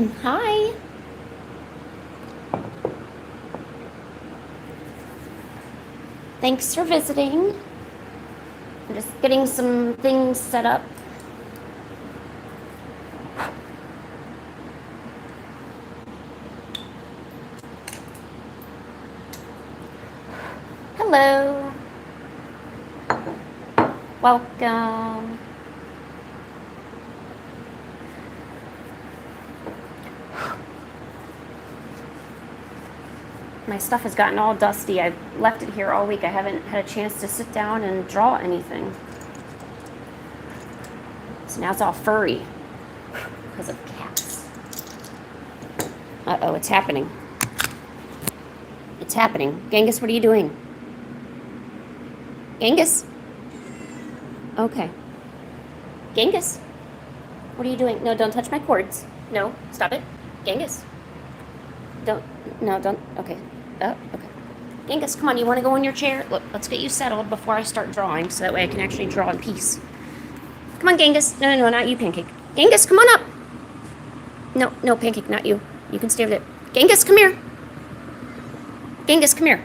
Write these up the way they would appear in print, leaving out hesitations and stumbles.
Hi. Thanks for visiting. I'm just getting some things set up. Hello. Welcome. My stuff has gotten all dusty. I've left it here all week. I haven't had a chance to sit down and draw anything. So now it's all furry because of cats. Uh-oh, it's happening. It's happening. Genghis, what are you doing? Genghis? Okay. Genghis? What are you doing? No, don't touch my cords. No, stop it. Genghis. Don't. Okay. Oh, okay. Genghis, come on, you want to go in your chair? Look, let's get you settled before I start drawing, so that way I can actually draw in peace. Come on, Genghis. No, not you, Pancake. Genghis, come on up. No, Pancake, not you. You can stay over there. Genghis, come here. Genghis, come here.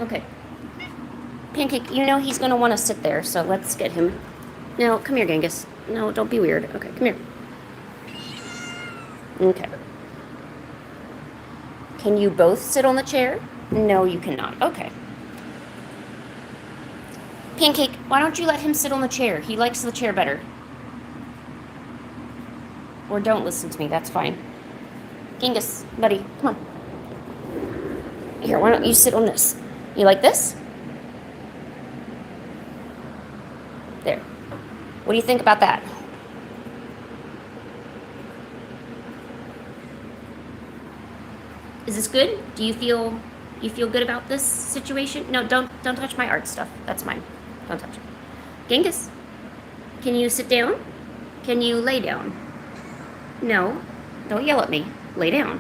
Okay. Pancake, you know he's going to want to sit there, so let's get him. No, come here, Genghis. No, don't be weird. Okay, come here. Okay. Can you both sit on the chair? No, you cannot. Okay. Pancake, why don't you let him sit on the chair? He likes the chair better. Or don't listen to me, that's fine. Genghis, buddy, come on. Here, why don't you sit on this? You like this? There. What do you think about that? Is this good? Do you feel good about this situation? No, don't touch my art stuff. That's mine. Don't touch it. Genghis, can you sit down? Can you lay down? No, don't yell at me. Lay down.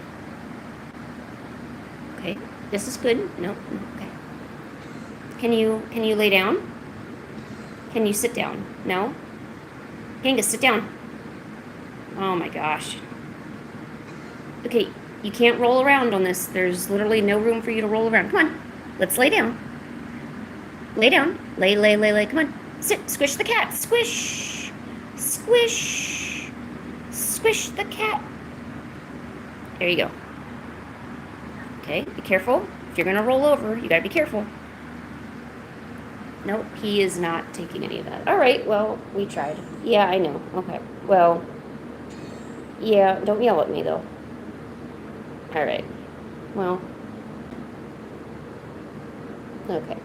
Okay, this is good. No, okay. Can you lay down? Can you sit down? No? Genghis, sit down. Oh my gosh. Okay, you can't roll around on this. There's literally no room for you to roll around. Come on, let's lay down. Lay down. Lay. Come on. Sit. Squish the cat. Squish. Squish. Squish the cat. There you go. Okay, be careful. If you're going to roll over, you got to be careful. Nope, he is not taking any of that. All right, well, we tried. Yeah, I know. Okay, well, yeah, don't yell at me, though. All right, well, okay.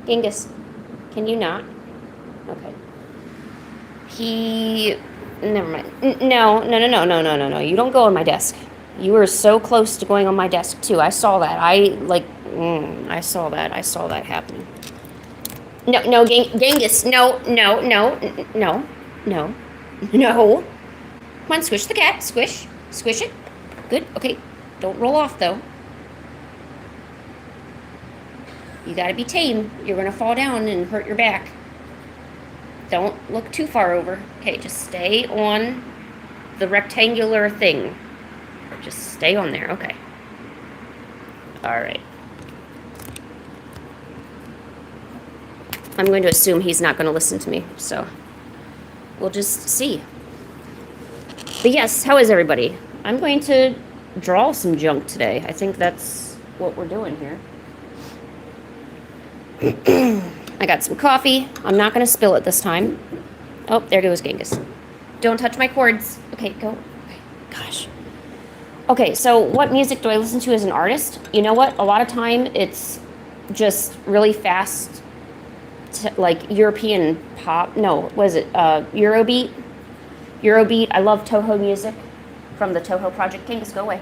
Genghis, can you not? Okay. Never mind. No. You don't go on my desk. You were so close to going on my desk, too. I saw that. I saw that happening. No, Genghis. No. Come on, squish the cat. Squish it. Good. Okay. Don't roll off, though. You gotta be tame. You're gonna fall down and hurt your back. Don't look too far over. Okay, just stay on the rectangular thing. Just stay on there. Okay. All right. I'm going to assume he's not going to listen to me, so we'll just see. But yes, how is everybody? I'm going to draw some junk today. I think that's what we're doing here. I got some coffee. I'm not going to spill it this time. Oh, there goes Genghis. Don't touch my cords. Okay, go. Okay. Gosh. Okay, so what music do I listen to as an artist? You know what? A lot of time it's just really fast, like European pop. No, what is it? Eurobeat. I love Toho music from the Toho project. Genghis, go away.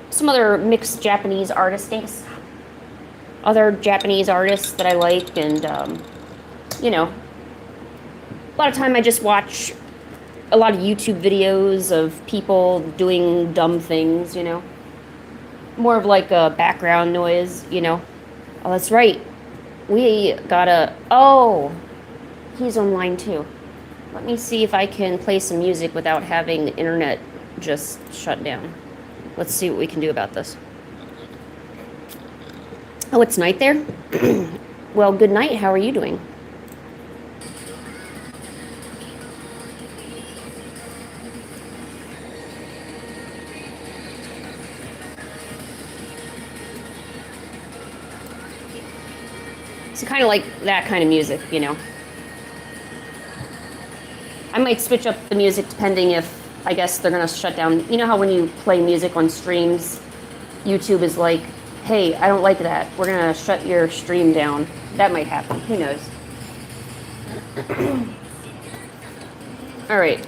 Some other mixed Japanese artists. Genghis. Other Japanese artists that I like, and you know, a lot of time I just watch a lot of YouTube videos of people doing dumb things, you know, more of like a background noise, you know. Oh, that's right, we gotta, oh, he's online too. Let me see if I can play some music without having the internet just shut down. Let's see what we can do about this. Oh, it's night there? Well, good night. How are you doing? So kind of like that kind of music, you know. I might switch up the music depending if, I guess, they're going to shut down. You know how when you play music on streams, YouTube is like, hey, I don't like that. We're going to shut your stream down. That might happen. Who knows? All right.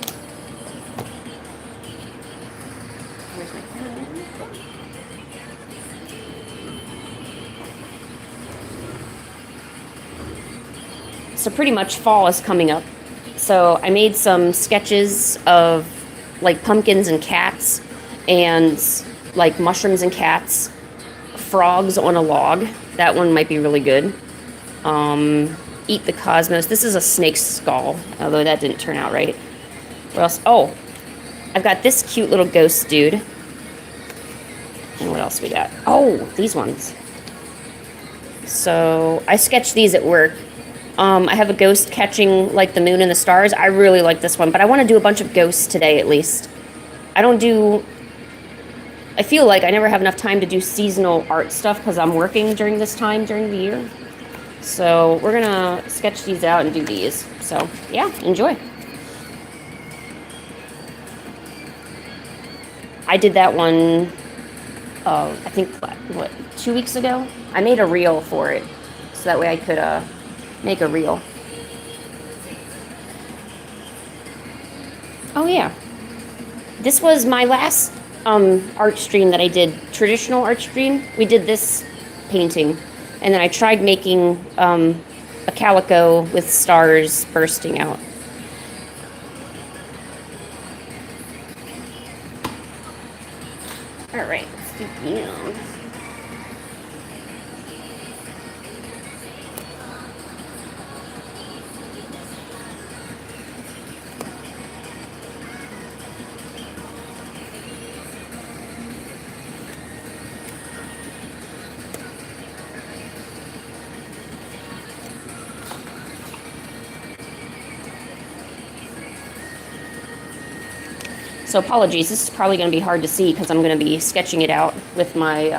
Where's my pen? So pretty much fall is coming up. So I made some sketches of like pumpkins and cats and like mushrooms and cats, frogs on a log. That one might be really good. Eat the Cosmos. This is a snake skull, although that didn't turn out right. What else? Oh, I've got this cute little ghost dude. And what else we got? Oh, these ones. So I sketched these at work. I have a ghost catching like the moon and the stars. I really like this one, but I want to do a bunch of ghosts today at least. I feel like I never have enough time to do seasonal art stuff because I'm working during this time during the year. So we're gonna sketch these out and do these. So yeah, enjoy. I did that one, I think, what, 2 weeks ago? I made a reel for it, so that way I could make a reel. Oh yeah. This was my last art stream that I did, traditional art stream. We did this painting, and then I tried making a calico with stars bursting out. All right, let's do neon. So apologies, this is probably going to be hard to see because I'm going to be sketching it out with my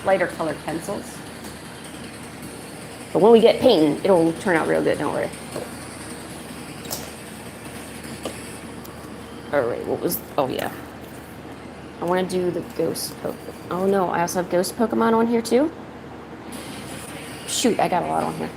lighter colored pencils. But when we get painting, it'll turn out real good, don't worry. All right, oh yeah. I want to do the ghost Pokemon. Oh no, I also have ghost Pokemon on here too? Shoot, I got a lot on here.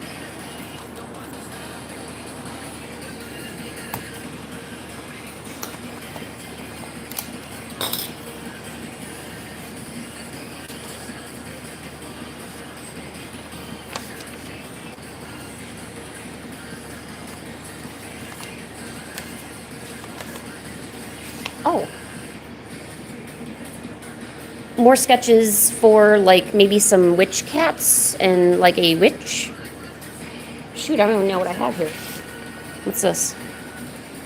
Oh. More sketches for like maybe some witch cats and like a witch. Shoot, I don't even know what I have here. What's this?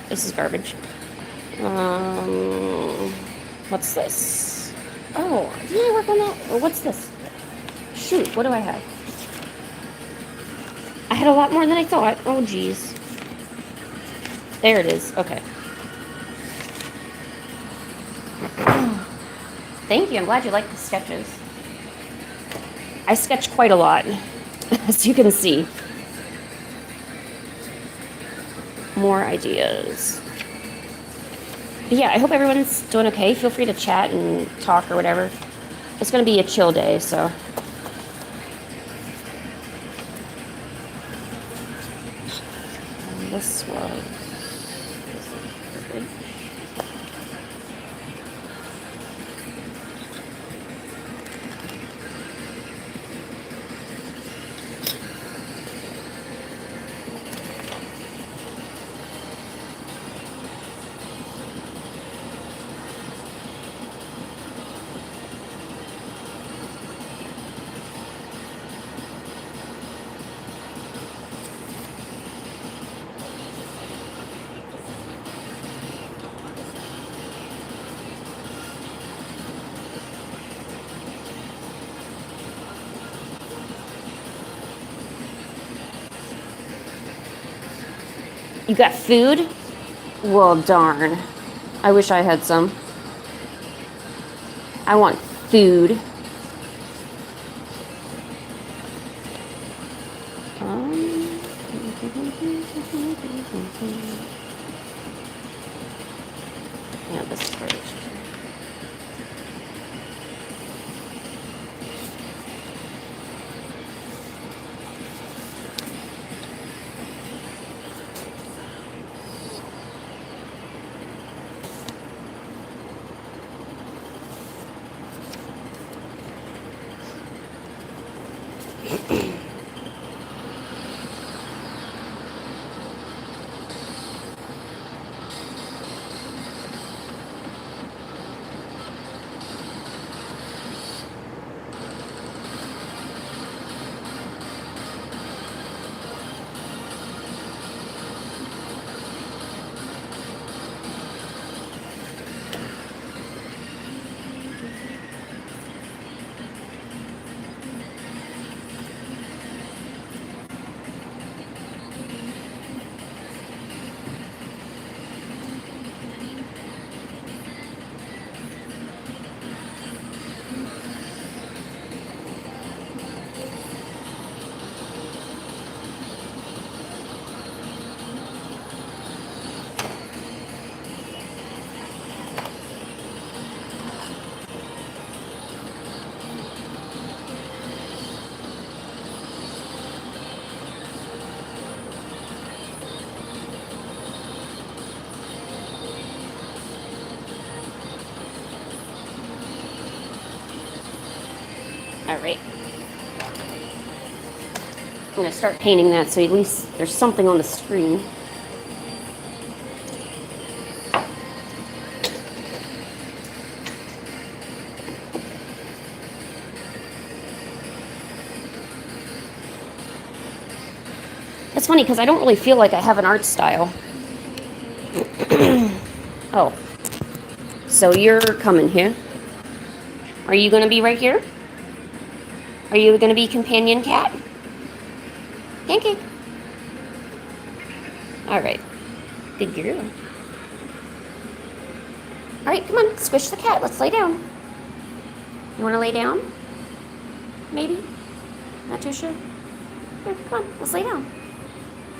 This is garbage. What's this? Oh, did I work on that? Or what's this? Shoot, what do I have? I had a lot more than I thought. Oh, geez. There it is. Okay. Thank you. I'm glad you like the sketches. I sketch quite a lot, as you can see. More ideas. But yeah, I hope everyone's doing okay. Feel free to chat and talk or whatever. It's going to be a chill day, so. And this was... You got food? Well, darn. I wish I had some. I want food. Yeah, this is great. All right. I'm going to start painting that so at least there's something on the screen. It's funny because I don't really feel like I have an art style. Oh. So you're coming here. Are you going to be right here? Are you going to be companion cat? Pancake. All right. Good girl. All right, come on. Squish the cat. Let's lay down. You want to lay down? Maybe? Not too sure? Here, come on. Let's lay down.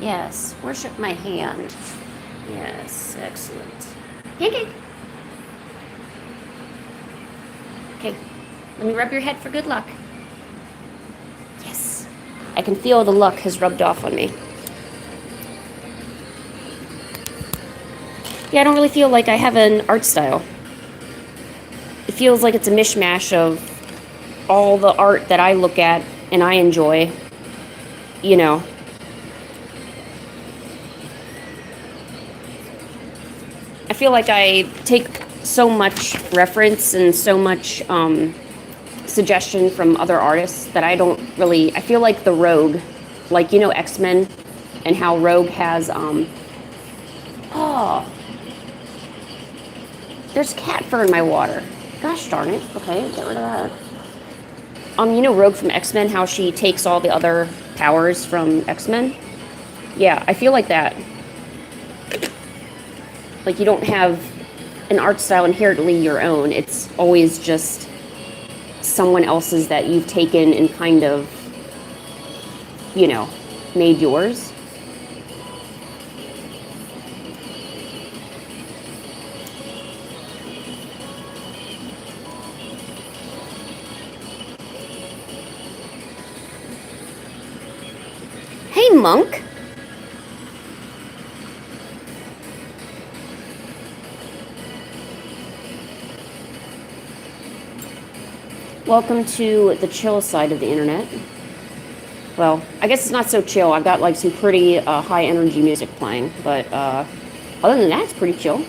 Yes. Worship my hand. Yes. Excellent. Pancake. Okay. Let me rub your head for good luck. Yes. I can feel the luck has rubbed off on me. Yeah, I don't really feel like I have an art style. It feels like it's a mishmash of all the art that I look at and I enjoy. You know. I feel like I take so much reference and so much suggestion from other artists that I don't really, I feel like the Rogue, like, you know, X-Men and how Rogue has, oh, there's cat fur in my water. Gosh darn it. Okay, get rid of that. You know Rogue from X-Men, how she takes all the other powers from X-Men? Yeah, I feel like that. Like, you don't have an art style inherently your own. It's always just someone else's that you've taken and kind of, you know, made yours. Hey, Monk. Welcome to the chill side of the internet. Well, I guess it's not so chill. I've got like some pretty high energy music playing, but other than that, it's pretty chill.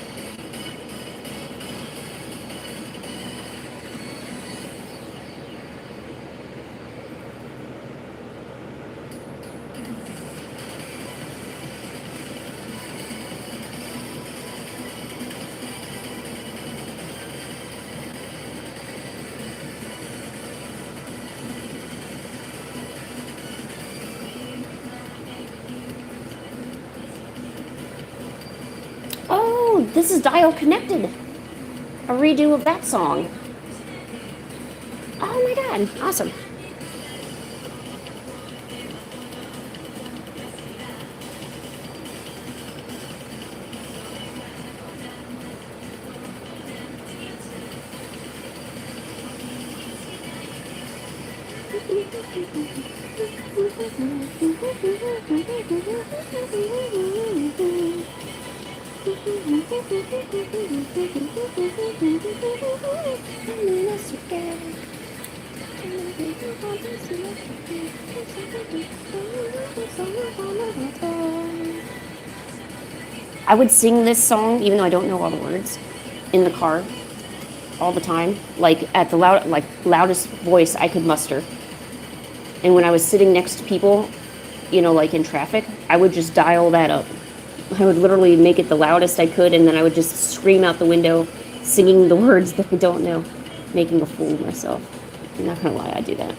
this is Dial Connected. A redo of that song. Oh my god, awesome. I would sing this song, even though I don't know all the words, in the car all the time, like at the loudest voice I could muster. And when I was sitting next to people, you know, like in traffic, I would just dial that up. I would literally make it the loudest I could, and then I would just scream out the window, singing the words that I don't know, making a fool of myself. I'm not gonna lie, I do that.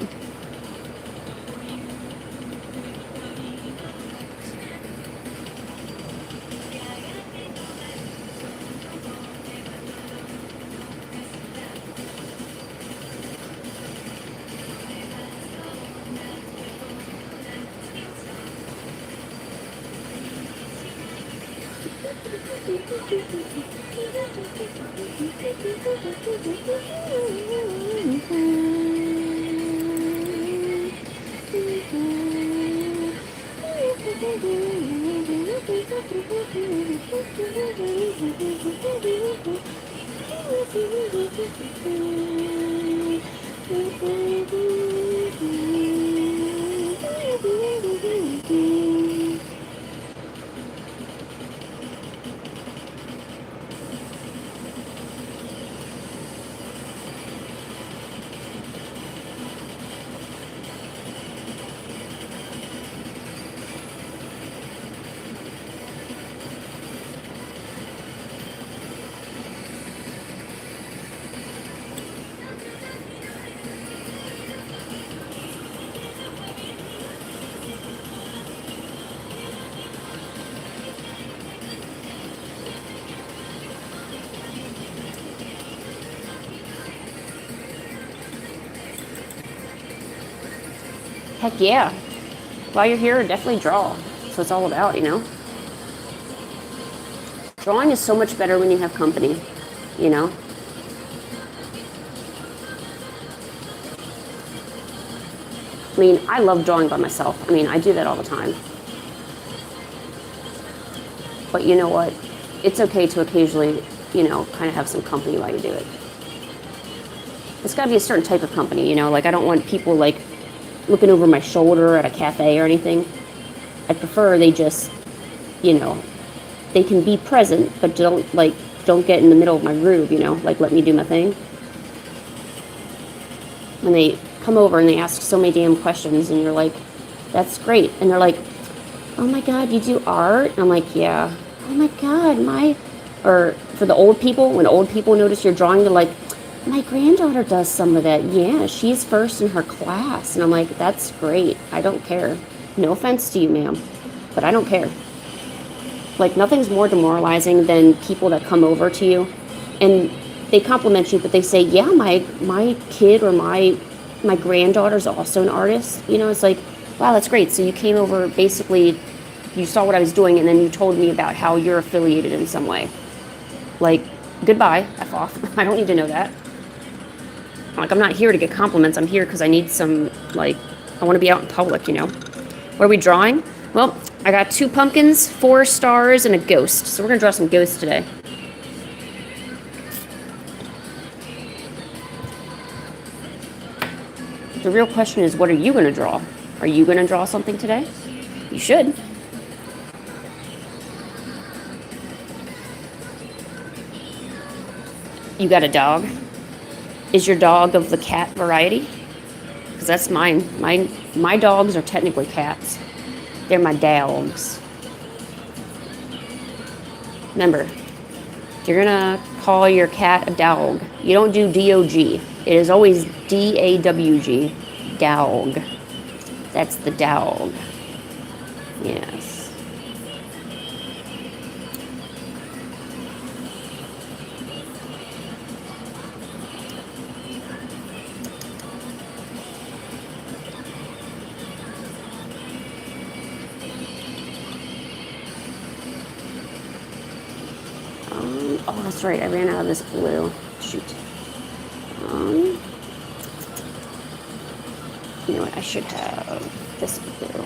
Heck yeah. While you're here, definitely draw. That's what it's all about, you know? Drawing is so much better when you have company, you know? I mean, I love drawing by myself. I mean, I do that all the time. But you know what? It's okay to occasionally, you know, kind of have some company while you do it. It's got to be a certain type of company, you know? Like, I don't want people, like, looking over my shoulder at a cafe or anything. I prefer they just, you know, they can be present, but don't get in the middle of my groove, you know, like let me do my thing. When they come over and they ask so many damn questions and you're like, that's great. And they're like, oh my God, you do art? And I'm like, yeah. Oh my God, or for the old people, when old people notice you're drawing, they're like, my granddaughter does some of that. Yeah, she's first in her class. And I'm like, that's great. I don't care. No offense to you, ma'am, but I don't care. Like, nothing's more demoralizing than people that come over to you and they compliment you, but they say, yeah, my kid or my granddaughter's also an artist. You know, it's like, wow, that's great. So you came over, basically, you saw what I was doing, and then you told me about how you're affiliated in some way. Like, goodbye, F off. I don't need to know that. Like, I'm not here to get compliments. I'm here because I need some, like, I want to be out in public, you know. What are we drawing? Well, I got 2 pumpkins, 4 stars, and a ghost. So we're going to draw some ghosts today. The real question is, what are you going to draw? Are you going to draw something today? You should. You got a dog? Is your dog of the cat variety? Because that's mine. My dogs are technically cats. They're my dogs. Remember, if you're gonna call your cat a dog, you don't do D-O-G. It is always D-A-W-G. Dog. That's the dog. Yes. Oh, that's right. I ran out of this blue. Shoot. You know what? I should have this blue.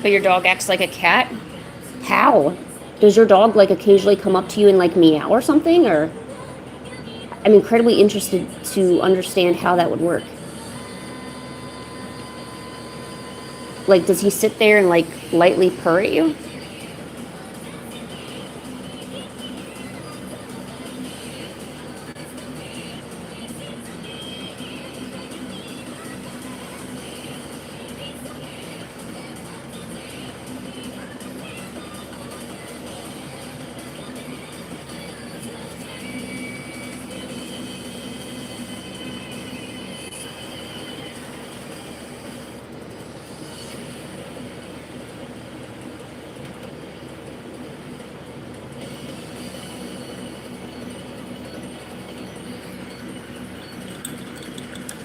But your dog acts like a cat? How? Does your dog like occasionally come up to you and like meow or something? Or I'm incredibly interested to understand how that would work. Like, does he sit there and like lightly purr at you?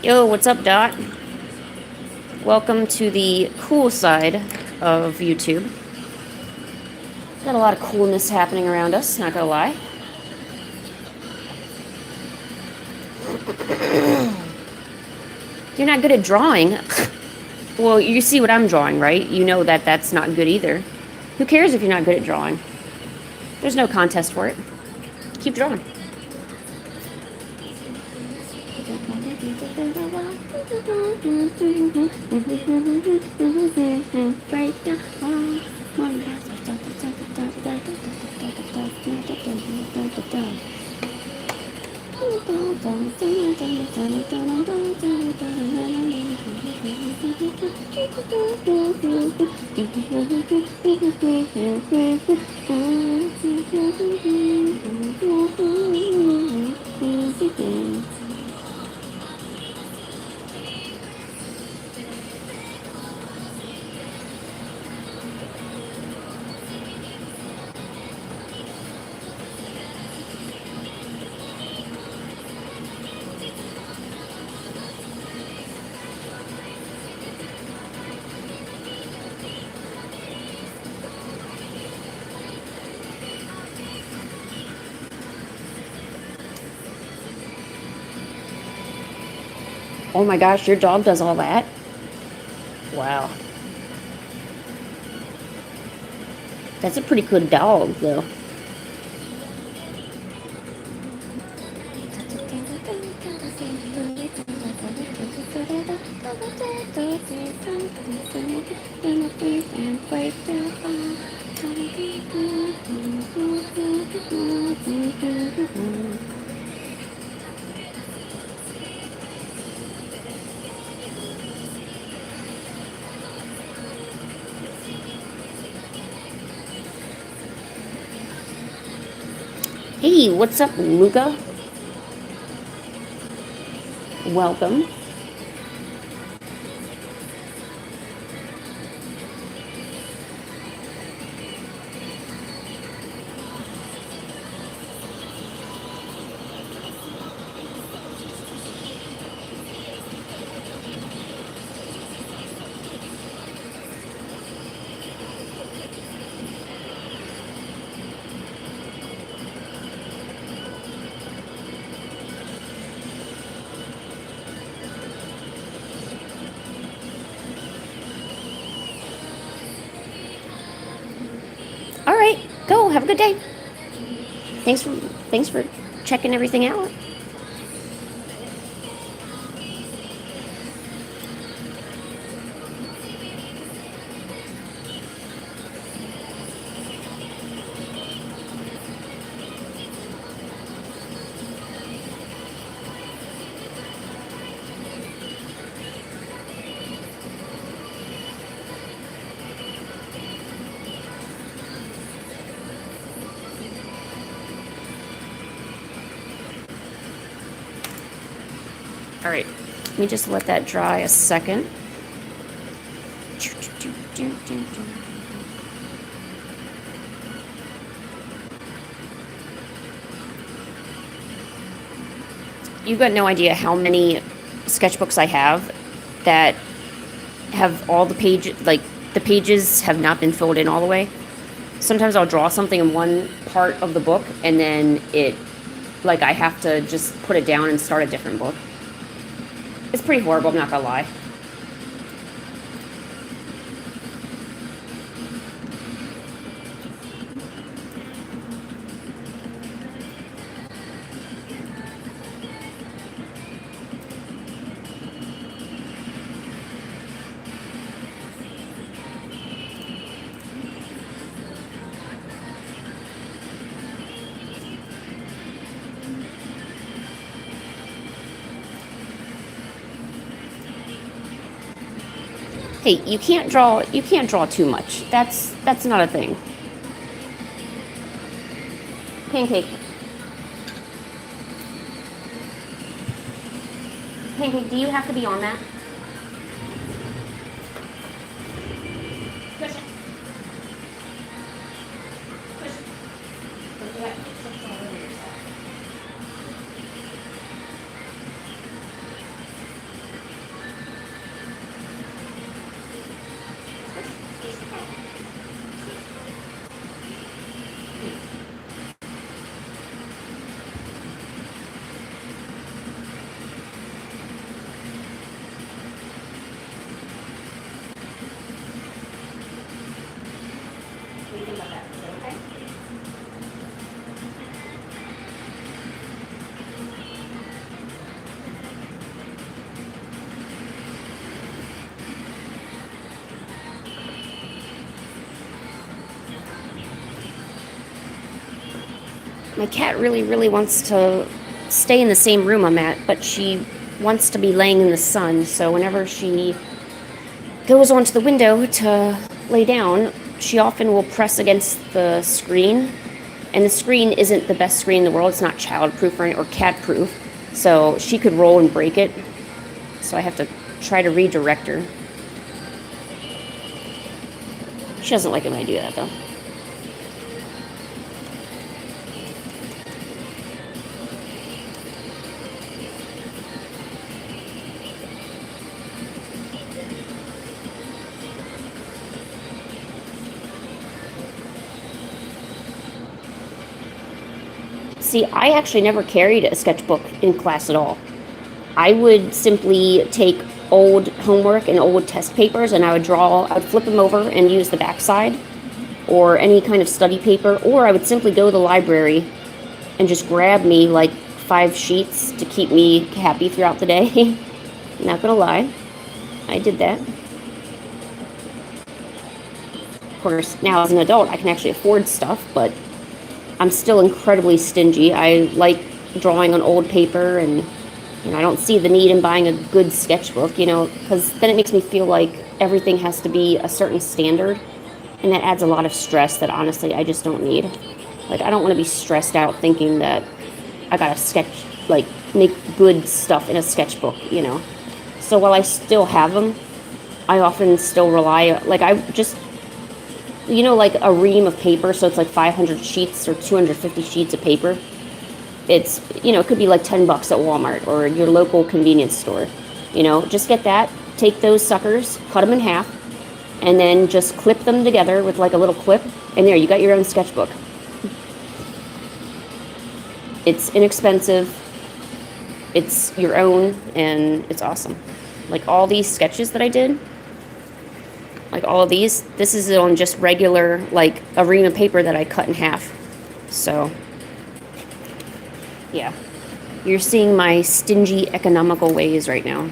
Yo, what's up, Dot? Welcome to the cool side of YouTube. Got a lot of coolness happening around us, not gonna lie. You're not good at drawing. Well, you see what I'm drawing, right? You know that that's not good either. Who cares if you're not good at drawing? There's no contest for it. Keep drawing. Oh my gosh, your dog does all that? Wow. That's a pretty good dog, though. Hey, what's up, Luca? Welcome. All right, go. Have a good day. Thanks for checking everything out. All right, let me just let that dry a second. You've got no idea how many sketchbooks I have that have all the pages, like the pages have not been filled in all the way. Sometimes I'll draw something in one part of the book and then like I have to just put it down and start a different book. It's pretty horrible, I'm not gonna lie. Hey, you can't draw too much. That's not a thing. Pancake. Pancake, do you have to be on that? Push it. Push it. Push it. Push it all over yourself. What do you think about that? Is that okay? My cat really wants to stay in the same room I'm at, but she wants to be laying in the sun, so whenever she goes onto the window to lay down, she often will press against the screen, and the screen isn't the best screen in the world. It's not child-proof or cat-proof, so she could roll and break it, so I have to try to redirect her. She doesn't like it when I do that, though. See, I actually never carried a sketchbook in class at all. I would simply take old homework and old test papers and I would flip them over and use the backside or any kind of study paper, or I would simply go to the library and just grab me like 5 sheets to keep me happy throughout the day. Not gonna lie, I did that. Of course, now as an adult, I can actually afford stuff, but I'm still incredibly stingy. I like drawing on old paper, and I don't see the need in buying a good sketchbook, because then it makes me feel like everything has to be a certain standard, and that adds a lot of stress that honestly I just don't need. Like, I don't want to be stressed out thinking that I gotta make good stuff in a sketchbook, So while I still have them, I often still rely, like a ream of paper, so it's like 500 sheets or 250 sheets of paper. It's, it could be like $10 at Walmart or your local convenience store. Just get that, take those suckers, cut them in half, and then just clip them together with like a little clip, and there, you got your own sketchbook. It's inexpensive, it's your own, and it's awesome. Like all these sketches that I did, like all of these, this is on just regular, like a ream of paper that I cut in half. So, yeah. You're seeing my stingy, economical ways right now.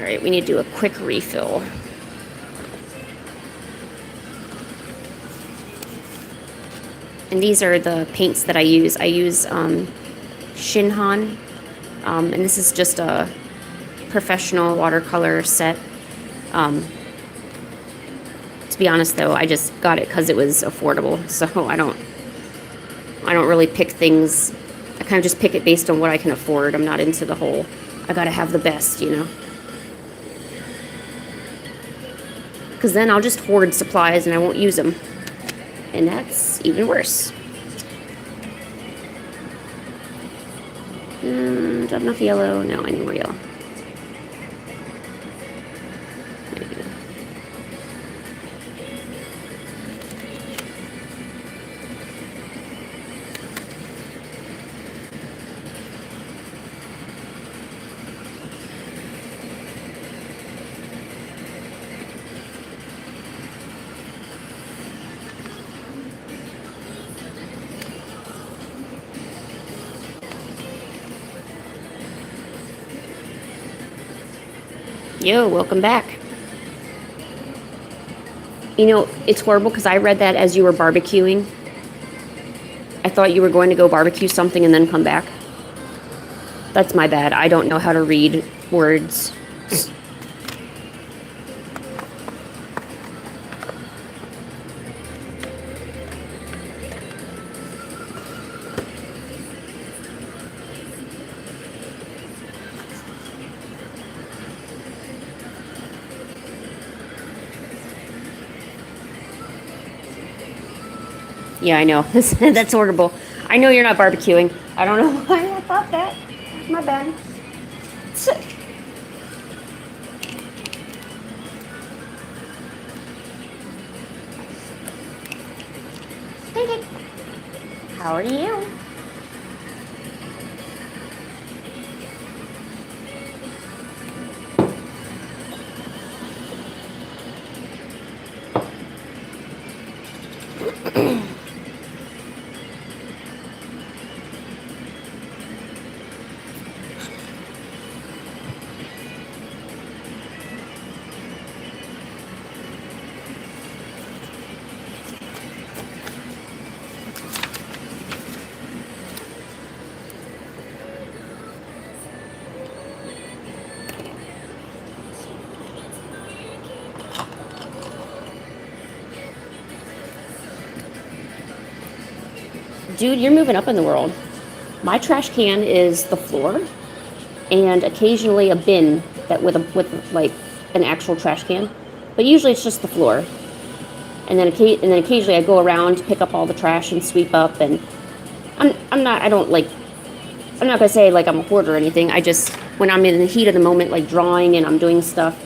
Alright, we need to do a quick refill. And these are the paints that I use. I use Shinhan, and this is just a professional watercolor set. To be honest though, I just got it because it was affordable, so I don't really pick things. I kind of just pick it based on what I can afford. I'm not into the whole, I gotta have the best, you know. Because then I'll just hoard supplies and I won't use them. And that's even worse. Do I have enough yellow? No, I need more yellow. There you go. Yo, welcome back. You know, it's horrible because I read that as you were barbecuing. I thought you were going to go barbecue something and then come back. That's my bad. I don't know how to read words. Yeah, I know. That's horrible. I know you're not barbecuing. I don't know why I thought that. My bad. Hey, how are you? Dude, you're moving up in the world. My trash can is the floor, and occasionally a bin that with like an actual trash can, but usually it's just the floor. And then occasionally I go around, pick up all the trash and sweep up. And I'm not gonna say like I'm a hoarder or anything. I just, when I'm in the heat of the moment, like drawing and I'm doing stuff,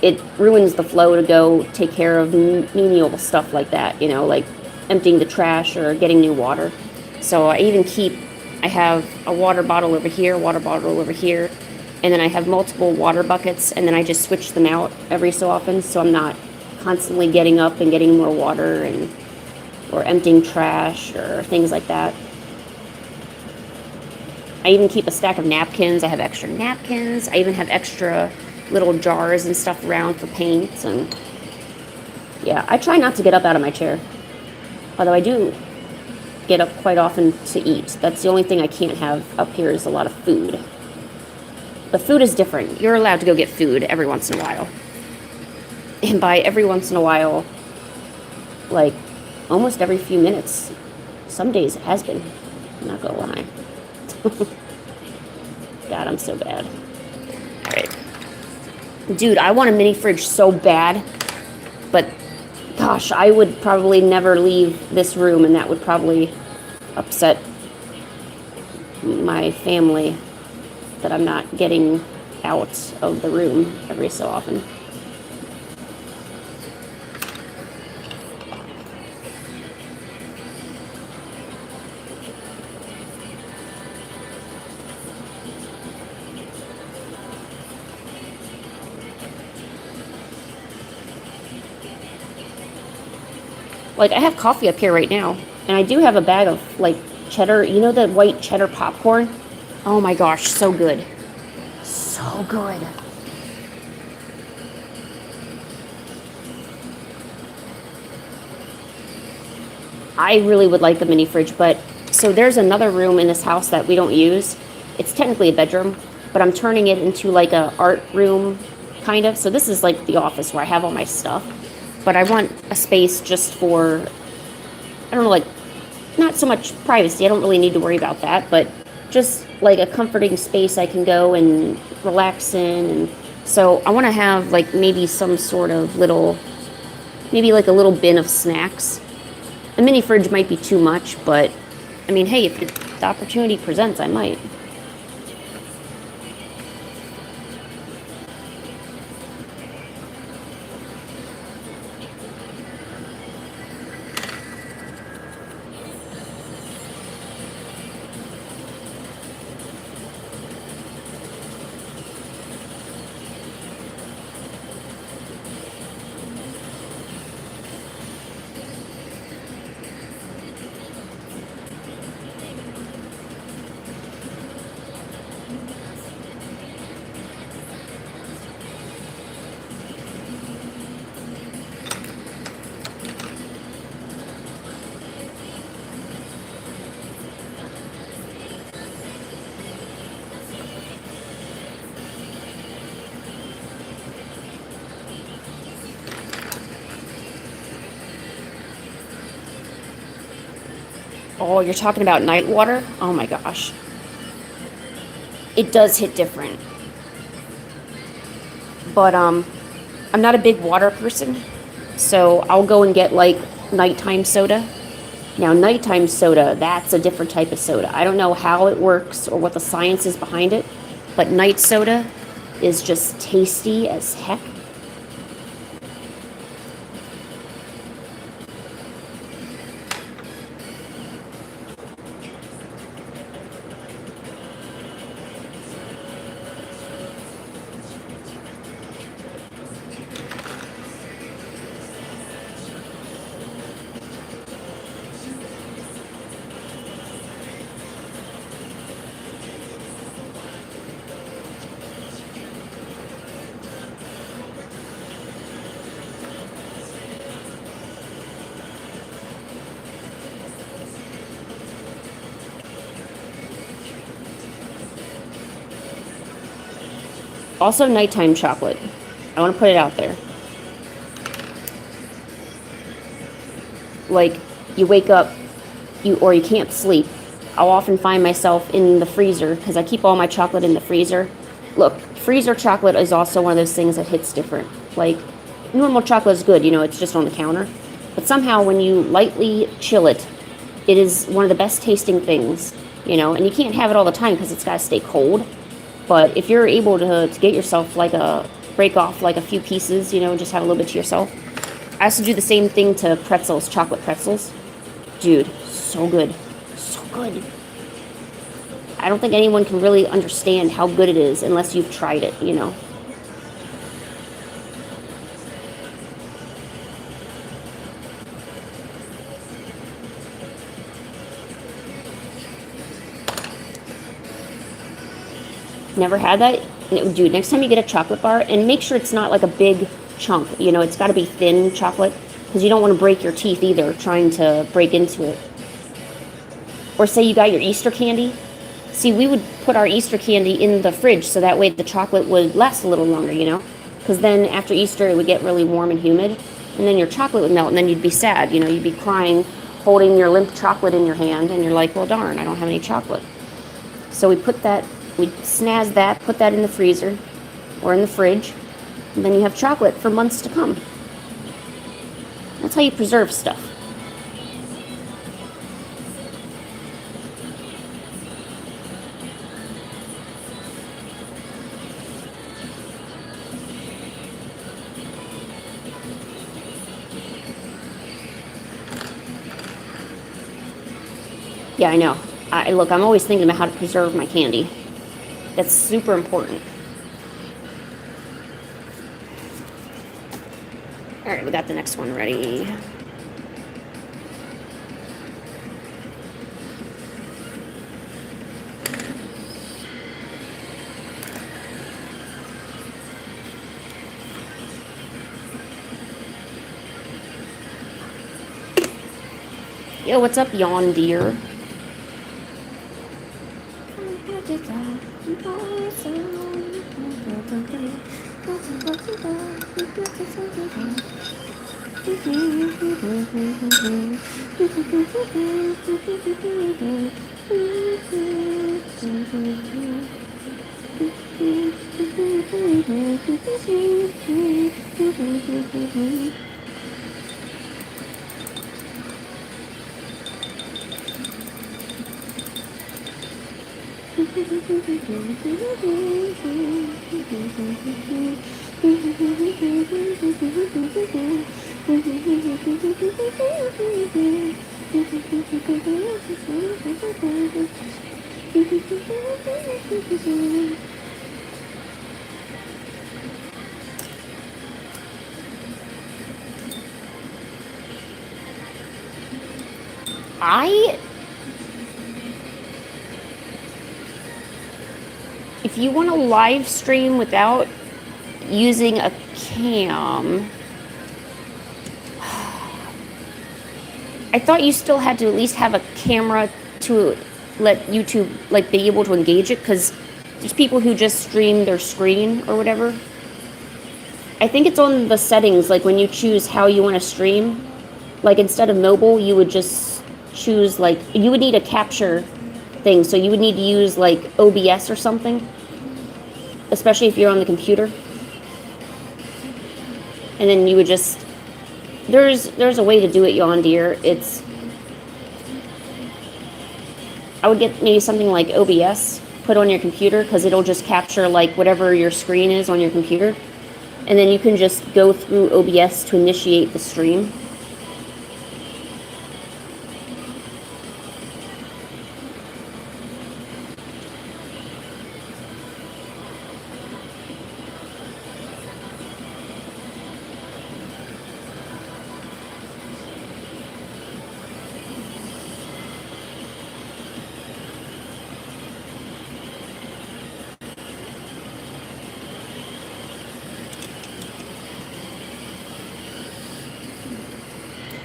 it ruins the flow to go take care of menial stuff like that. You know, like emptying the trash or getting new water. So I have a water bottle over here, and then I have multiple water buckets, and then I just switch them out every so often, so I'm not constantly getting up and getting more water or emptying trash or things like that. I even keep a stack of napkins. I have extra napkins. I even have extra little jars and stuff around for paints. And yeah, I try not to get up out of my chair, although I do get up quite often to eat. That's the only thing I can't have up here is a lot of food. The food is different. You're allowed to go get food every once in a while. And by every once in a while, like almost every few minutes. Some days it has been. I'm not gonna lie. God, I'm so bad. Alright. Dude, I want a mini fridge so bad, but gosh, I would probably never leave this room, and that would probably upset my family that I'm not getting out of the room every so often. Like, I have coffee up here right now, and I do have a bag of, like, cheddar, you know the white cheddar popcorn? Oh my gosh, so good. So good. I really would like a mini fridge, but so there's another room in this house that we don't use. It's technically a bedroom, but I'm turning it into like a art room, kind of. So this is like the office where I have all my stuff. But I want a space just for, I don't know, like, not so much privacy. I don't really need to worry about that, but just like a comforting space I can go and relax in. And so I want to have like maybe some sort of little, maybe like a little bin of snacks. A mini fridge might be too much, but I mean, hey, if the opportunity presents, I might. Oh, you're talking about night water? Oh my gosh. It does hit different. But I'm not a big water person, so I'll go and get like nighttime soda. Now, nighttime soda, that's a different type of soda. I don't know how it works or what the science is behind it, but night soda is just tasty as heck. Also, nighttime chocolate. I want to put it out there. Like, you wake up, or you can't sleep. I'll often find myself in the freezer, because I keep all my chocolate in the freezer. Look, freezer chocolate is also one of those things that hits different. Like, normal chocolate is good, it's just on the counter. But somehow, when you lightly chill it, it is one of the best tasting things, and you can't have it all the time because it's got to stay cold. But if you're able to get yourself break off like a few pieces, and just have a little bit to yourself. I also do the same thing to pretzels, chocolate pretzels. Dude, so good. So good. I don't think anyone can really understand how good it is unless you've tried it, Never had that? Dude, next time you get a chocolate bar, and make sure it's not like a big chunk, it's got to be thin chocolate, because you don't want to break your teeth either trying to break into it. Or say you got your Easter candy. See, we would put our Easter candy in the fridge so that way the chocolate would last a little longer, because then after Easter it would get really warm and humid, and then your chocolate would melt, and then you'd be sad, you'd be crying, holding your limp chocolate in your hand, and you're like, well, darn, I don't have any chocolate. So we snaz that, put that in the freezer or in the fridge, and then you have chocolate for months to come. That's how you preserve stuff. Yeah, I know. Look, I'm always thinking about how to preserve my candy. That's super important. All right, we got the next one ready. Yo, what's up, yawn deer? If you want to live stream without using a cam, I thought you still had to at least have a camera to let YouTube like be able to engage it, because there's people who just stream their screen or whatever. I think it's on the settings, like when you choose how you want to stream, like instead of mobile, you would just choose like, you would need a capture thing, so you would need to use like OBS or something, especially if you're on the computer. And then you would just, there's a way to do it, yawn deer. I would get maybe something like OBS put on your computer, because it'll just capture like whatever your screen is on your computer, and then you can just go through OBS to initiate the stream.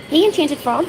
Hey, Enchanted Frog.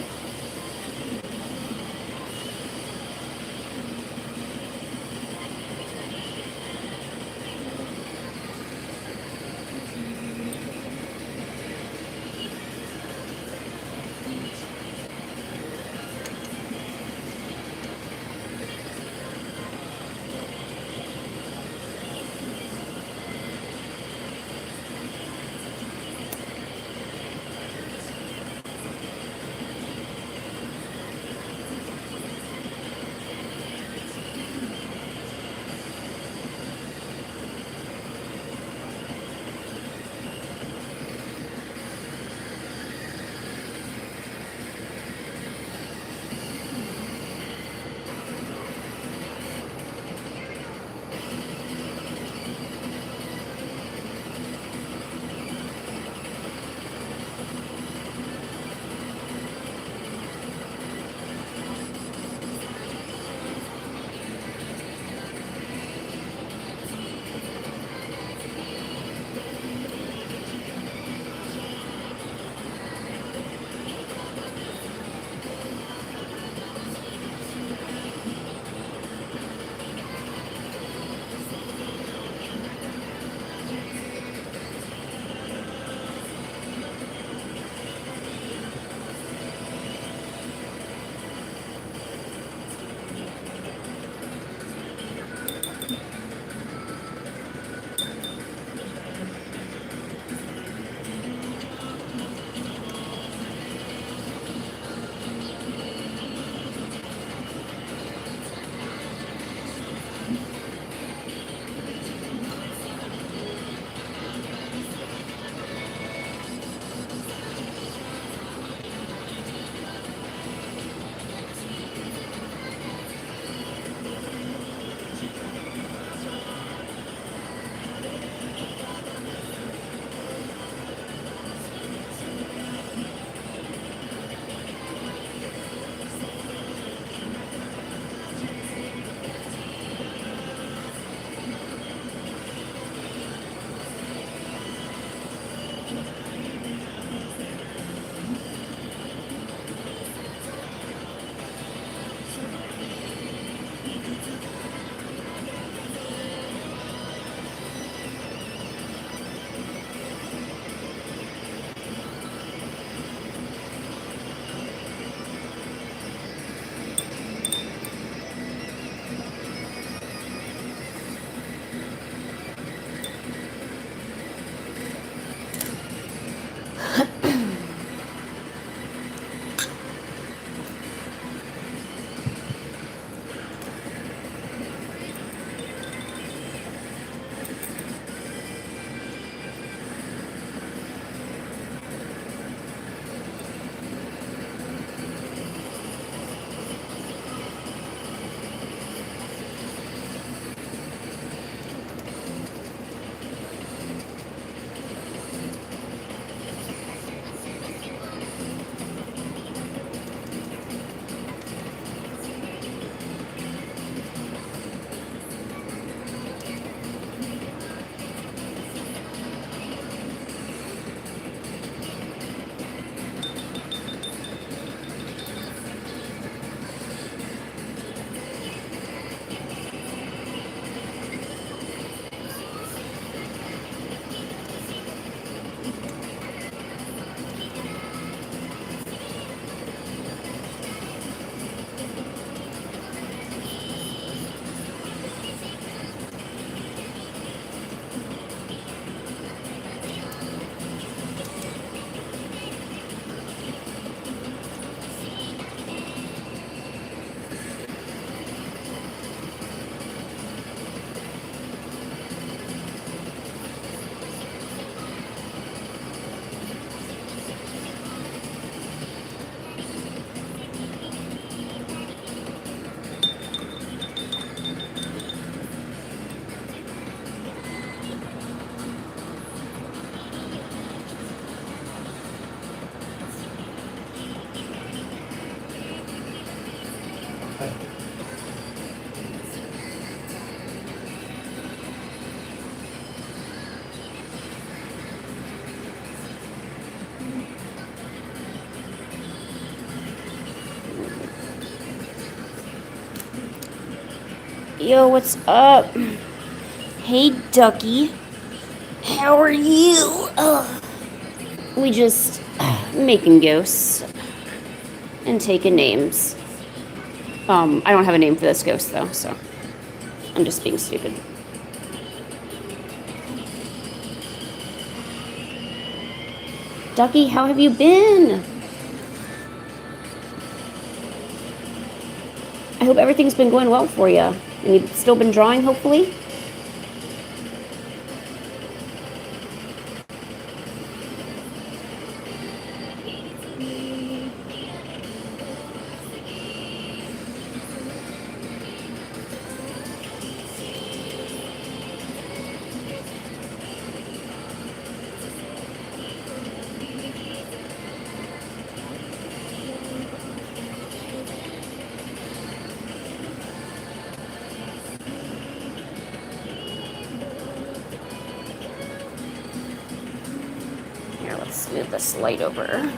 Yo, what's up? Hey, Ducky. How are you? Ugh. We just making ghosts and taking names. I don't have a name for this ghost though, so I'm just being stupid. Ducky, how have you been? I hope everything's been going well for you. And you've still been drawing, hopefully? Here, let's move this light over.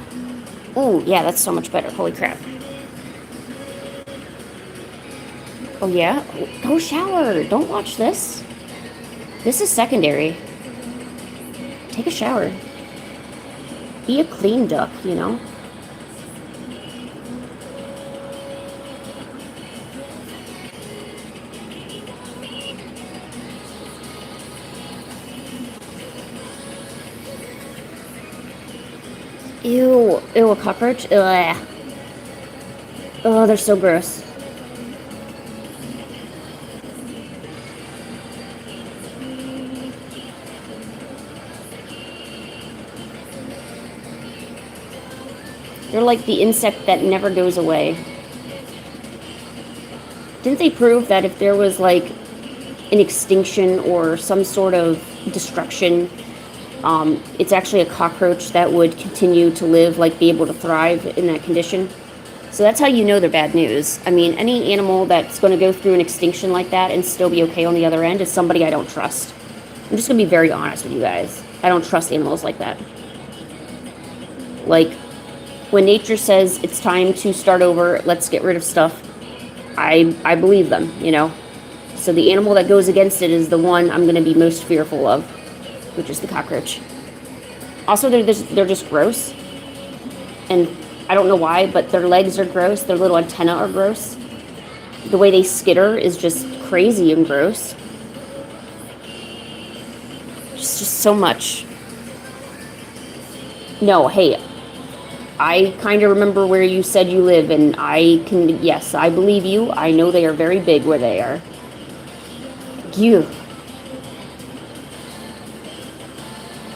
Oh, yeah, that's so much better. Holy crap. Oh, yeah? Go shower. Don't watch this. This is secondary. Take a shower. Be a clean duck, you know? Ew. Ew, a cockroach? Ugh. Oh, they're so gross. They're like the insect that never goes away. Didn't they prove that if there was like an extinction or some sort of destruction, it's actually a cockroach that would continue to live, like be able to thrive in that condition? So that's how you know they're bad news. I mean, any animal that's going to go through an extinction like that and still be okay on the other end is somebody I don't trust. I'm just going to be very honest with you guys. I don't trust animals like that. Like, when nature says it's time to start over, let's get rid of stuff, I believe them, you know? So the animal that goes against it is the one I'm going to be most fearful of, which is the cockroach. Also, they're just gross. And I don't know why, but their legs are gross. Their little antennae are gross. The way they skitter is just crazy and gross. Just so much. No, hey, I kind of remember where you said you live, and yes, I believe you. I know they are very big where they are. You.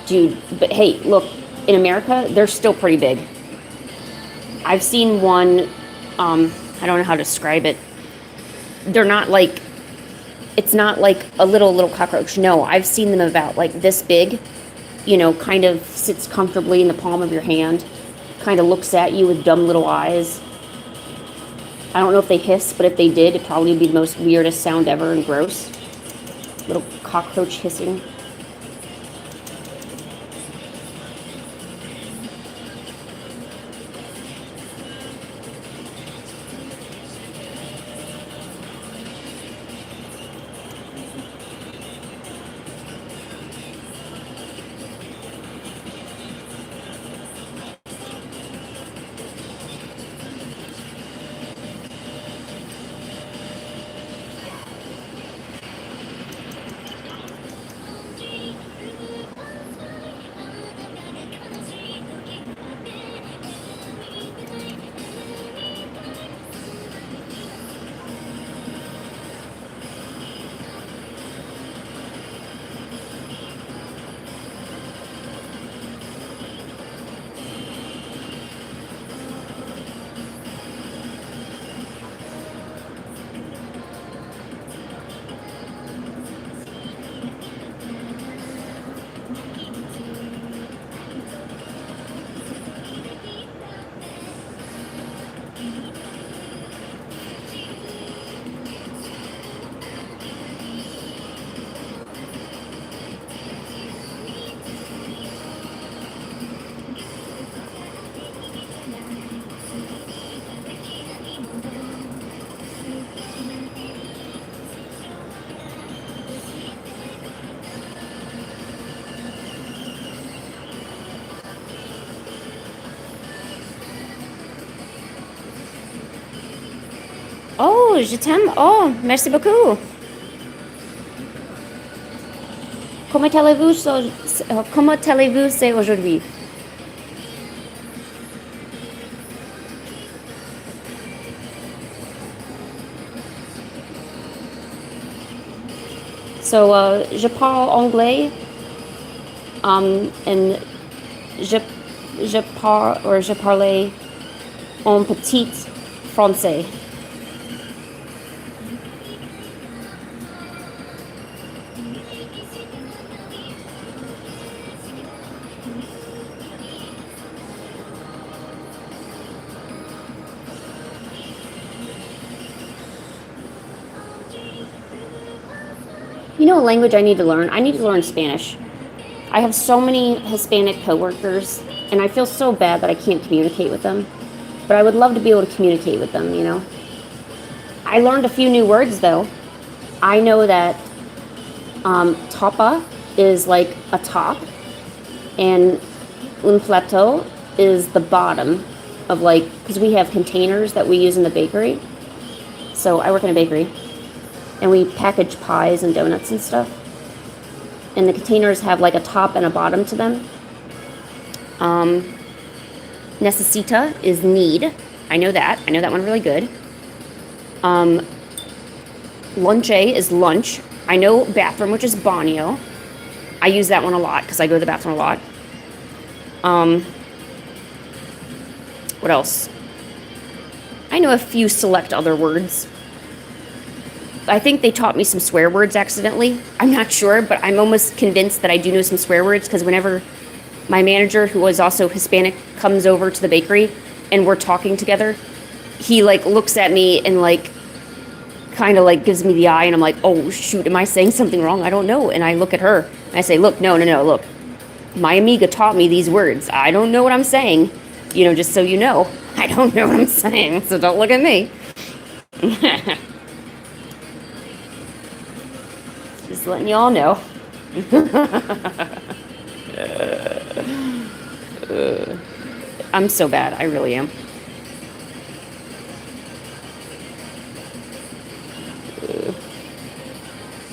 Dude, but hey, look, in America, they're still pretty big. I've seen one, I don't know how to describe it. They're not like, it's not like a little cockroach. No, I've seen them about like this big, you know, kind of sits comfortably in the palm of your hand, kind of looks at you with dumb little eyes. I don't know if they hiss, but if they did, it'd probably be the most weirdest sound ever and gross. Little cockroach hissing. Oh, je t'aime. Oh, merci beaucoup. Comment allez-vous c'est aujourd'hui? So, je parle anglais, and je, je parlais en petit français. You know a language I need to learn? I need to learn Spanish. I have so many Hispanic coworkers, and I feel so bad that I can't communicate with them. But I would love to be able to communicate with them, you know? I learned a few new words, though. I know that tapa is like a top, and un plateau is the bottom of, like, because we have containers that we use in the bakery. So I work in a bakery, and we package pies and donuts and stuff. And the containers have like a top and a bottom to them. Necesita is need. I know that. I know that one really good. Lunche is lunch. I know bathroom, which is baño. I use that one a lot because I go to the bathroom a lot. What else? I know a few select other words. I think they taught me some swear words accidentally. I'm not sure, but I'm almost convinced that I do know some swear words because whenever my manager, who was also Hispanic, comes over to the bakery and we're talking together, he like looks at me and like kind of like gives me the eye, and I'm like, oh shoot, am I saying something wrong? I don't know. And I look at her and I say, look, no, look, my amiga taught me these words. I don't know what I'm saying, you know, just so you know. I don't know what I'm saying, so don't look at me. Just letting you all know. I'm so bad. I really am.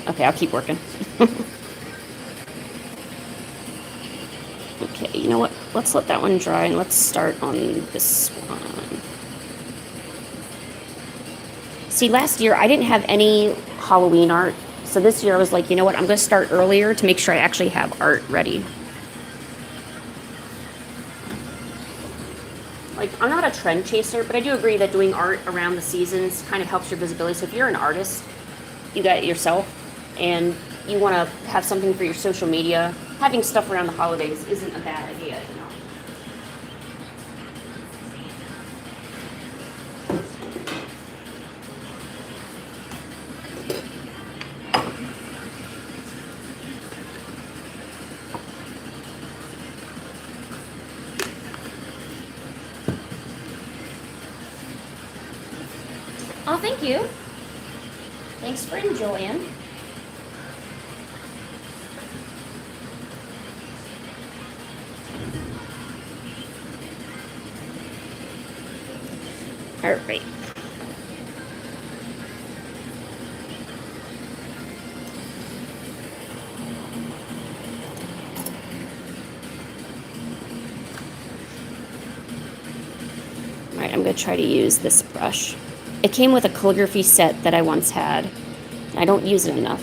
Okay, I'll keep working. Okay, you know what? Let's let that one dry and let's start on this one. See, last year I didn't have any Halloween art. So this year I was like, you know what? I'm going to start earlier to make sure I actually have art ready. Like, I'm not a trend chaser, but I do agree that doing art around the seasons kind of helps your visibility. So if you're an artist, you got it yourself, and you want to have something for your social media, having stuff around the holidays isn't a bad idea, you know. Oh, thank you. Thanks for enjoying. All right. All right, I'm going to try to use this brush. It came with a calligraphy set that I once had. I don't use it enough.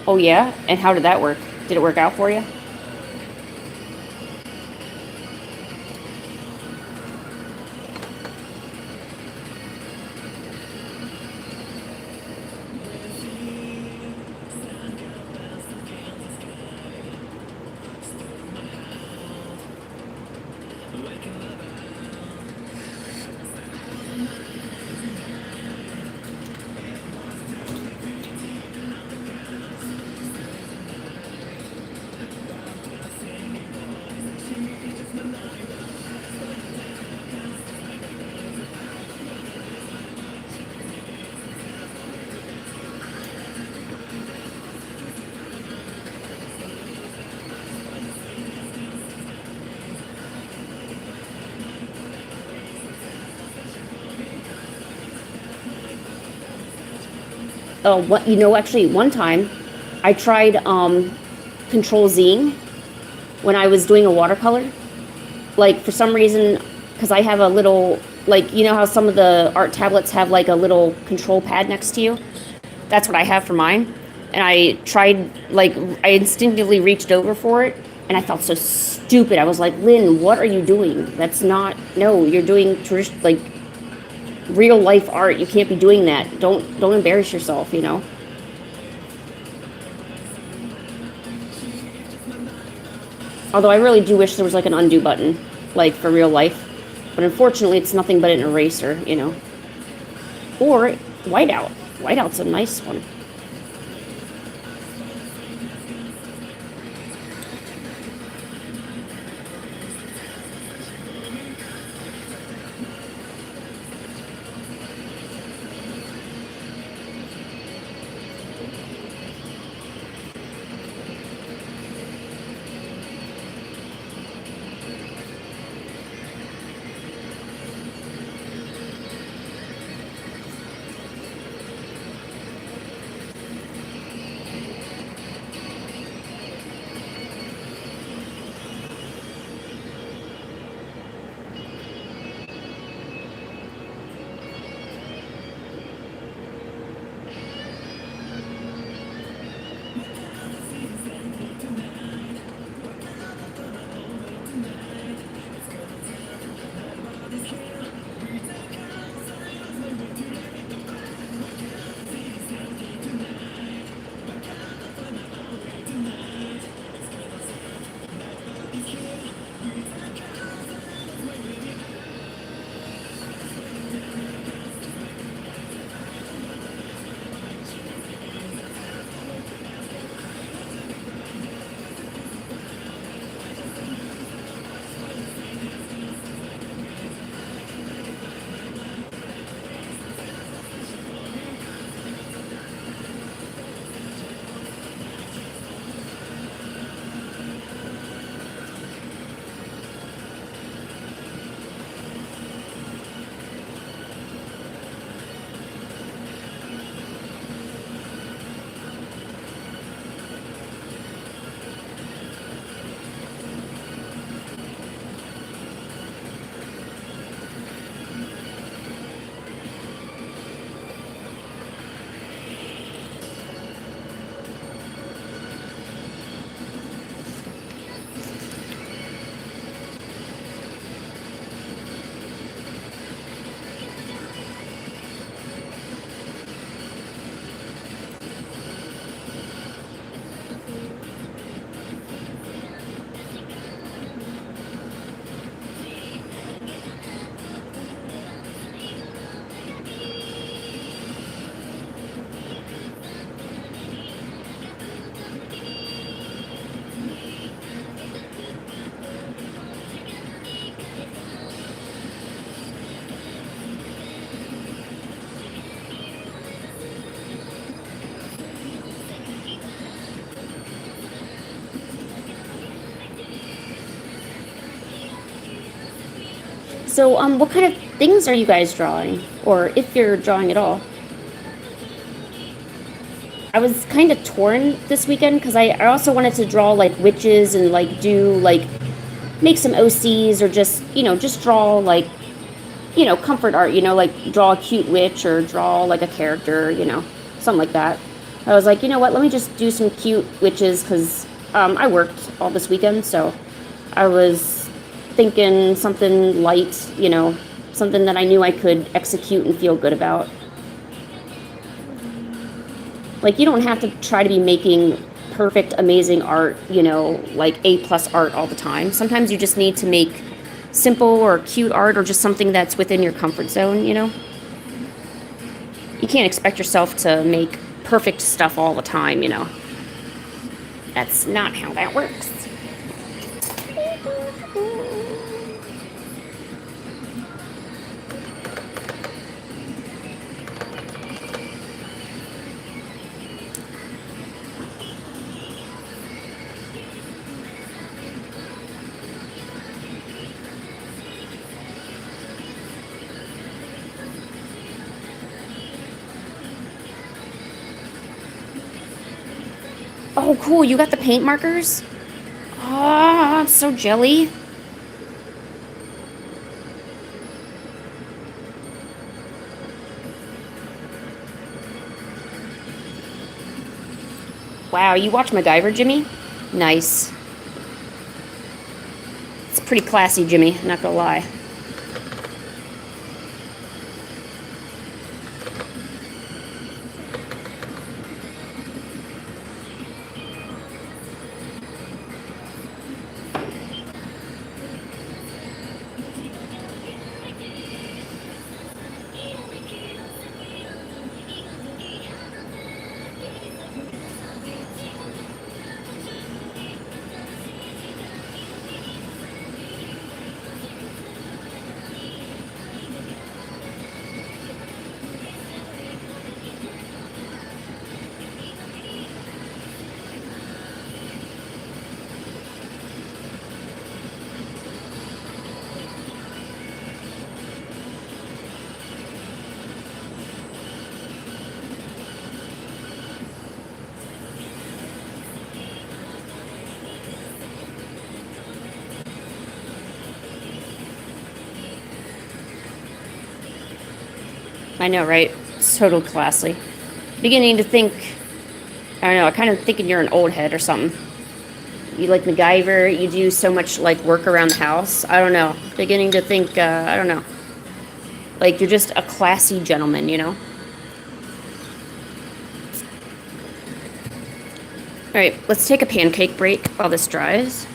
Oh yeah? And how did that work? Did it work out for you? what actually one time I tried Control Z when I was doing a watercolor. Like for some reason, because I have a little, like, you know how some of the art tablets have like a little control pad next to you? That's what I have for mine. And I tried, like, I instinctively reached over for it, and I felt so stupid. I was like, Lynn, what are you doing? That's not, no, you're doing like real life art. You can't be doing that. Don't embarrass yourself, you know? Although I really do wish there was like an undo button, like for real life. But unfortunately, it's nothing but an eraser, you know? Or whiteout. Whiteout's a nice one. So, what kind of things are you guys drawing? Or if you're drawing at all? I was kind of torn this weekend because I also wanted to draw like witches and like do like make some OCs or just, just draw like, comfort art, like draw a cute witch or draw like a character, something like that. I was like, you know what, let me just do some cute witches because I worked all this weekend, so I was thinking something light, something that I knew I could execute and feel good about. Like, you don't have to try to be making perfect, amazing art, like A+ art all the time. Sometimes you just need to make simple or cute art or just something that's within your comfort zone, You can't expect yourself to make perfect stuff all the time, That's not how that works. Oh, cool. You got the paint markers? Oh, I'm so jelly. Wow, you watch MacGyver, Jimmy? Nice. It's pretty classy, Jimmy, not gonna lie. I know, right? It's totally classy. Beginning to think, I don't know, I kind of thinking you're an old head or something. You like MacGyver, you do so much, like, work around the house. I don't know. Beginning to think, I don't know. Like, you're just a classy gentleman, you know? Alright, let's take a pancake break while this dries.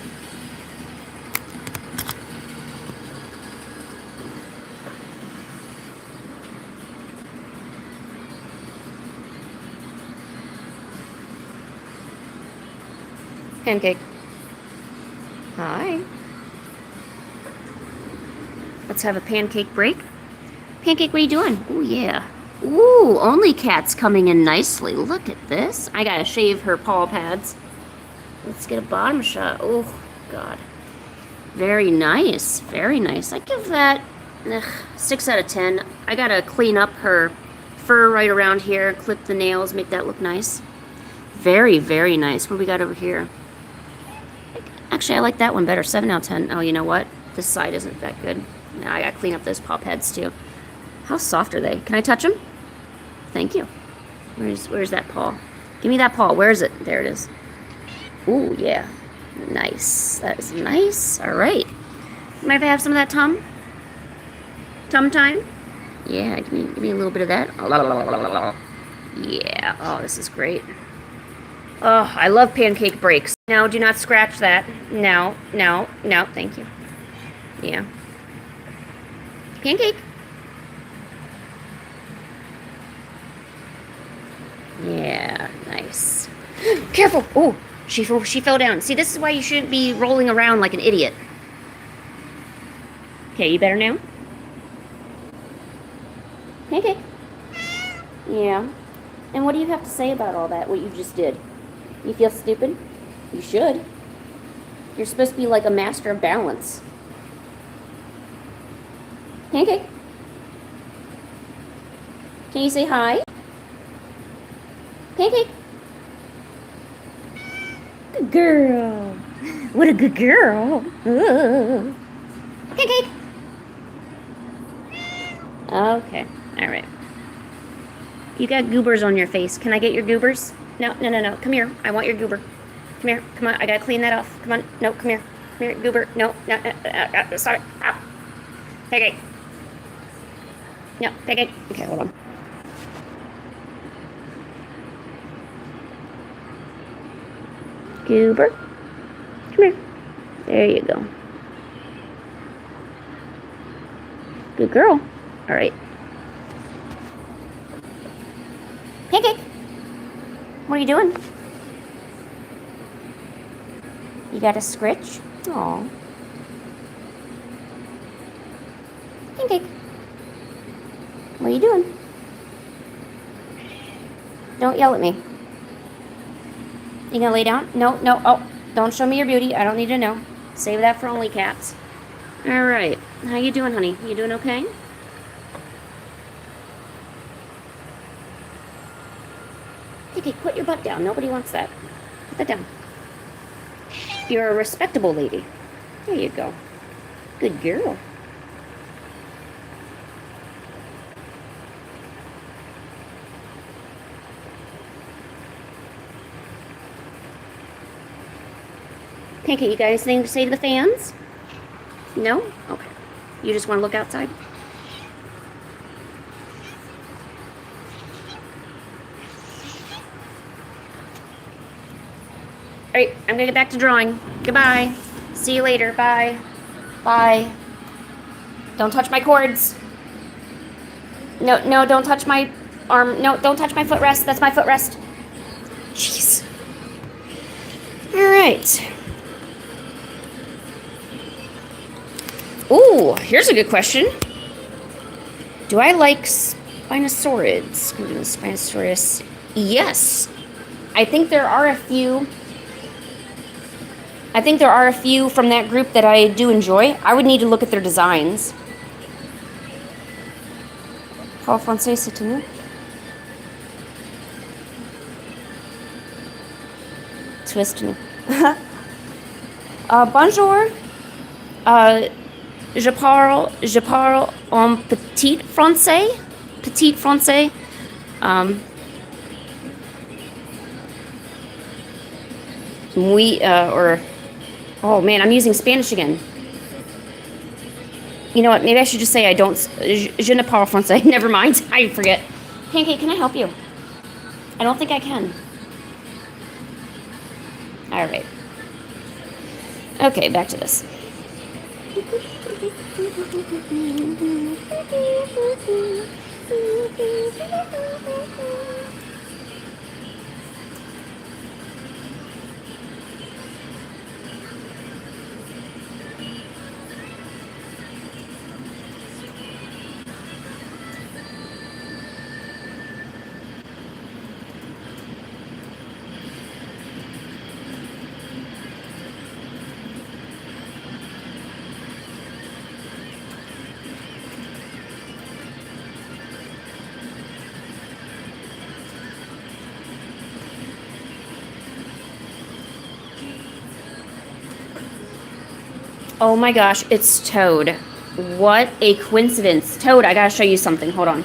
Pancake. Hi. Let's have a pancake break. Pancake, what are you doing? Oh, yeah. Ooh, only cat's coming in nicely. Look at this. I gotta shave her paw pads. Let's get a bottom shot. Oh, God. Very nice. Very nice. I give that 6 out of 10. I gotta clean up her fur right around here, clip the nails, make that look nice. Very, very nice. What do we got over here? Actually, I like that one better. 7 out of 10. Oh, you know what? This side isn't that good. Now I gotta clean up those paw pads, too. How soft are they? Can I touch them? Thank you. Where's that paw? Give me that paw. Where is it? There it is. Ooh, yeah. Nice. That is nice. All right. Might I have some of that tum? Tum time? Yeah, give me a little bit of that. Yeah. Oh, this is great. Oh, I love pancake breaks. No, do not scratch that. No, no, no. Thank you. Yeah. Pancake. Yeah, nice. Careful! Oh, she fell down. See, this is why you shouldn't be rolling around like an idiot. Okay, you better now? Pancake. Yeah. And what do you have to say about all that, what you just did? You feel stupid? You should. You're supposed to be like a master of balance. Pancake. Can you say hi? Pancake. Good girl. What a good girl. Pancake. Okay. All right. You got goobers on your face. Can I get your goobers? No, no, no, no. Come here. I want your goober. Come here. Come on. I gotta clean that off. Come on. No, come here. Come here, goober. No, no, no, sorry. Ah. Pancake. No, pancake. Okay, hold on. Goober. Come here. There you go. Good girl. All right. Pancake. What are you doing? You got a scritch? Aw. Pancake. What are you doing? Don't yell at me. You gonna lay down? No, no. Oh, don't show me your beauty. I don't need to know. Save that for only cats. All right. How you doing, honey? You doing okay? Okay, put your butt down. Nobody wants that. Sit down. You're a respectable lady. There you go. Good girl. Pancake, you got anything to say to the fans? No? Okay. You just want to look outside? Alright, I'm gonna get back to drawing. Goodbye. See you later. Bye. Bye. Don't touch my cords. No, don't touch my arm. No, don't touch my footrest. That's my footrest. Jeez. Alright. Ooh, here's a good question. Do I like Spinosaurids? Spinosaurus. Yes. I think there are a few. I think there are a few from that group that I do enjoy. I would need to look at their designs. Parle français, c'est tout. Twist me. Bonjour. Je parle en petit français. Petit français. Oh man, I'm using Spanish again. You know what? Maybe I should just say I don't. Je ne parle français. Never mind. I forget. Pancake, can I help you? I don't think I can. All right. Okay, back to this. Oh my gosh, it's Toad. What a coincidence. Toad, I gotta show you something. Hold on.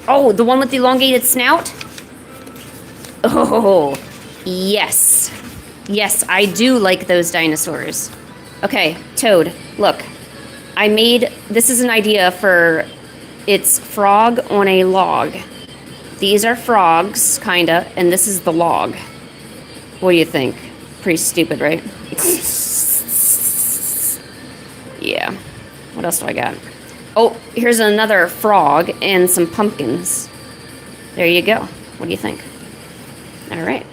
Oh, the one with the elongated snout? Oh, yes. Yes, I do like those dinosaurs. Okay, Toad, look. I made, this is an idea for, it's frog on a log. These are frogs, kinda, and this is the log. What do you think? Pretty stupid, right? Yeah. What else do I got? Oh, here's another frog and some pumpkins. There you go. What do you think? All right.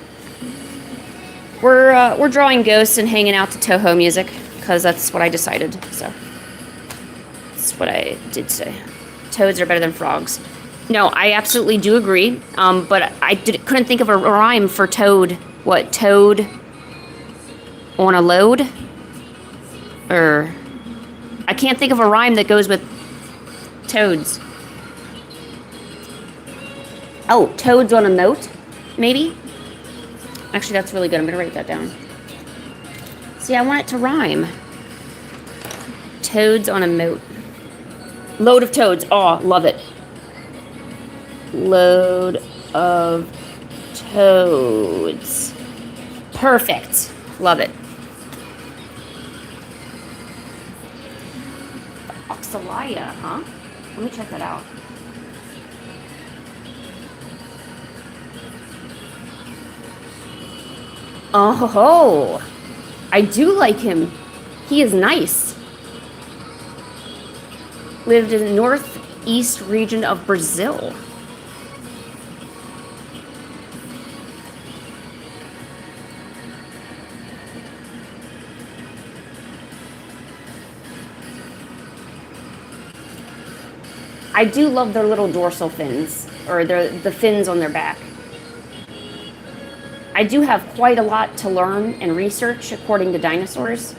We're drawing ghosts and hanging out to Toho music because that's what I decided. So that's what I did say. Toads are better than frogs. No, I absolutely do agree. But I couldn't think of a rhyme for toad. What, toad on a load? Or I can't think of a rhyme that goes with toads. Oh, toads on a moat, maybe? Actually, that's really good. I'm gonna write that down. See, I want it to rhyme. Toads on a moat. Load of toads. Oh, love it. Load of toads. Perfect. Love it. Oxalia, huh? Let me check that out. Oh, I do like him. He is nice. Lived in the northeast region of Brazil. I do love their little dorsal fins, or the fins on their back. I do have quite a lot to learn and research according to dinosaurs.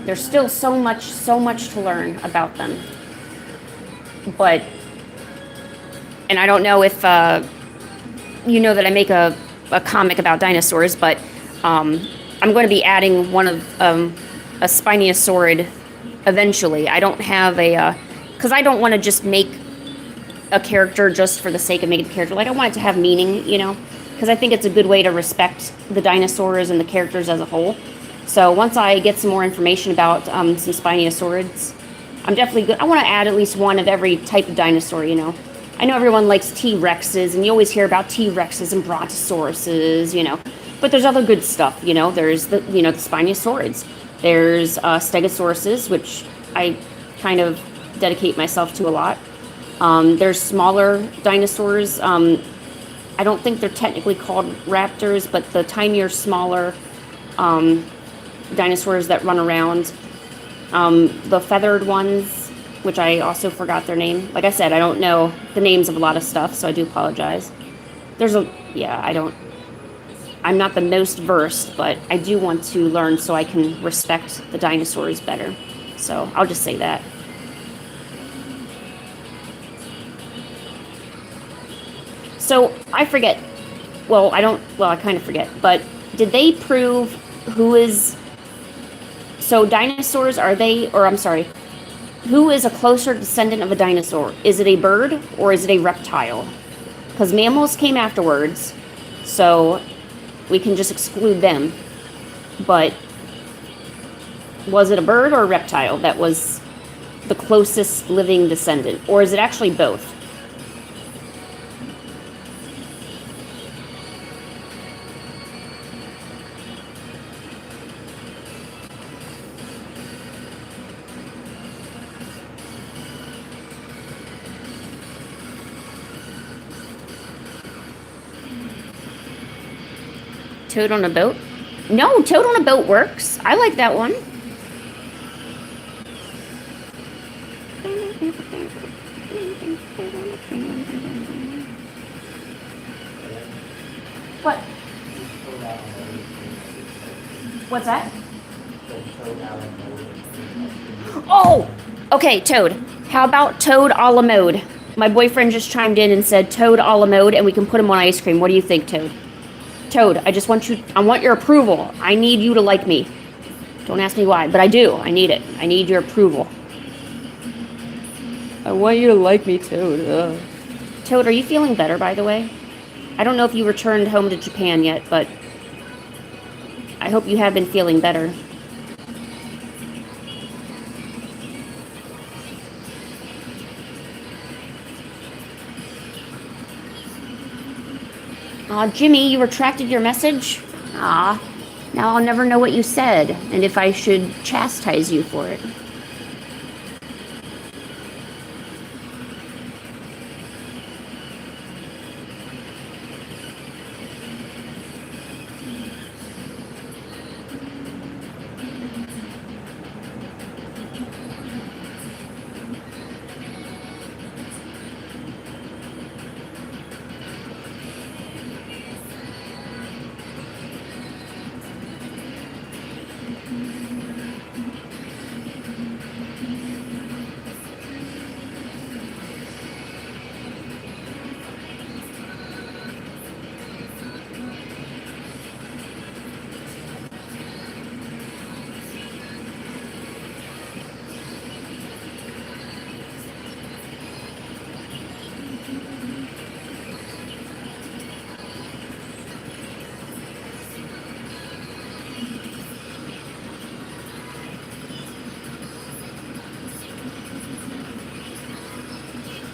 There's still so much to learn about them. but, and I don't know if you know that I make a comic about dinosaurs, but I'm going to be adding one of a Spinosaurus eventually. I don't have a, because I don't want to just make a character just for the sake of making a character. Like, I want it to have meaning, you know, because I think it's a good way to respect the dinosaurs and the characters as a whole. So once I get some more information about some Spinosaurids, I'm definitely good. I want to add at least one of every type of dinosaur, you know. I know everyone likes T-Rexes, and you always hear about T-Rexes and Brontosauruses, you know. But there's other good stuff, you know. There's the, you know, the Spinosaurids. There's Stegosauruses, which I kind of dedicate myself to a lot. There's smaller dinosaurs. I don't think they're technically called raptors, but the tinier, smaller dinosaurs that run around. The feathered ones, which I also forgot their name. Like I said, I don't know the names of a lot of stuff, so I do apologize. I'm not the most versed, but I do want to learn so I can respect the dinosaurs better. So I'll just say that. So I forget, I kind of forget, but did they prove who is, so dinosaurs, who is a closer descendant of a dinosaur? Is it a bird or is it a reptile? Because mammals came afterwards, so we can just exclude them. But was it a bird or a reptile that was the closest living descendant? Or is it actually both? Toad on a boat? No, Toad on a boat works. I like that one. What? What's that? Oh! Okay, Toad. How about Toad a la mode? My boyfriend just chimed in and said Toad a la mode, and we can put him on ice cream. What do you think, Toad? Toad, I want your approval. I need you to like me. Don't ask me why, but I do. I need it. I need your approval. I want you to like me, Toad. Ugh. Toad, are you feeling better, by the way? I don't know if you returned home to Japan yet, but I hope you have been feeling better. Aw, Jimmy, you retracted your message? Ah, now I'll never know what you said, and if I should chastise you for it.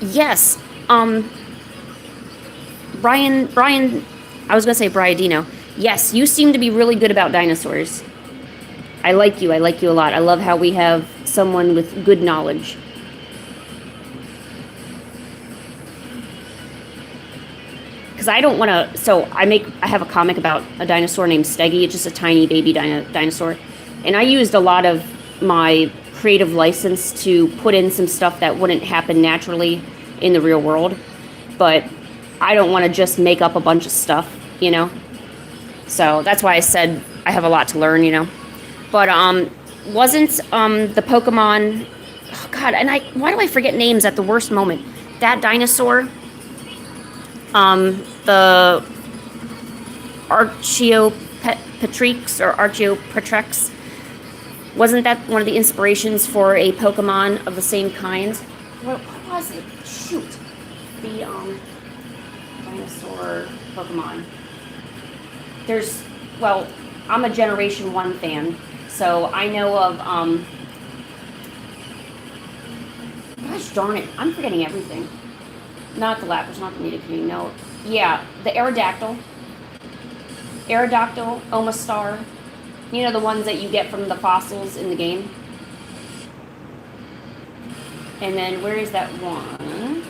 Yes, Brian, I was gonna say Briadino. Yes, you seem to be really good about dinosaurs. I like you a lot. I love how we have someone with good knowledge. Because I don't want to, so I have a comic about a dinosaur named Steggy. It's just a tiny baby dinosaur. And I used a lot of my creative license to put in some stuff that wouldn't happen naturally in the real world. But I don't want to just make up a bunch of stuff, you know? So that's why I said I have a lot to learn, you know? But wasn't the Pokemon Oh God, and why do I forget names at the worst moment? That dinosaur, the Archaeopteryx or Archaeopteryx, wasn't that one of the inspirations for a Pokemon of the same kind? What was it? Shoot, the dinosaur Pokemon. Well, I'm a Generation 1 fan, so I know of, gosh darn it, I'm forgetting everything. Not the Lapras, not the Nidoking, no. Yeah, the Aerodactyl, Omastar. You know, the ones that you get from the fossils in the game. And then, where is that one?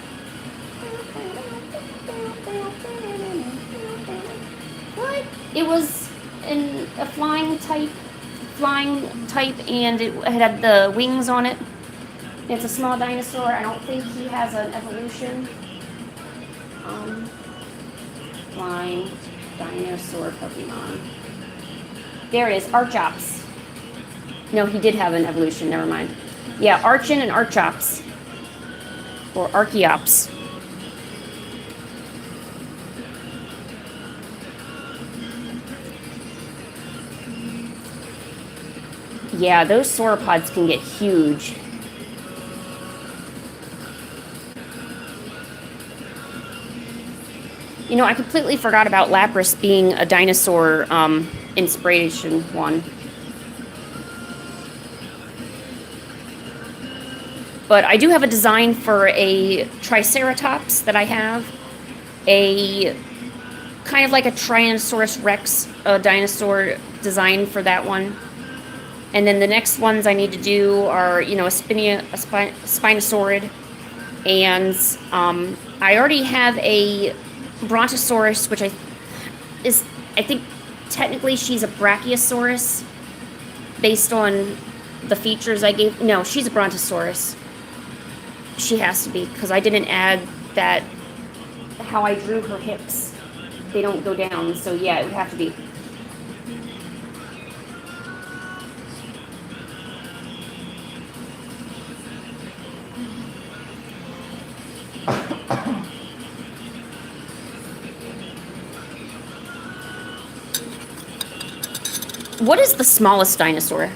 What? It was a flying type, and it had the wings on it. It's a small dinosaur. I don't think he has an evolution. Flying dinosaur Pokemon. There it is, Archops. No, he did have an evolution, never mind. Yeah, Archon and Archops. Or Archeops. Yeah, those sauropods can get huge. You know, I completely forgot about Lapras being a dinosaur inspiration one. But I do have a design for a Triceratops that I have. A kind of like a Tyrannosaurus Rex dinosaur design for that one. And then the next ones I need to do are, you know, a Spinosaurid. And I already have a Brontosaurus, which I think technically she's a Brachiosaurus based on the features I gave. No, she's a Brontosaurus. She has to be, because I didn't add that, how I drew her hips. They don't go down, so yeah, it would have to be. What is the smallest dinosaur?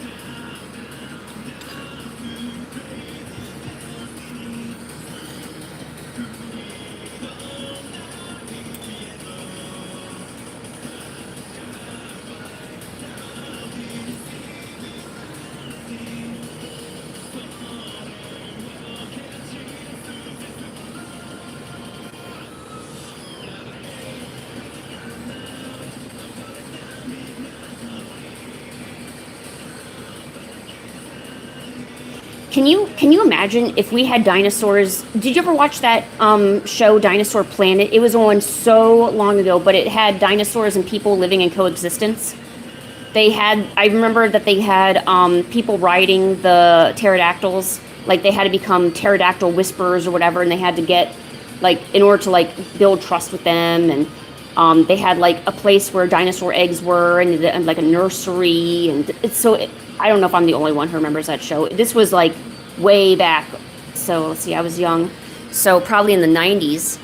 Can you imagine if we had dinosaurs? Did you ever watch that show Dinosaur Planet? It was on so long ago, but it had dinosaurs and people living in coexistence. I remember that they had people riding the pterodactyls, like they had to become pterodactyl whisperers or whatever, and they had to get, like, in order to, like, build trust with them, and they had, like, a place where dinosaur eggs were, and like a nursery, and I don't know if I'm the only one who remembers that show. This was, like, way back. So, let's see, I was young. So, probably in the 90s.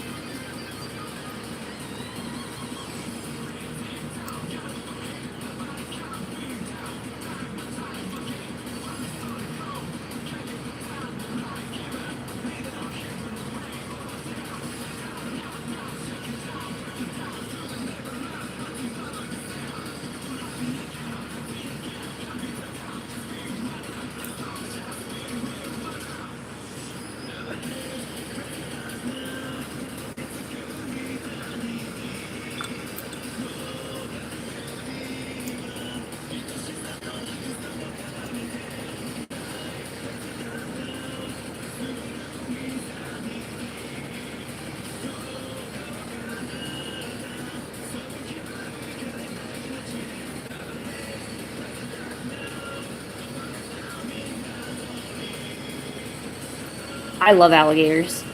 I love alligators.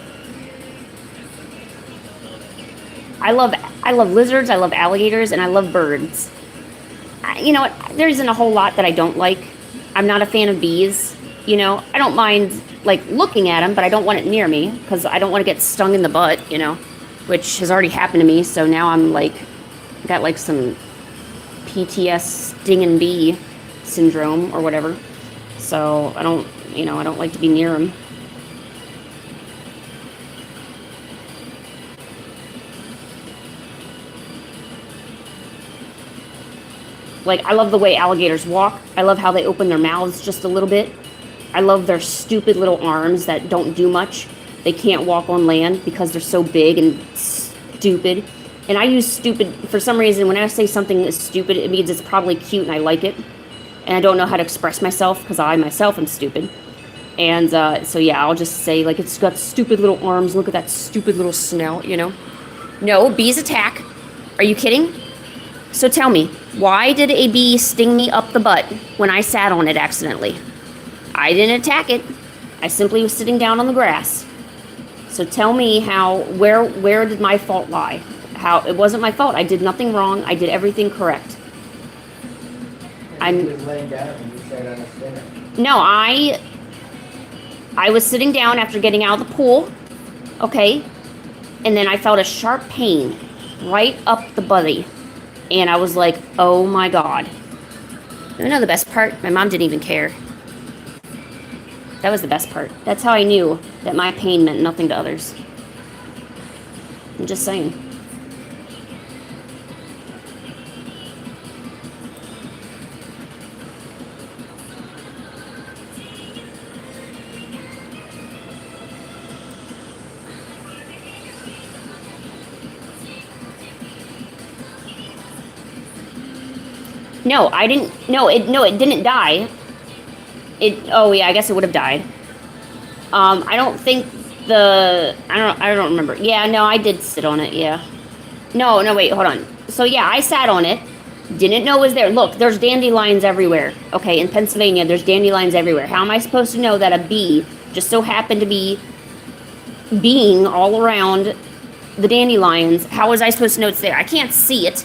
I love lizards, I love alligators, and I love birds. You know what? There isn't a whole lot that I don't like. I'm not a fan of bees. You know, I don't mind, like, looking at them, but I don't want it near me because I don't want to get stung in the butt, you know, which has already happened to me. So now I'm, like, got, like, some PTS stinging bee syndrome or whatever. So I don't, you know, I don't like to be near them. Like, I love the way alligators walk. I love how they open their mouths just a little bit. I love their stupid little arms that don't do much. They can't walk on land because they're so big and stupid. And I use stupid, for some reason, when I say something is stupid, it means it's probably cute and I like it. And I don't know how to express myself because I myself am stupid. And so, yeah, I'll just say, like, it's got stupid little arms. Look at that stupid little snout, you know? No, bees attack. Are you kidding? So tell me, why did a bee sting me up the butt when I sat on it accidentally? I didn't attack it. I simply was sitting down on the grass. So tell me where did my fault lie? How it wasn't my fault. I did nothing wrong. I did everything correct. You was laying down and you sat on a center. No, I was sitting down after getting out of the pool, okay? And then I felt a sharp pain right up the butty. And I was like, oh my God. You know the best part? My mom didn't even care. That was the best part. That's how I knew that my pain meant nothing to others. I'm just saying. No, I didn't. No, it didn't die. Oh yeah, I guess it would have died. I don't think I don't remember. Yeah, no, I did sit on it. Yeah. No, wait, hold on. So yeah, I sat on it. Didn't know it was there. Look, there's dandelions everywhere. Okay, in Pennsylvania, there's dandelions everywhere. How am I supposed to know that a bee just so happened to be being all around the dandelions? How was I supposed to know it's there? I can't see it.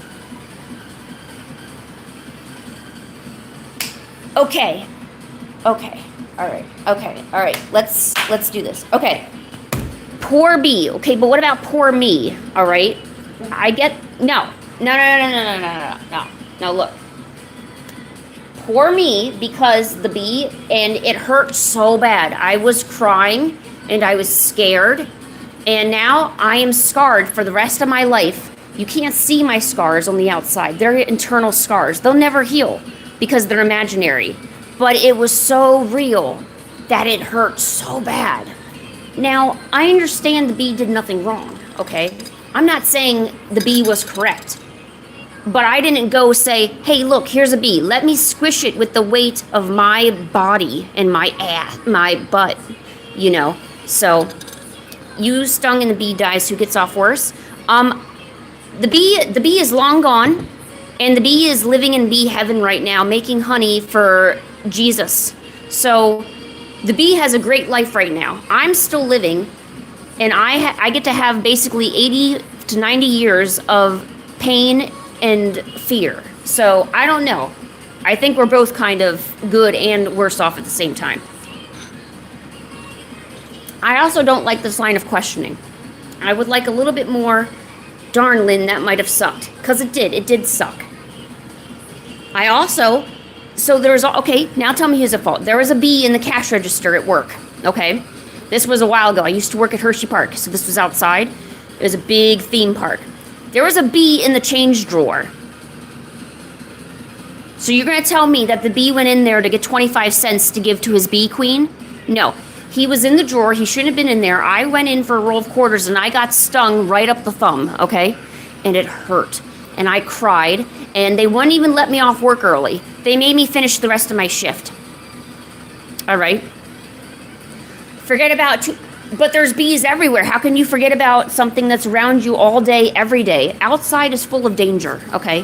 Okay. All right. Let's do this. Okay. Poor bee. Okay, but what about poor me? All right. I get no. Look. Poor me because the bee, and it hurt so bad. I was crying and I was scared, and now I am scarred for the rest of my life. You can't see my scars on the outside. They're internal scars. They'll never heal because they're imaginary. But it was so real that it hurt so bad. Now, I understand the bee did nothing wrong, okay? I'm not saying the bee was correct. But I didn't go say, hey, look, here's a bee. Let me squish it with the weight of my body and my ass, my butt, you know? So, you stung and the bee dies, who gets off worse? The bee is long gone. And the bee is living in bee heaven right now, making honey for Jesus. So the bee has a great life right now. I'm still living, and I get to have basically 80 to 90 years of pain and fear. So I don't know. I think we're both kind of good and worse off at the same time. I also don't like this line of questioning. I would like a little bit more, darn, Lynn, that might have sucked. Because it did suck. I also, so there's, okay, now tell me who's at fault. There was a bee in the cash register at work, okay? This was a while ago. I used to work at Hershey Park, so this was outside. It was a big theme park. There was a bee in the change drawer. So you're going to tell me that the bee went in there to get 25 cents to give to his bee queen? No. He was in the drawer. He shouldn't have been in there. I went in for a roll of quarters, and I got stung right up the thumb, okay? And it hurt. And I cried, and they wouldn't even let me off work early. They made me finish the rest of my shift. All right? Forget about... But there's bees everywhere. How can you forget about something that's around you all day, every day? Outside is full of danger, okay?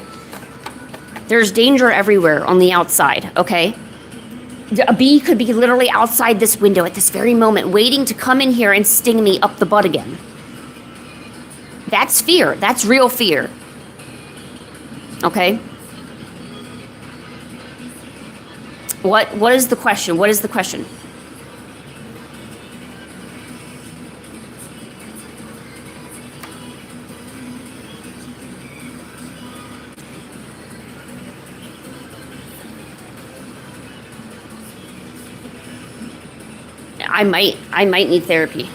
There's danger everywhere on the outside, okay? A bee could be literally outside this window at this very moment, waiting to come in here and sting me up the butt again. That's fear. That's real fear. Okay? What is the question? What is the question? I might need therapy.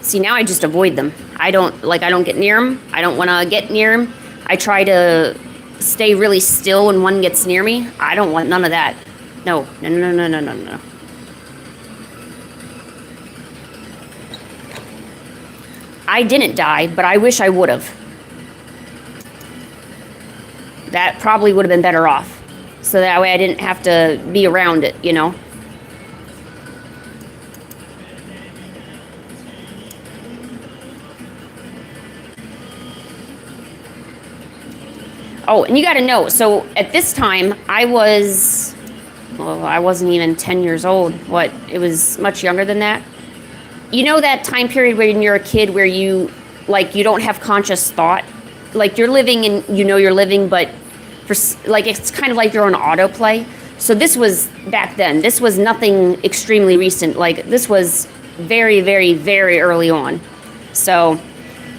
See, now I just avoid them. I don't get near them. I don't want to get near them. I try to stay really still when one gets near me. I don't want none of that. No. I didn't die, but I wish I would have. That probably would have been better off. So that way I didn't have to be around it, you know? Oh, and you got to know, so at this time, I wasn't even 10 years old. What? It was much younger than that. You know that time period when you're a kid where you don't have conscious thought? Like, you're living and you know you're living, but it's kind of like you're on autoplay. So this was back then. This was nothing extremely recent. Like, this was very, very, very early on. So,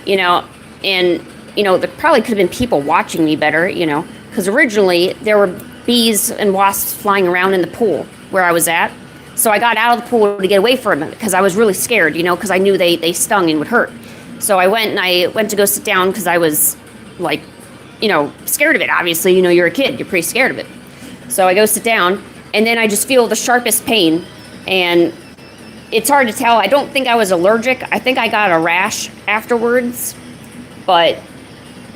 there probably could have been people watching me better, because originally there were bees and wasps flying around in the pool where I was at. So I got out of the pool to get away from it because I was really scared, because I knew they stung and would hurt. So I went to go sit down because I was scared of it. Obviously, you're a kid, you're pretty scared of it. So I go sit down and then I just feel the sharpest pain, and it's hard to tell. I don't think I was allergic. I think I got a rash afterwards, but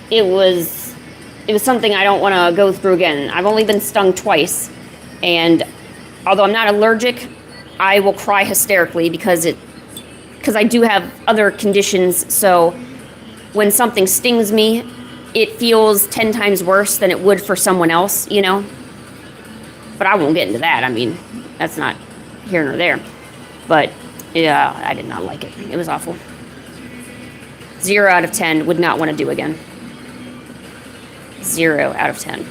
it was something I don't want to go through again. I've only been stung twice, and although I'm not allergic, I will cry hysterically because I do have other conditions. So when something stings me, it feels 10 times worse than it would for someone else, But I won't get into that. I mean, that's not here nor there. But yeah, I did not like it. It was awful. 0 out of 10 would not want to do again. 0 out of 10.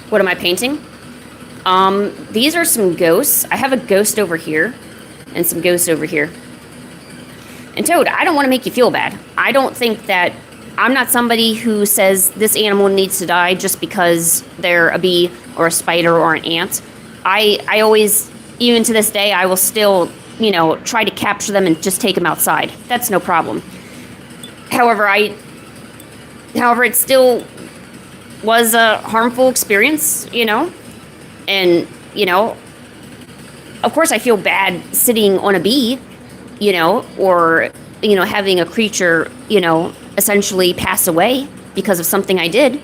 What am I painting? These are some ghosts. I have a ghost over here and some ghosts over here. And Toad, I don't want to make you feel bad. I don't think that I'm not somebody who says this animal needs to die just because they're a bee or a spider or an ant. I always, even to this day, I will still, try to capture them and just take them outside. That's no problem. However, it still was a harmful experience, and, of course I feel bad sitting on a bee, or, having a creature, essentially pass away because of something I did.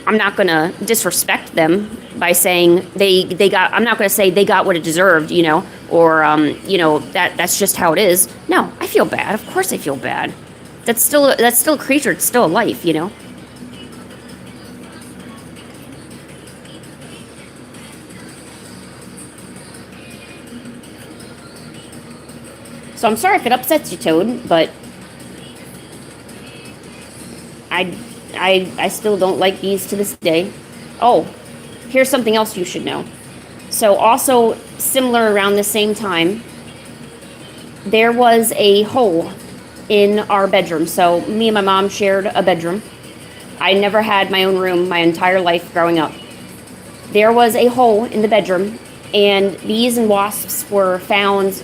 I'm not going to disrespect them by saying I'm not going to say they got what it deserved, or, that's just how it is. No, I feel bad. Of course I feel bad. That's still a creature. It's still a life, So I'm sorry if it upsets you, Toad, but I still don't like bees to this day. Oh, here's something else you should know. So also similar around the same time, there was a hole in our bedroom. So me and my mom shared a bedroom. I never had my own room my entire life growing up. There was a hole in the bedroom, and bees and wasps were found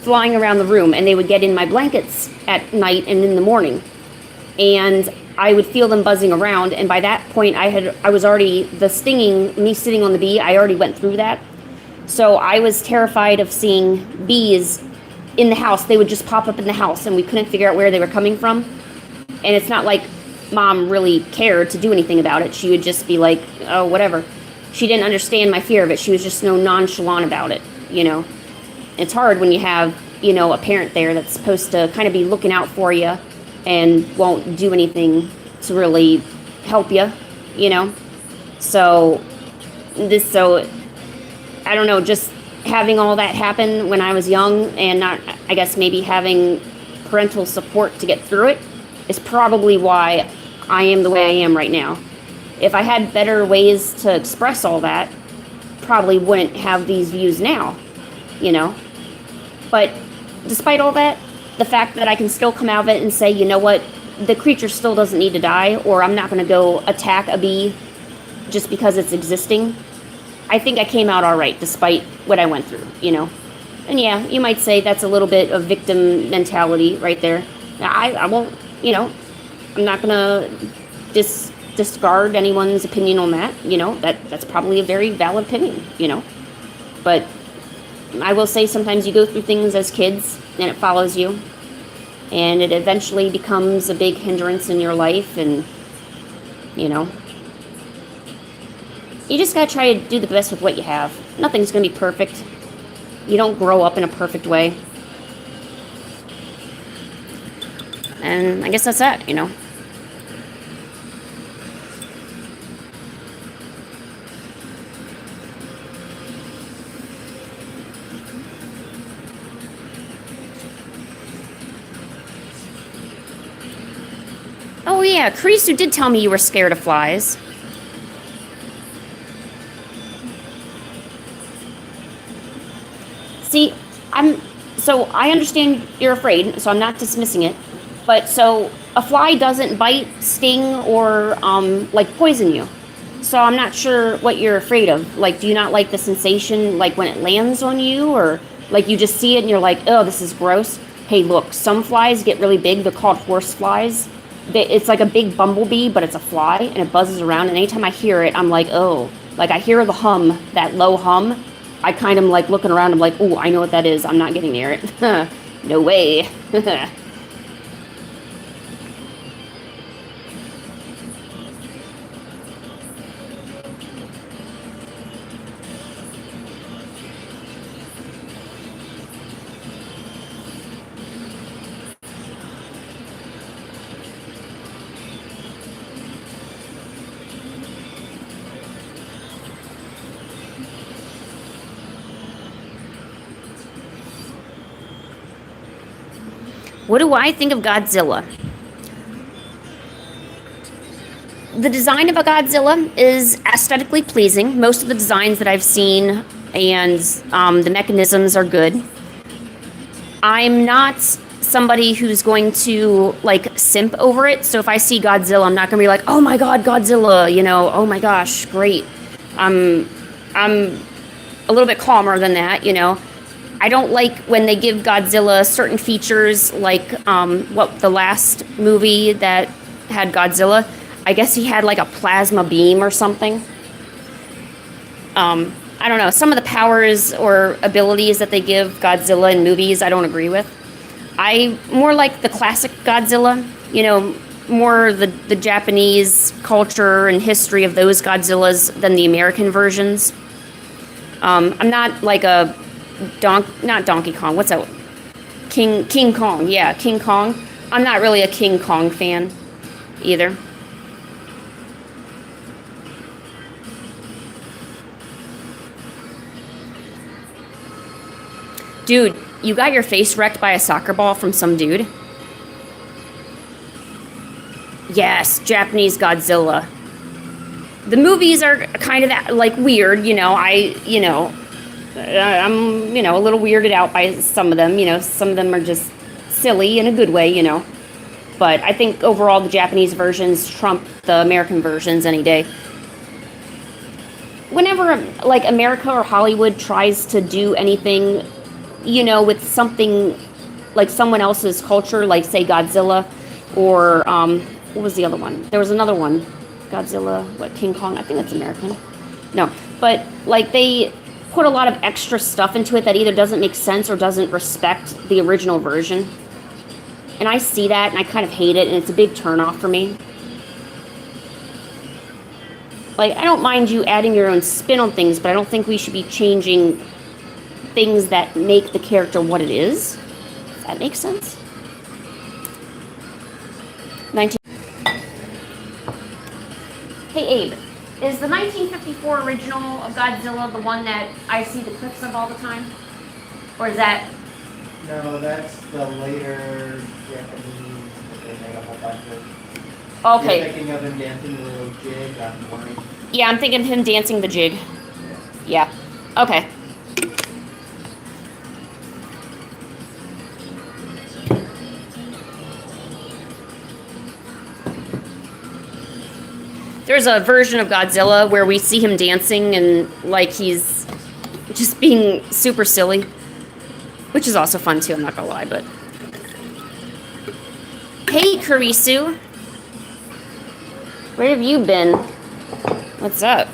flying around the room, and they would get in my blankets at night and in the morning, and I would feel them buzzing around. And by that point, I was already, the stinging, me sitting on the bee, I already went through that. So I was terrified of seeing bees in the house. They would just pop up in the house, and we couldn't figure out where they were coming from. And it's not like Mom really cared to do anything about it. She would just be like, oh, whatever. She didn't understand my fear of it. She was just so nonchalant about it, It's hard when you have, a parent there that's supposed to kind of be looking out for you and won't do anything to really help you, So I don't know, just having all that happen when I was young and not, I guess maybe having parental support to get through it is probably why I am the way I am right now. If I had better ways to express all that, probably wouldn't have these views now, But despite all that, the fact that I can still come out of it and say, you know what, the creature still doesn't need to die, or I'm not going to go attack a bee just because it's existing. I think I came out all right despite what I went through, you know. And yeah, you might say that's a little bit of victim mentality right there. I won't, you know, I'm not going to discard anyone's opinion on that, you know. That's probably a very valid opinion, you know. But I will say sometimes you go through things as kids and it follows you. And it eventually becomes a big hindrance in your life, and, you know, you just gotta try to do the best with what you have. Nothing's gonna be perfect. You don't grow up in a perfect way. And I guess that's that, you know. Oh yeah, Kreese, you did tell me you were scared of flies. See, so I understand you're afraid, so I'm not dismissing it. But so a fly doesn't bite, sting, or like poison you. So I'm not sure what you're afraid of. Like, do you not like the sensation, like when it lands on you, or like you just see it and you're like, oh, this is gross? Hey, look, some flies get really big. They're called horse flies. It's like a big bumblebee, but it's a fly, and it buzzes around. And anytime I hear it, I'm like, oh, like I hear the hum, that low hum. I kind of like looking around. I'm like, oh, I know what that is. I'm not getting near it. No way. What do I think of Godzilla? The design of a Godzilla is aesthetically pleasing. Most of the designs that I've seen and the mechanisms are good. I'm not somebody who's going to like simp over it. So if I see Godzilla, I'm not going to be like, oh my god, Godzilla, you know, oh my gosh, great. I'm a little bit calmer than that, you know. I don't like when they give Godzilla certain features, like what the last movie that had Godzilla. I guess he had like a plasma beam or something. I don't know. Some of the powers or abilities that they give Godzilla in movies, I don't agree with. I more like the classic Godzilla, you know, more the Japanese culture and history of those Godzillas than the American versions. I'm not like a not Donkey Kong. What's that? King Kong. Yeah, King Kong. I'm not really a King Kong fan either. Dude, you got your face wrecked by a soccer ball from some dude? Yes, Japanese Godzilla. The movies are kind of like weird, you know. I'm, you know, a little weirded out by some of them, you know. Some of them are just silly in a good way, you know. But I think overall the Japanese versions trump the American versions any day. Whenever, like, America or Hollywood tries to do anything, you know, with something like someone else's culture, like, say, Godzilla, or, what was the other one? There was another one. Godzilla, what, King Kong? I think that's American. No, but, like, they put a lot of extra stuff into it that either doesn't make sense or doesn't respect the original version. And I see that, and I kind of hate it, and it's a big turnoff for me. Like, I don't mind you adding your own spin on things, but I don't think we should be changing things that make the character what it is. Does that make sense? 19. Hey, Abe. Is the 1954 original of Godzilla the one that I see the clips of all the time? Or is that... No, that's the later Japanese that they made a whole bunch of. Okay. You're thinking of him dancing the little jig on morning. Yeah, I'm thinking of him dancing the jig. Yeah. Okay. There's a version of Godzilla where we see him dancing and like he's just being super silly, which is also fun too, I'm not gonna lie, but. Hey, Karisu. Where have you been? What's up?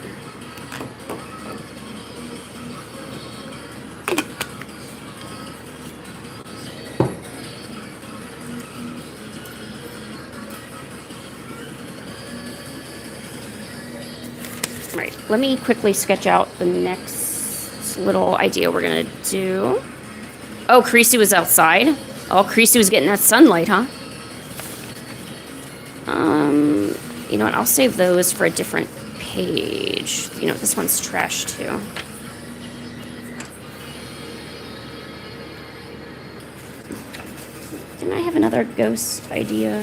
Right, let me quickly sketch out the next little idea we're gonna do. Oh, Karisu was outside. Oh, Karisu was getting that sunlight, huh? You know what? I'll save those for a different page. You know, this one's trash too. Didn't I have another ghost idea?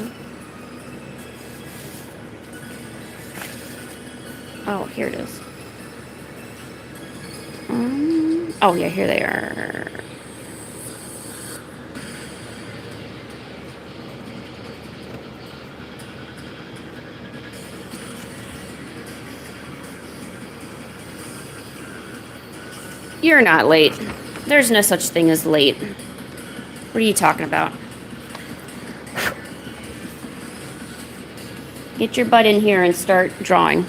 Oh, here it is. Oh yeah, here they are. You're not late. There's no such thing as late. What are you talking about? Get your butt in here and start drawing.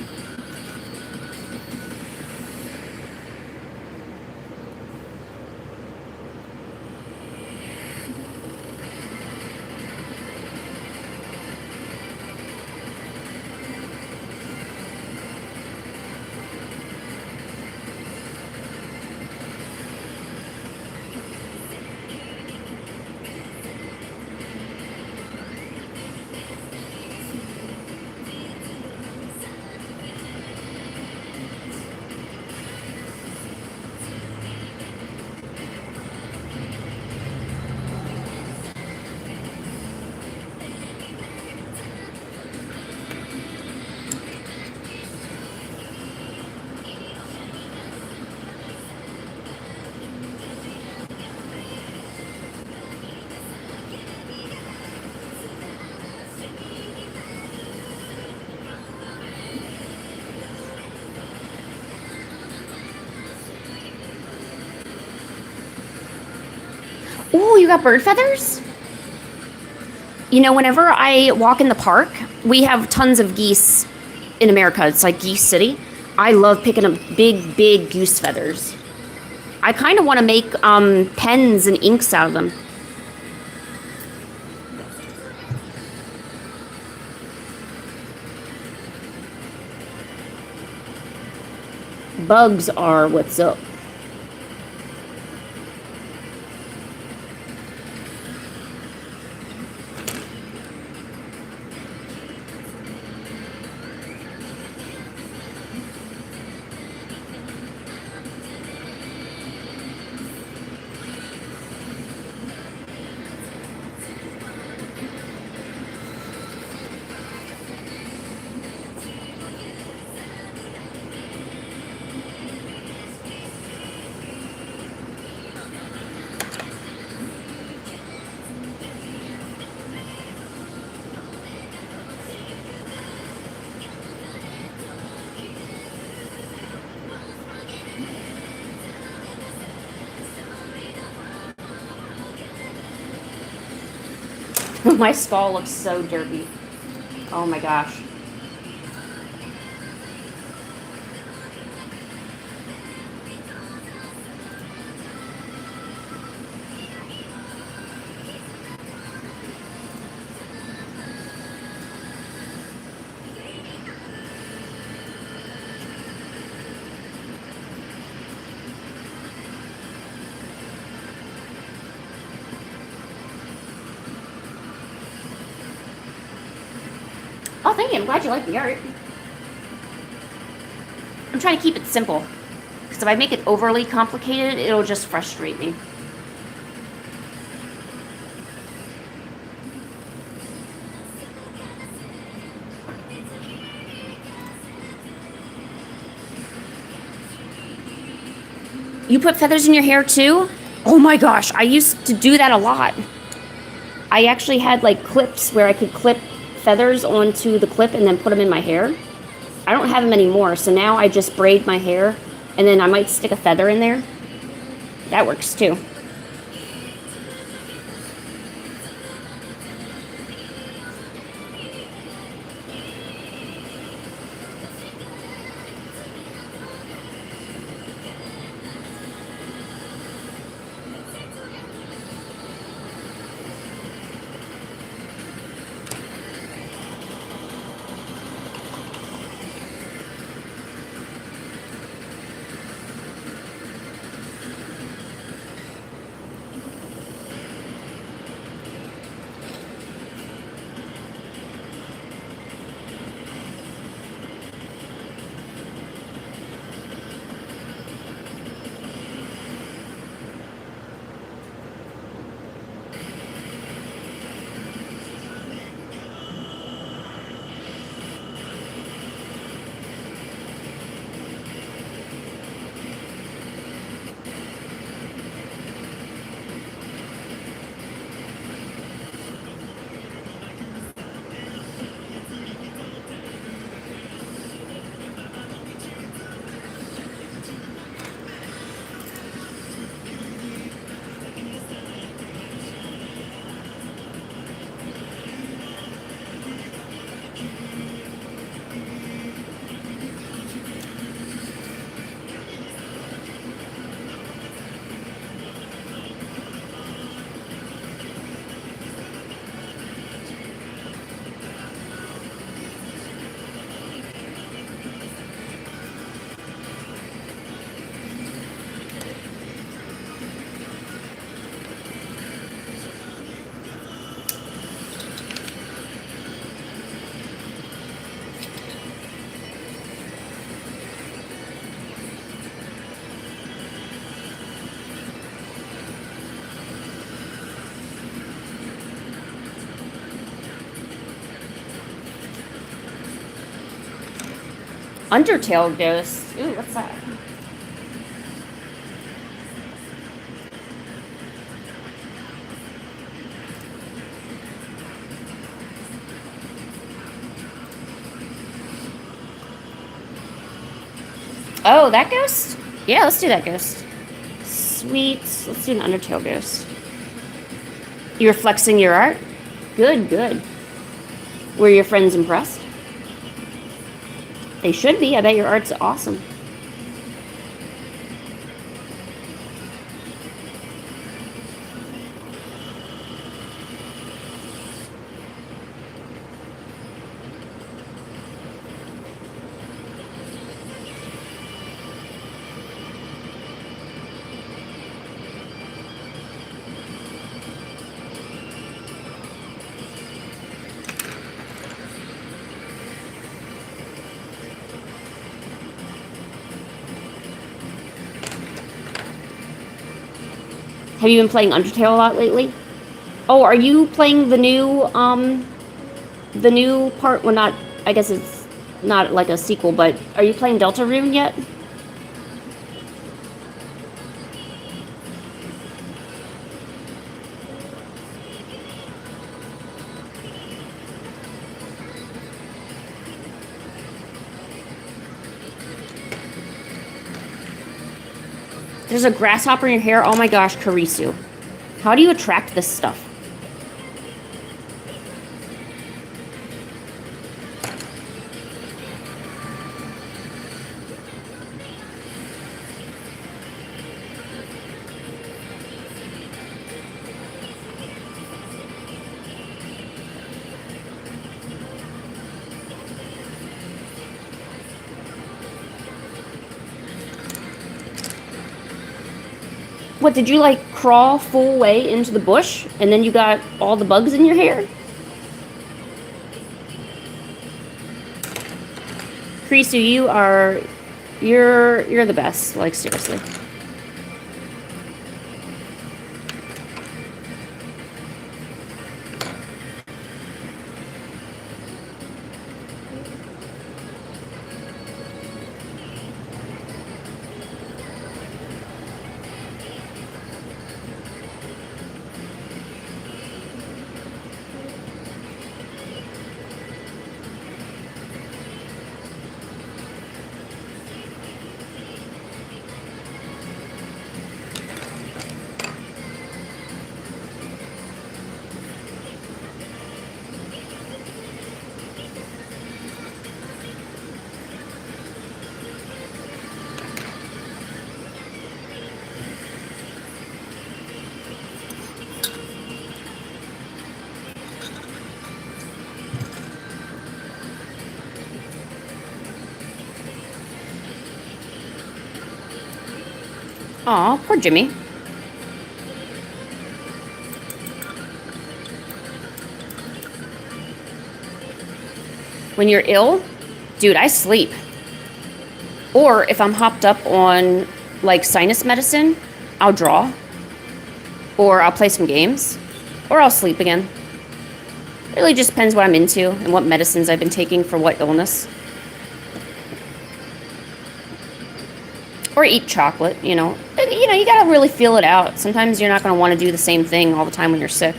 Ooh, you got bird feathers? You know, whenever I walk in the park, we have tons of geese in America. It's like Geese City. I love picking up big, big goose feathers. I kind of want to make pens and inks out of them. Bugs are what's up. My skull looks so derpy. Oh my gosh. Oh, thank you. I'm glad you like the art. I'm trying to keep it simple. Because if I make it overly complicated, it'll just frustrate me. You put feathers in your hair too? Oh my gosh, I used to do that a lot. I actually had like clips where I could clip feathers onto the clip and then put them in my hair. I don't have them anymore, so now I just braid my hair, and then I might stick a feather in there. That works too. Undertale Ghost. Ooh, what's that? Oh, that ghost? Yeah, let's do that ghost. Sweet. Let's do an Undertale Ghost. You're flexing your art? Good, good. Were your friends impressed? They should be. I bet your art's awesome. Have you been playing Undertale a lot lately? Oh, are you playing the new part? Well, not, I guess it's not like a sequel, but are you playing Deltarune yet? There's a grasshopper in your hair. Oh my gosh, Karisu. How do you attract this stuff? What, did you like crawl full way into the bush and then you got all the bugs in your hair? Krisu, you're the best, like seriously. Aw, poor Jimmy. When you're ill, dude, I sleep. Or if I'm hopped up on like sinus medicine, I'll draw. Or I'll play some games. Or I'll sleep again. It really just depends what I'm into and what medicines I've been taking for what illness. Or eat chocolate, you know. You know, you gotta really feel it out. Sometimes you're not gonna want to do the same thing all the time when you're sick.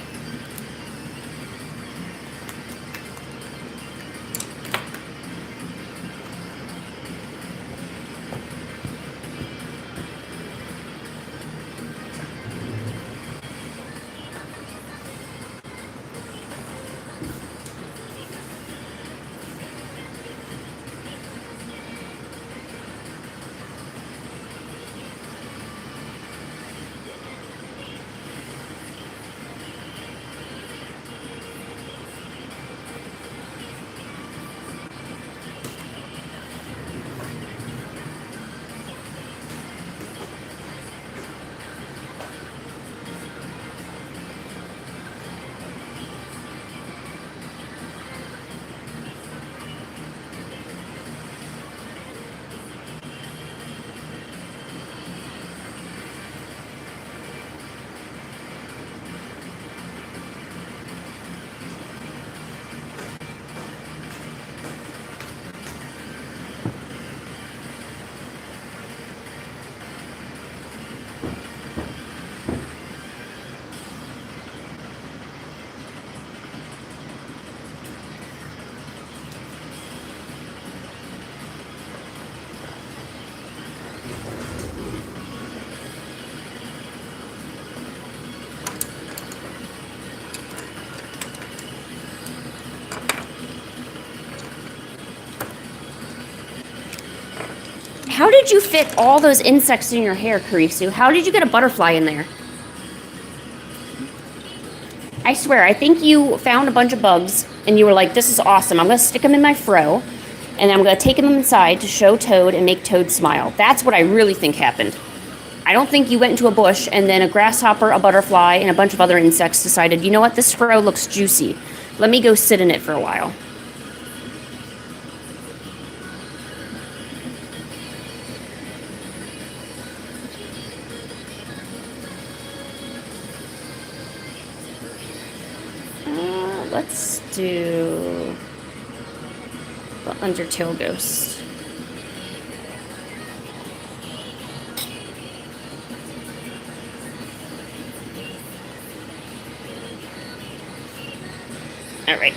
How did you fit all those insects in your hair, Karisu? How did you get a butterfly in there? I swear, I think you found a bunch of bugs and you were like, this is awesome. I'm going to stick them in my fro and I'm going to take them inside to show Toad and make Toad smile. That's what I really think happened. I don't think you went into a bush and then a grasshopper, a butterfly, and a bunch of other insects decided, you know what, this fro looks juicy. Let me go sit in it for a while. Let's do the Undertale Ghost. All right.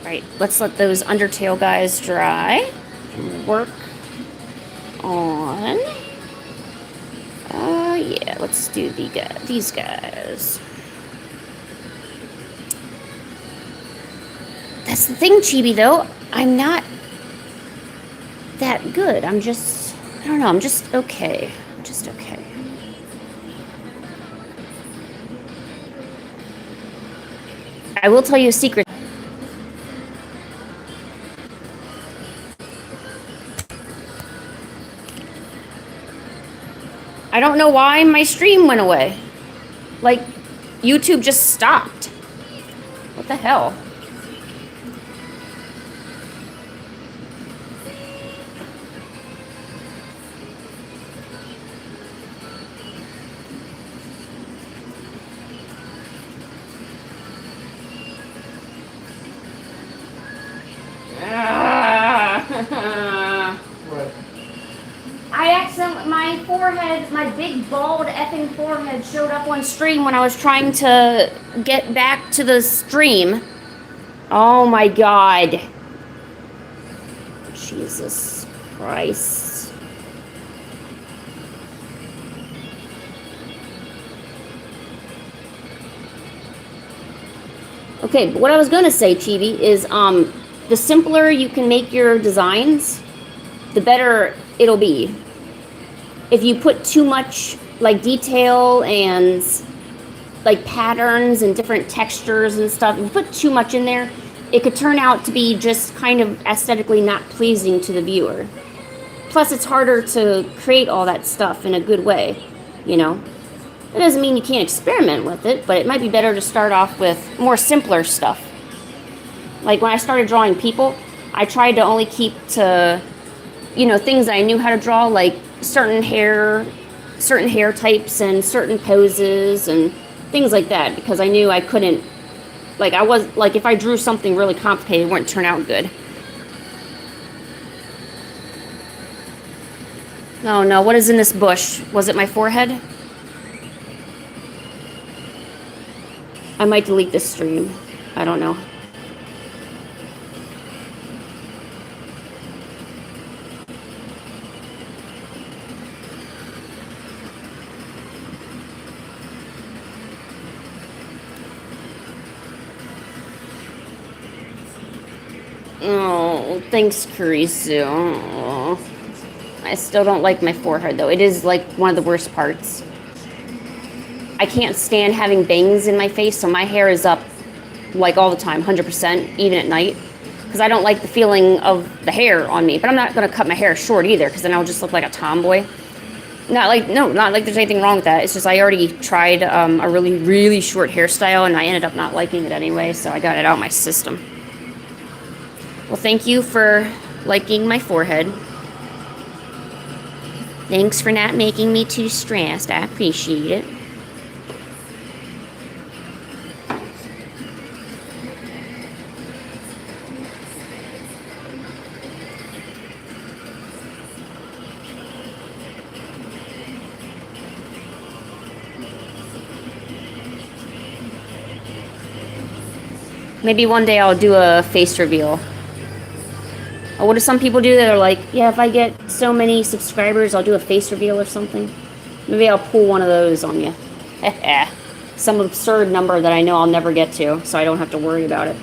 Right, let's let those Undertale guys dry. Work on. Yeah, let's do these guys. That's the thing, Chibi, though. I'm not that good. I don't know, I'm just okay. I'm just okay. I will tell you a secret. I don't know why my stream went away. Like, YouTube just stopped. What the hell? What? My forehead, my big bald effing forehead showed up on stream when I was trying to get back to the stream. Oh my god. Jesus Christ. Okay, but what I was gonna say, Chibi, is the simpler you can make your designs, the better it'll be. If you put too much like detail and like patterns and different textures and stuff, if you put too much in there, it could turn out to be just kind of aesthetically not pleasing to the viewer. Plus, it's harder to create all that stuff in a good way, you know? That doesn't mean you can't experiment with it, but it might be better to start off with more simpler stuff. Like when I started drawing people, I tried to only keep to, you know, things I knew how to draw, like certain hair types and certain poses and things like that, because I knew I couldn't, like if I drew something really complicated, it wouldn't turn out good. Oh no, what is in this bush? Was it my forehead? I might delete this stream. I don't know. Oh, thanks, Kurisu. Oh. I still don't like my forehead, though. It is, like, one of the worst parts. I can't stand having bangs in my face, so my hair is up, like, all the time, 100%, even at night. Because I don't like the feeling of the hair on me. But I'm not going to cut my hair short, either, because then I'll just look like a tomboy. Not like there's anything wrong with that. It's just I already tried a really, really short hairstyle, and I ended up not liking it anyway, so I got it out of my system. Well, thank you for liking my forehead. Thanks for not making me too stressed. I appreciate it. Maybe one day I'll do a face reveal. Or what do some people do that are like, yeah, if I get so many subscribers, I'll do a face reveal or something? Maybe I'll pull one of those on you. Some absurd number that I know I'll never get to, so I don't have to worry about it.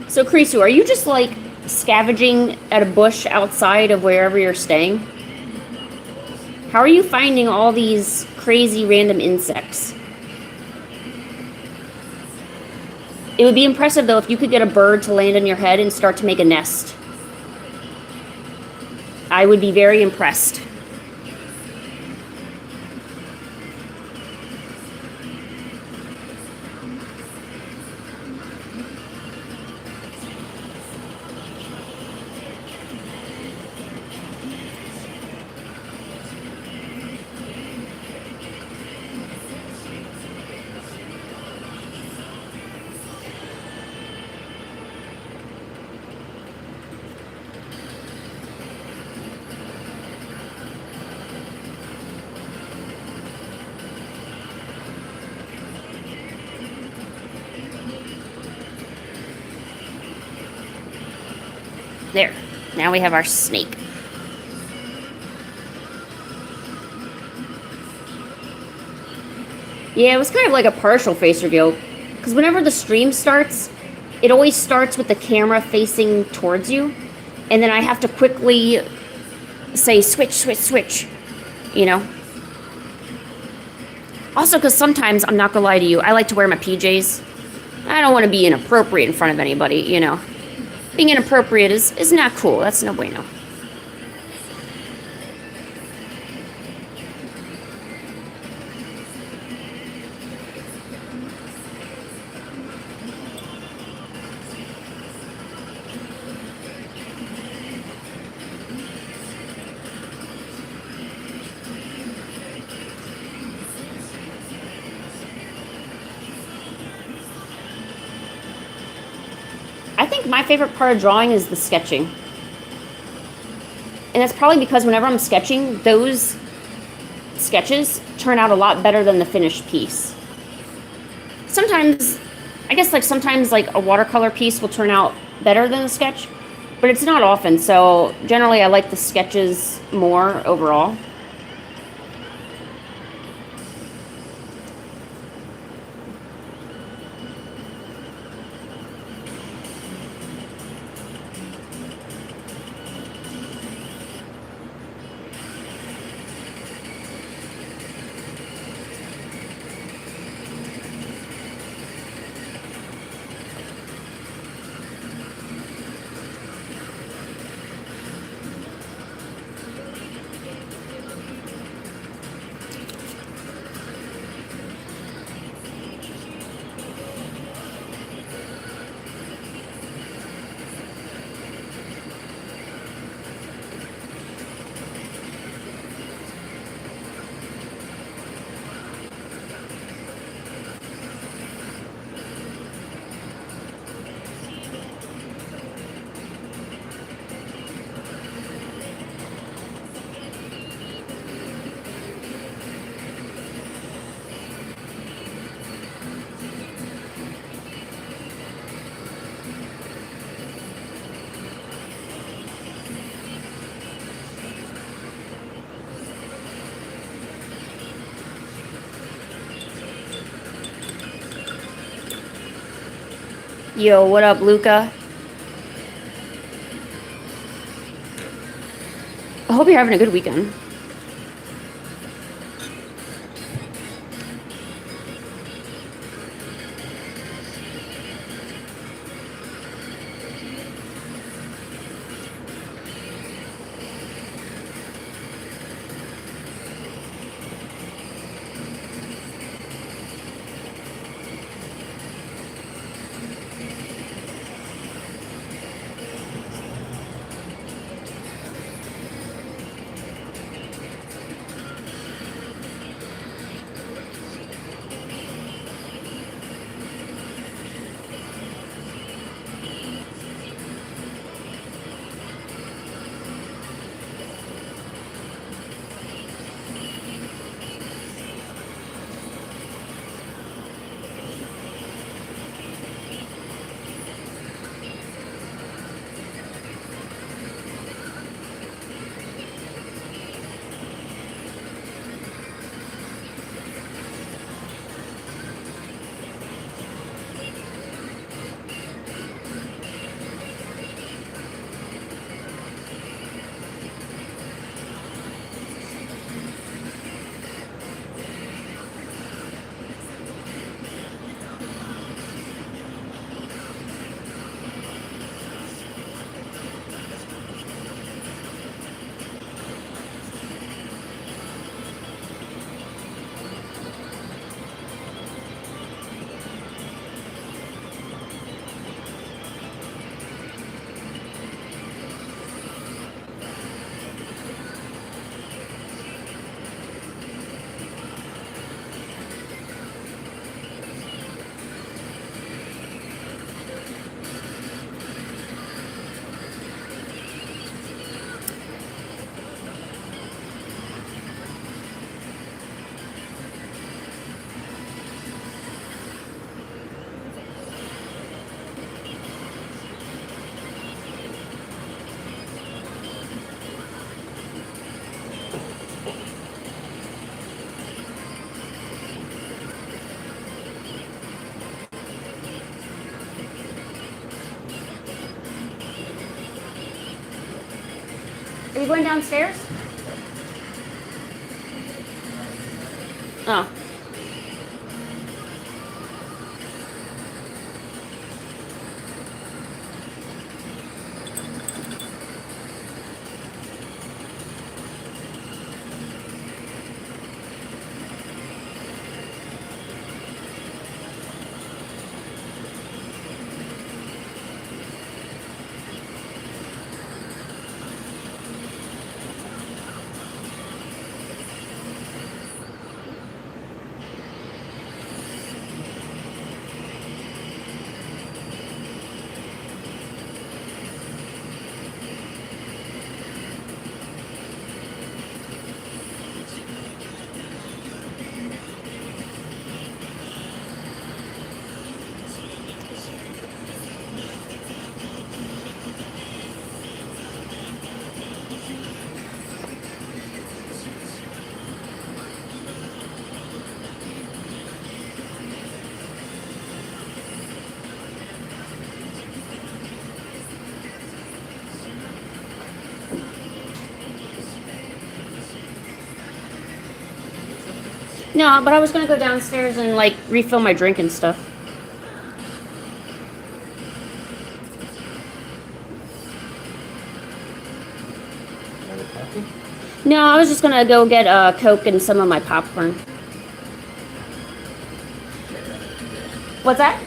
So, Krisu, are you just, like, scavenging at a bush outside of wherever you're staying? How are you finding all these crazy random insects? It would be impressive, though, if you could get a bird to land on your head and start to make a nest. I would be very impressed. There. Now we have our snake. Yeah, it was kind of like a partial face reveal. Because whenever the stream starts, it always starts with the camera facing towards you. And then I have to quickly say, switch, switch, switch. You know? Also, because sometimes, I'm not going to lie to you, I like to wear my PJs. I don't want to be inappropriate in front of anybody, you know. Being inappropriate is not cool. That's no bueno. I think my favorite part of drawing is the sketching. And that's probably because whenever I'm sketching, those sketches turn out a lot better than the finished piece. Sometimes, I guess sometimes a watercolor piece will turn out better than the sketch, but it's not often, so generally I like the sketches more overall. Yo, what up, Luca? I hope you're having a good weekend. we going downstairs? Oh. No, but I was gonna go downstairs and like refill my drink and stuff. Another coffee? No, I was just gonna go get a Coke and some of my popcorn. What's that?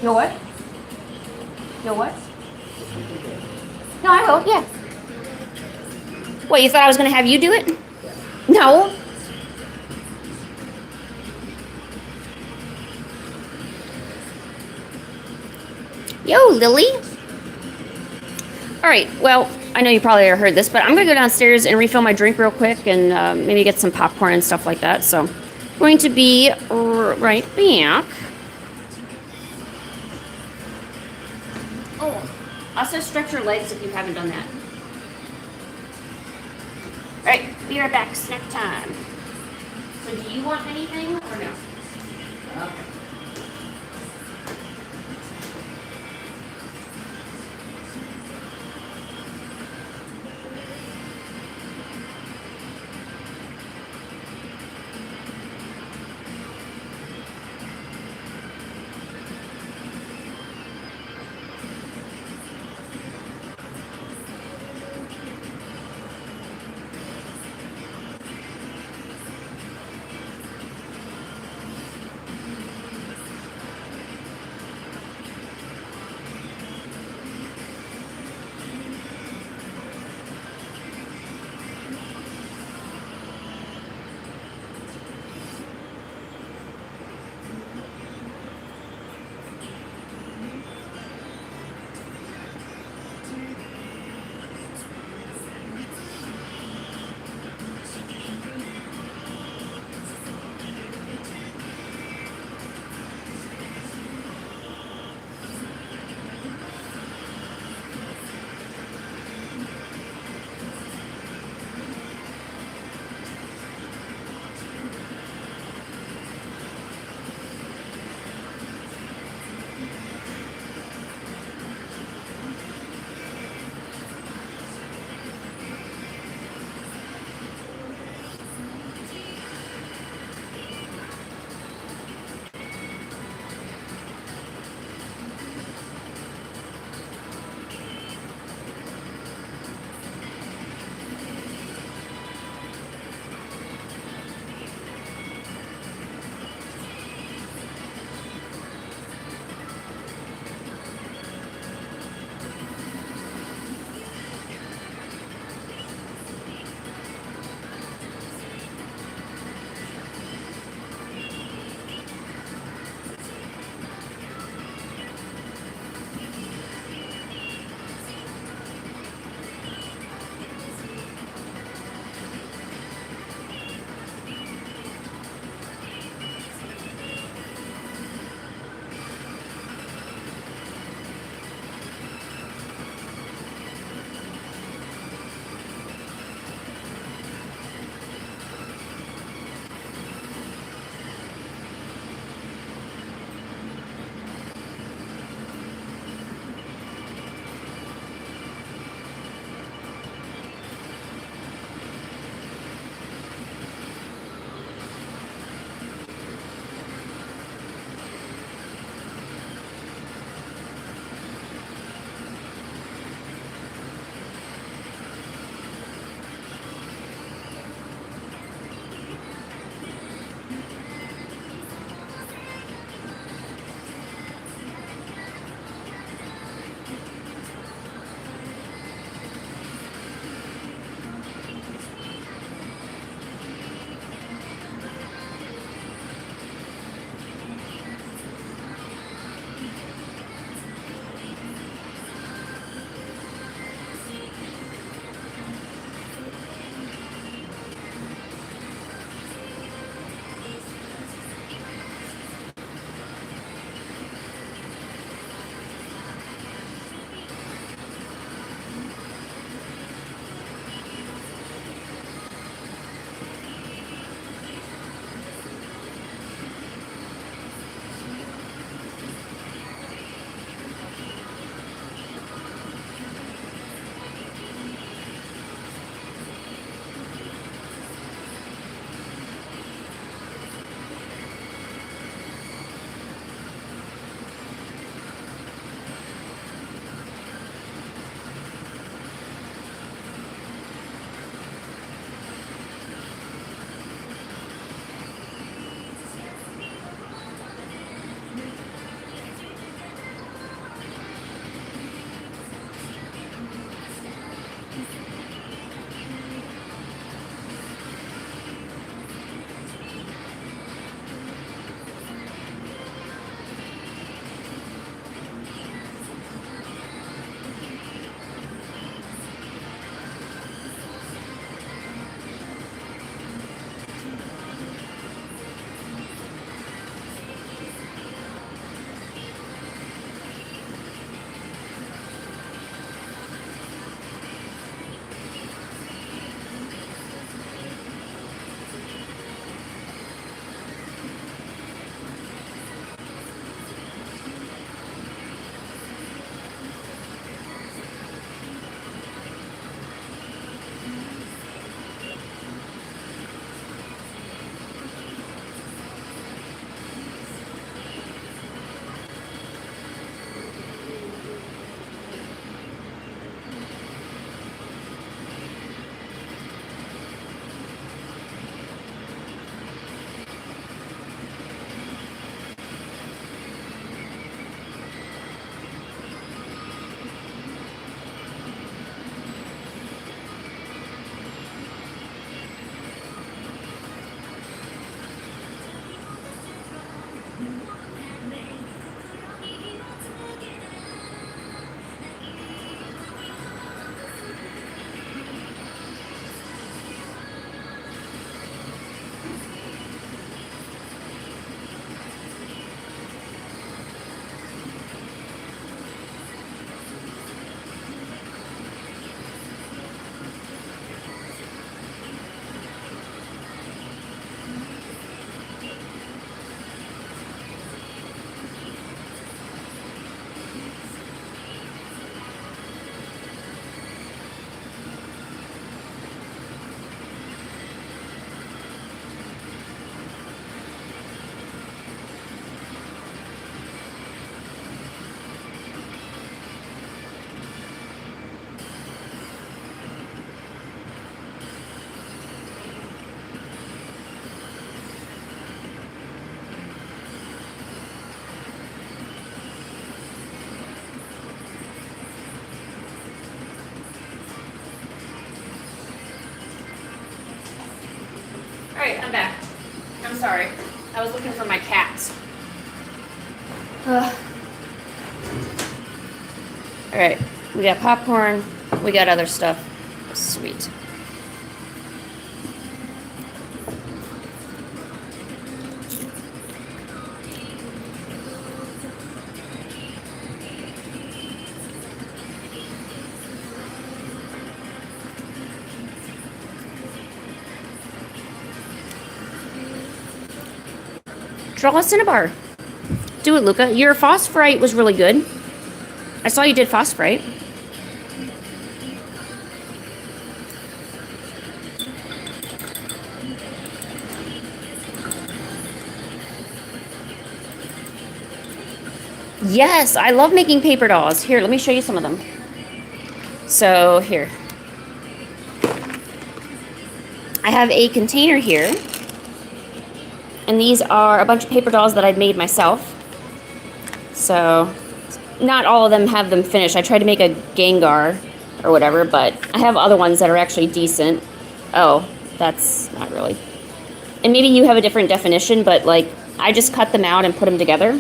Your what? Your what? No, I will, yeah. What, you thought I was gonna have you do it? No. Yo, Lily. All right, well, I know you probably already heard this, but I'm gonna go downstairs and refill my drink real quick and maybe get some popcorn and stuff like that. So, going to be right back. Oh, also stretch your legs if you haven't done that. All right, be right back. Snack time. So, do you want anything or no? Okay. Alright, I'm back. I'm sorry. I was looking for my cats. Alright, we got popcorn. We got other stuff. Sweet. Draw a cinnabar. Do it, Luca. Your phosphorite was really good. I saw you did phosphorite. Yes, I love making paper dolls. Here, let me show you some of them. So, here. I have a container here. And these are a bunch of paper dolls that I've made myself. So, not all of them have them finished. I tried to make a Gengar or whatever, but I have other ones that are actually decent. Oh, that's not really. And maybe you have a different definition, but like, I just cut them out and put them together.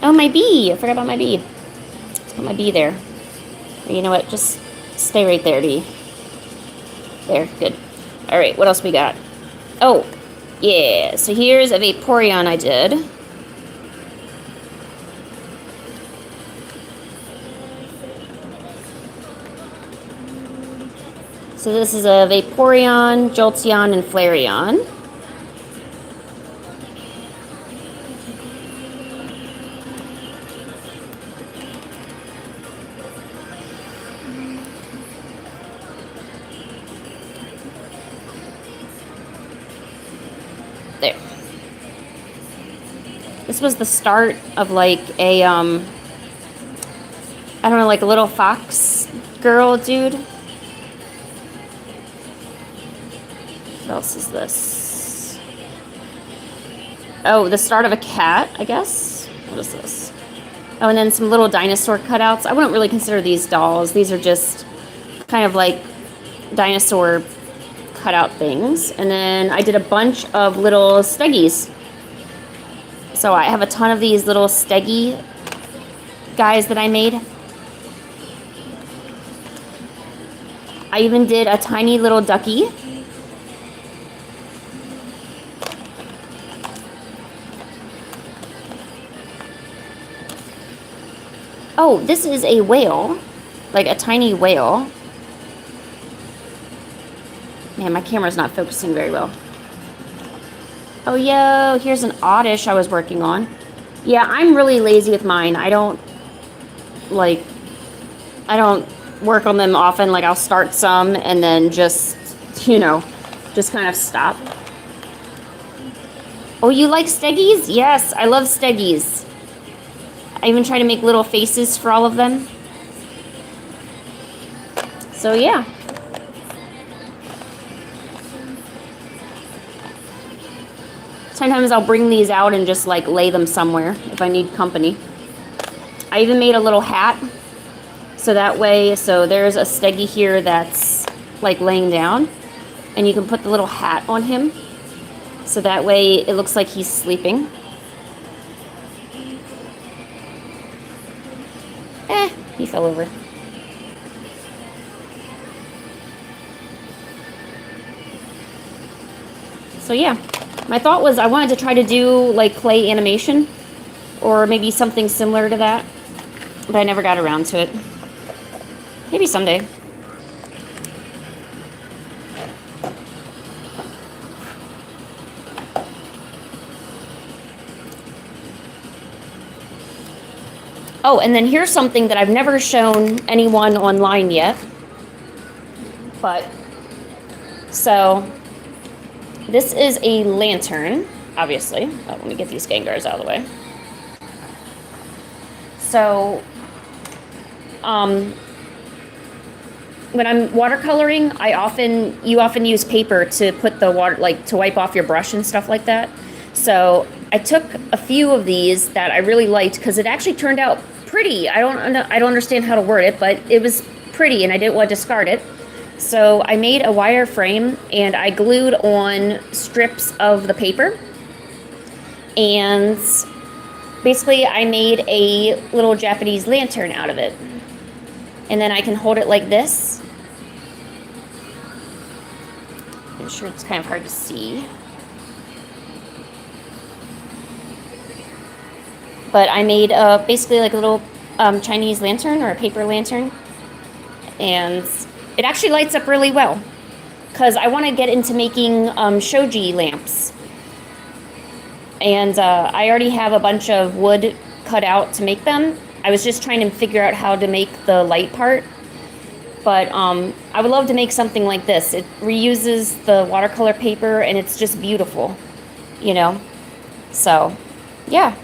Oh, my bee. I forgot about my bee. Let's put my bee there. You know what? Just stay right there, bee. There, good. All right, what else we got? Oh, yeah. So here's a Vaporeon I did. So this is a Vaporeon, Jolteon, and Flareon. There. This was the start of like a, I don't know, like a little fox girl dude. What else is this? Oh, the start of a cat, I guess. What is this? Oh, and then some little dinosaur cutouts. I wouldn't really consider these dolls. These are just kind of like dinosaur cutout things. And then I did a bunch of little steggies. So I have a ton of these little steggy guys that I made. I even did a tiny little ducky. Oh, this is a whale, like a tiny whale. Man, my camera's not focusing very well. Oh, yo, here's an oddish I was working on. Yeah, I'm really lazy with mine. I don't work on them often. Like, I'll start some and then just, you know, just kind of stop. Oh, you like steggies? Yes, I love steggies. I even try to make little faces for all of them. So, yeah. Sometimes I'll bring these out and just like lay them somewhere if I need company. I even made a little hat. So that way, so there's a steggy here that's like laying down. And you can put the little hat on him. So that way it looks like he's sleeping. He fell over. So yeah, my thought was I wanted to try to do like clay animation or maybe something similar to that, but I never got around to it. Maybe someday. Oh, and then here's something that I've never shown anyone online yet. But, so, this is a lantern, obviously. Oh, let me get these Gengars out of the way. So, when I'm watercoloring, you often use paper to put the water, like to wipe off your brush and stuff like that. So I took a few of these that I really liked because it actually turned out pretty. I don't understand how to word it, but it was pretty and I didn't want to discard it. So I made a wire frame and I glued on strips of the paper. And basically I made a little Japanese lantern out of it. And then I can hold it like this. I'm sure it's kind of hard to see. But I made basically like a little Chinese lantern or a paper lantern. And it actually lights up really well. Because I want to get into making shoji lamps. And I already have a bunch of wood cut out to make them. I was just trying to figure out how to make the light part. But I would love to make something like this. It reuses the watercolor paper and it's just beautiful, you know? So, yeah.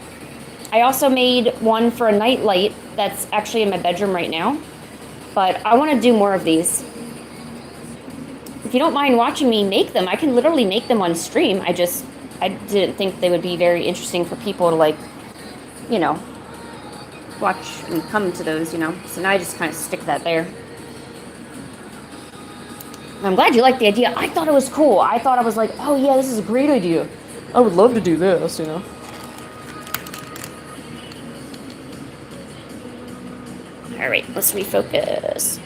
I also made one for a night light that's actually in my bedroom right now. But I want to do more of these. If you don't mind watching me make them, I can literally make them on stream. I didn't think they would be very interesting for people to, like, you know, watch and come to those, you know. So now I just kind of stick that there. I'm glad you liked the idea. I thought it was cool. I thought I was like, oh yeah, this is a great idea. I would love to do this, you know. All right, let's refocus.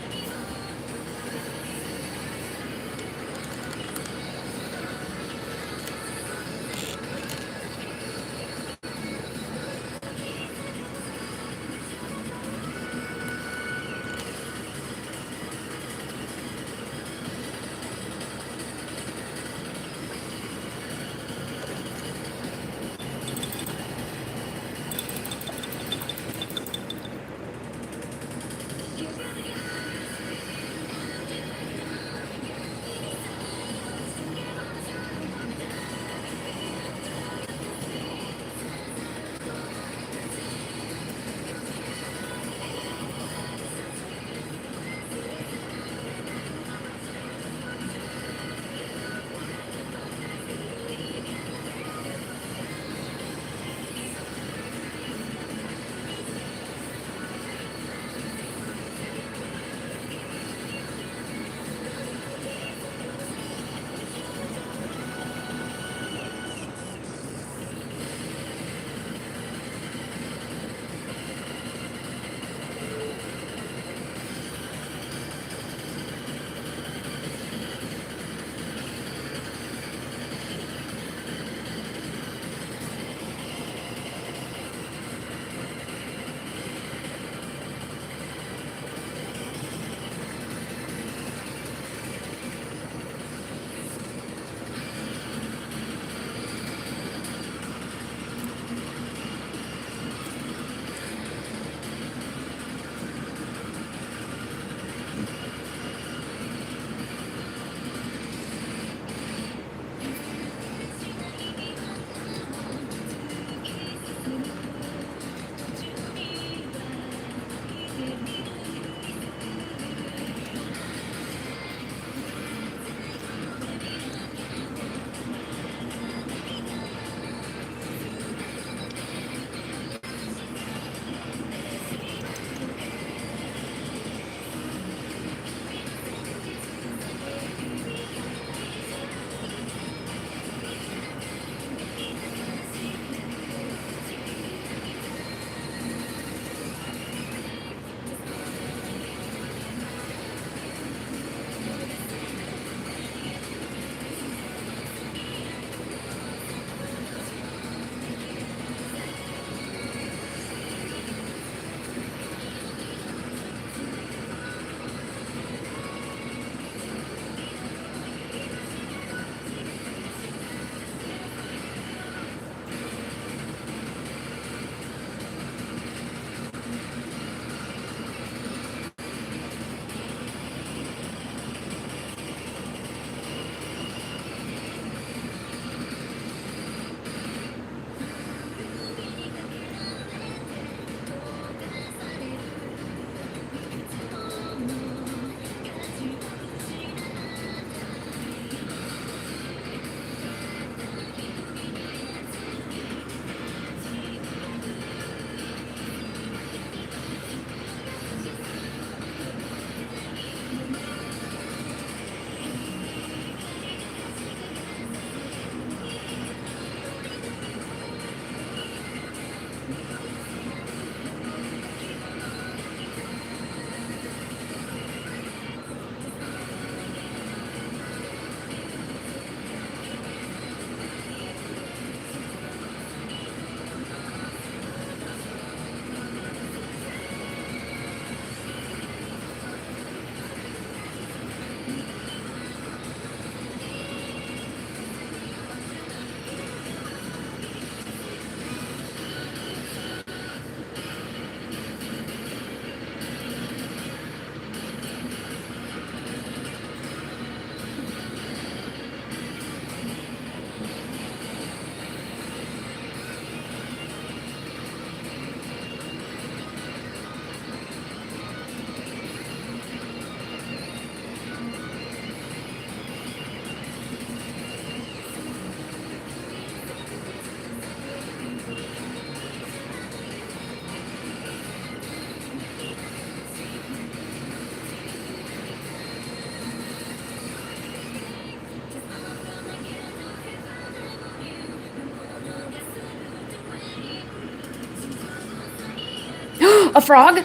A frog?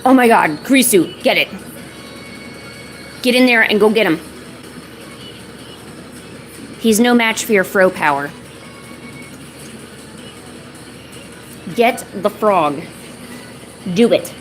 Oh my god, Krisu, get it. Get in there and go get him. He's no match for your fro power. Get the frog. Do it.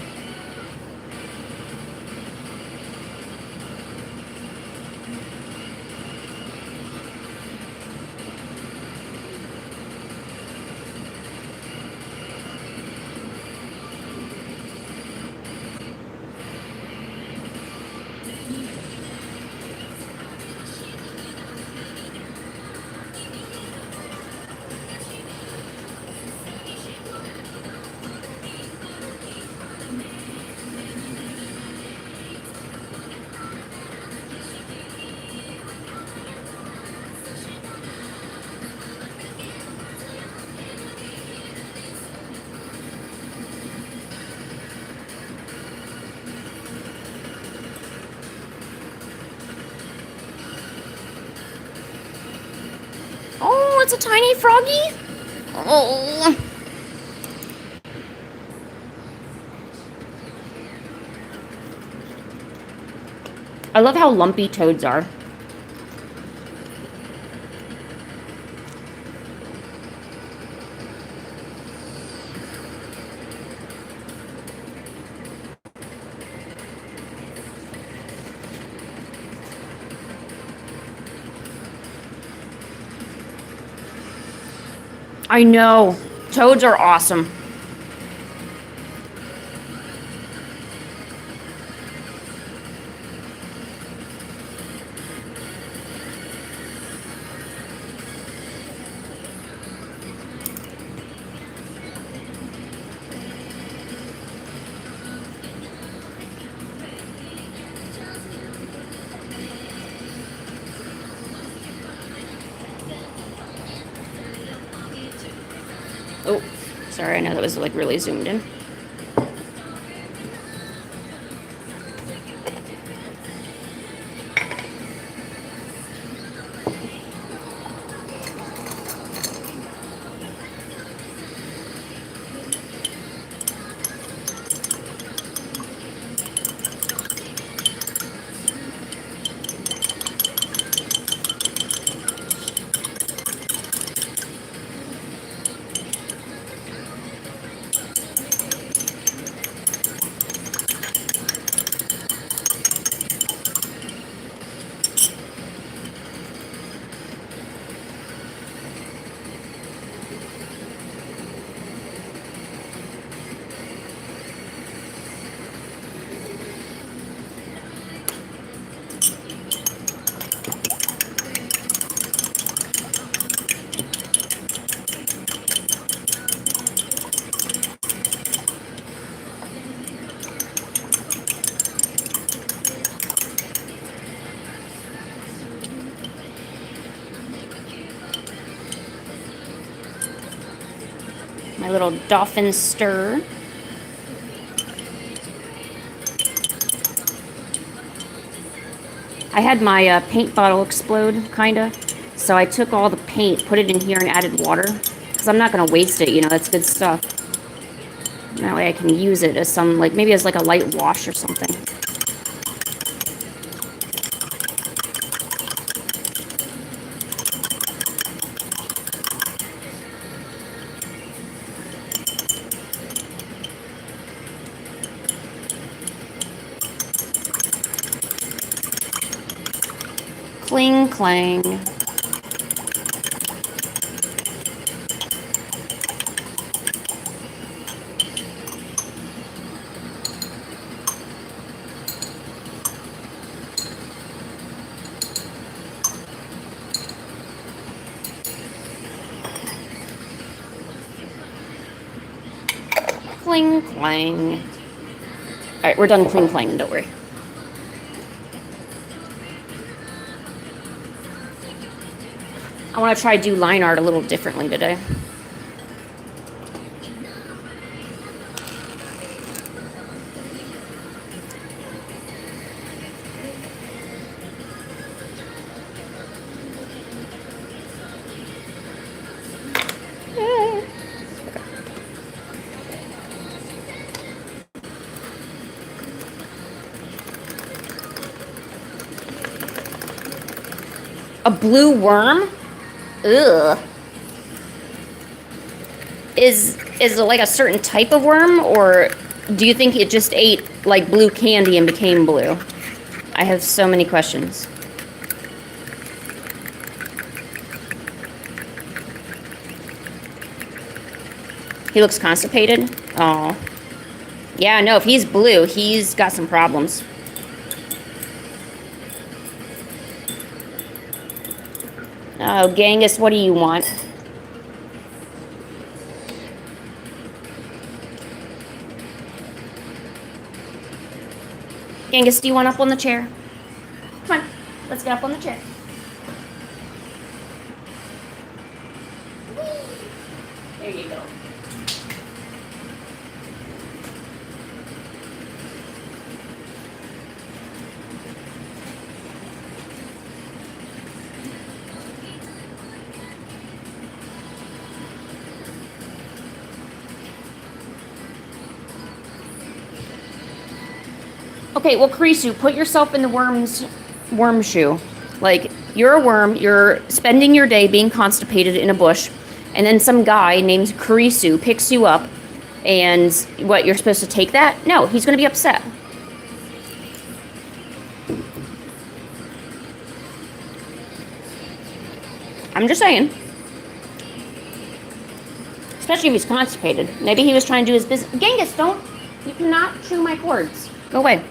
Oh, it's a tiny froggy. Oh. I love how lumpy toads are. I know. Toads are awesome. Oh, sorry, I know that was like really zoomed in. My little dolphin stir. I had my paint bottle explode, kinda. So I took all the paint, put it in here, and added water. Because I'm not going to waste it, you know, that's good stuff. That way I can use it as some, like, maybe as like a light wash or something. Cling, clang. Cling, clang. Alright, we're done cling, clang, don't worry. I want to try do line art a little differently today. A blue worm? Ugh. Is it like a certain type of worm, or do you think it just ate like blue candy and became blue? I have so many questions. He looks constipated? Oh. Yeah, no, if he's blue, he's got some problems. Oh, Genghis, what do you want? Genghis, do you want up on the chair? Come on, let's get up on the chair. There you go. Okay, well, Karisu, put yourself in the worm shoe. Like, you're a worm, you're spending your day being constipated in a bush, and then some guy named Karisu picks you up, and what, you're supposed to take that? No, he's gonna be upset. I'm just saying. Especially if he's constipated. Maybe he was trying to do his business. Genghis, don't, you cannot chew my cords. Go away.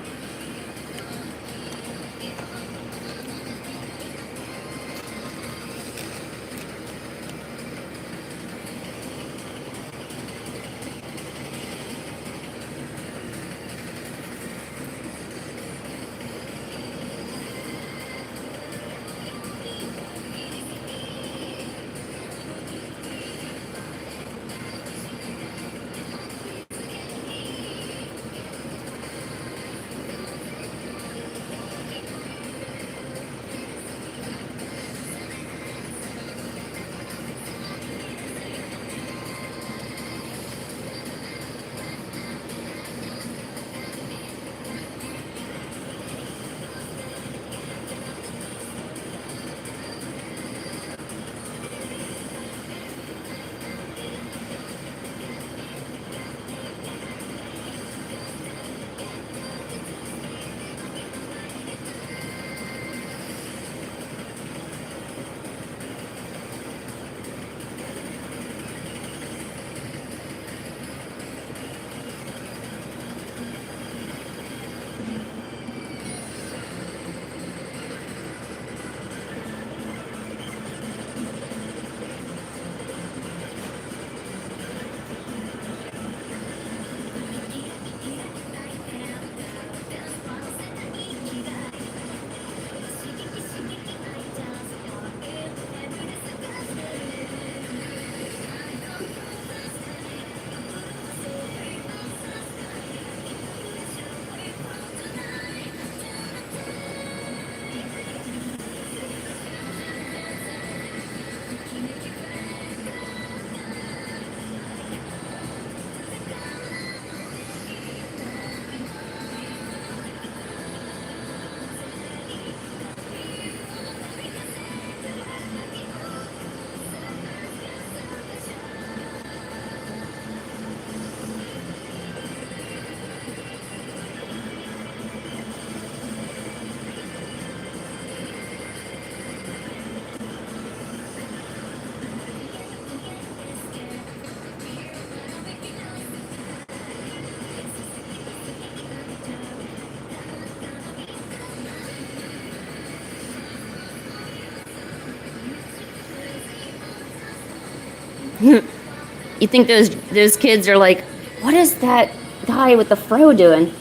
You think those kids are like, what is that guy with the fro doing?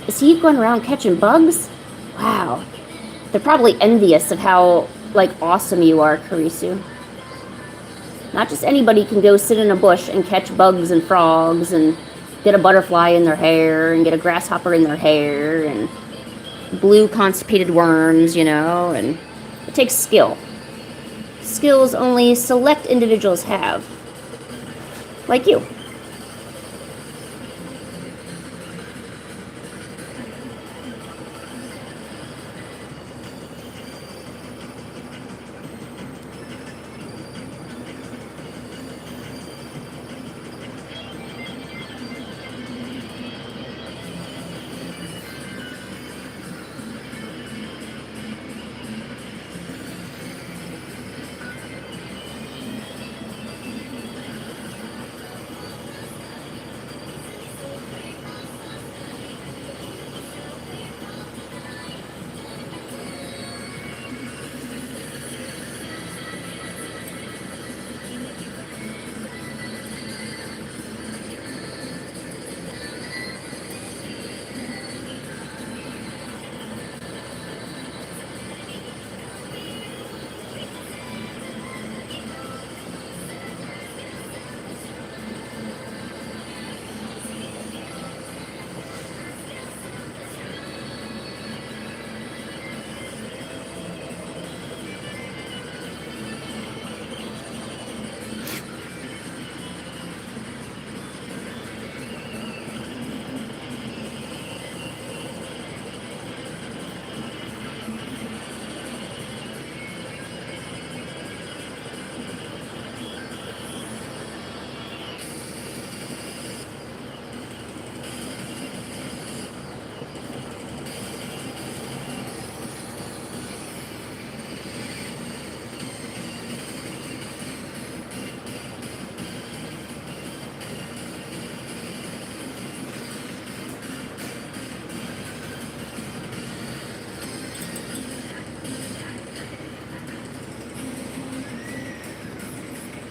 Is he going around catching bugs? Wow. They're probably envious of how, like, awesome you are, Karisu. Not just anybody can go sit in a bush and catch bugs and frogs and get a butterfly in their hair and get a grasshopper in their hair and blue constipated worms, you know, and it takes skill. Skills only select individuals have. Like you.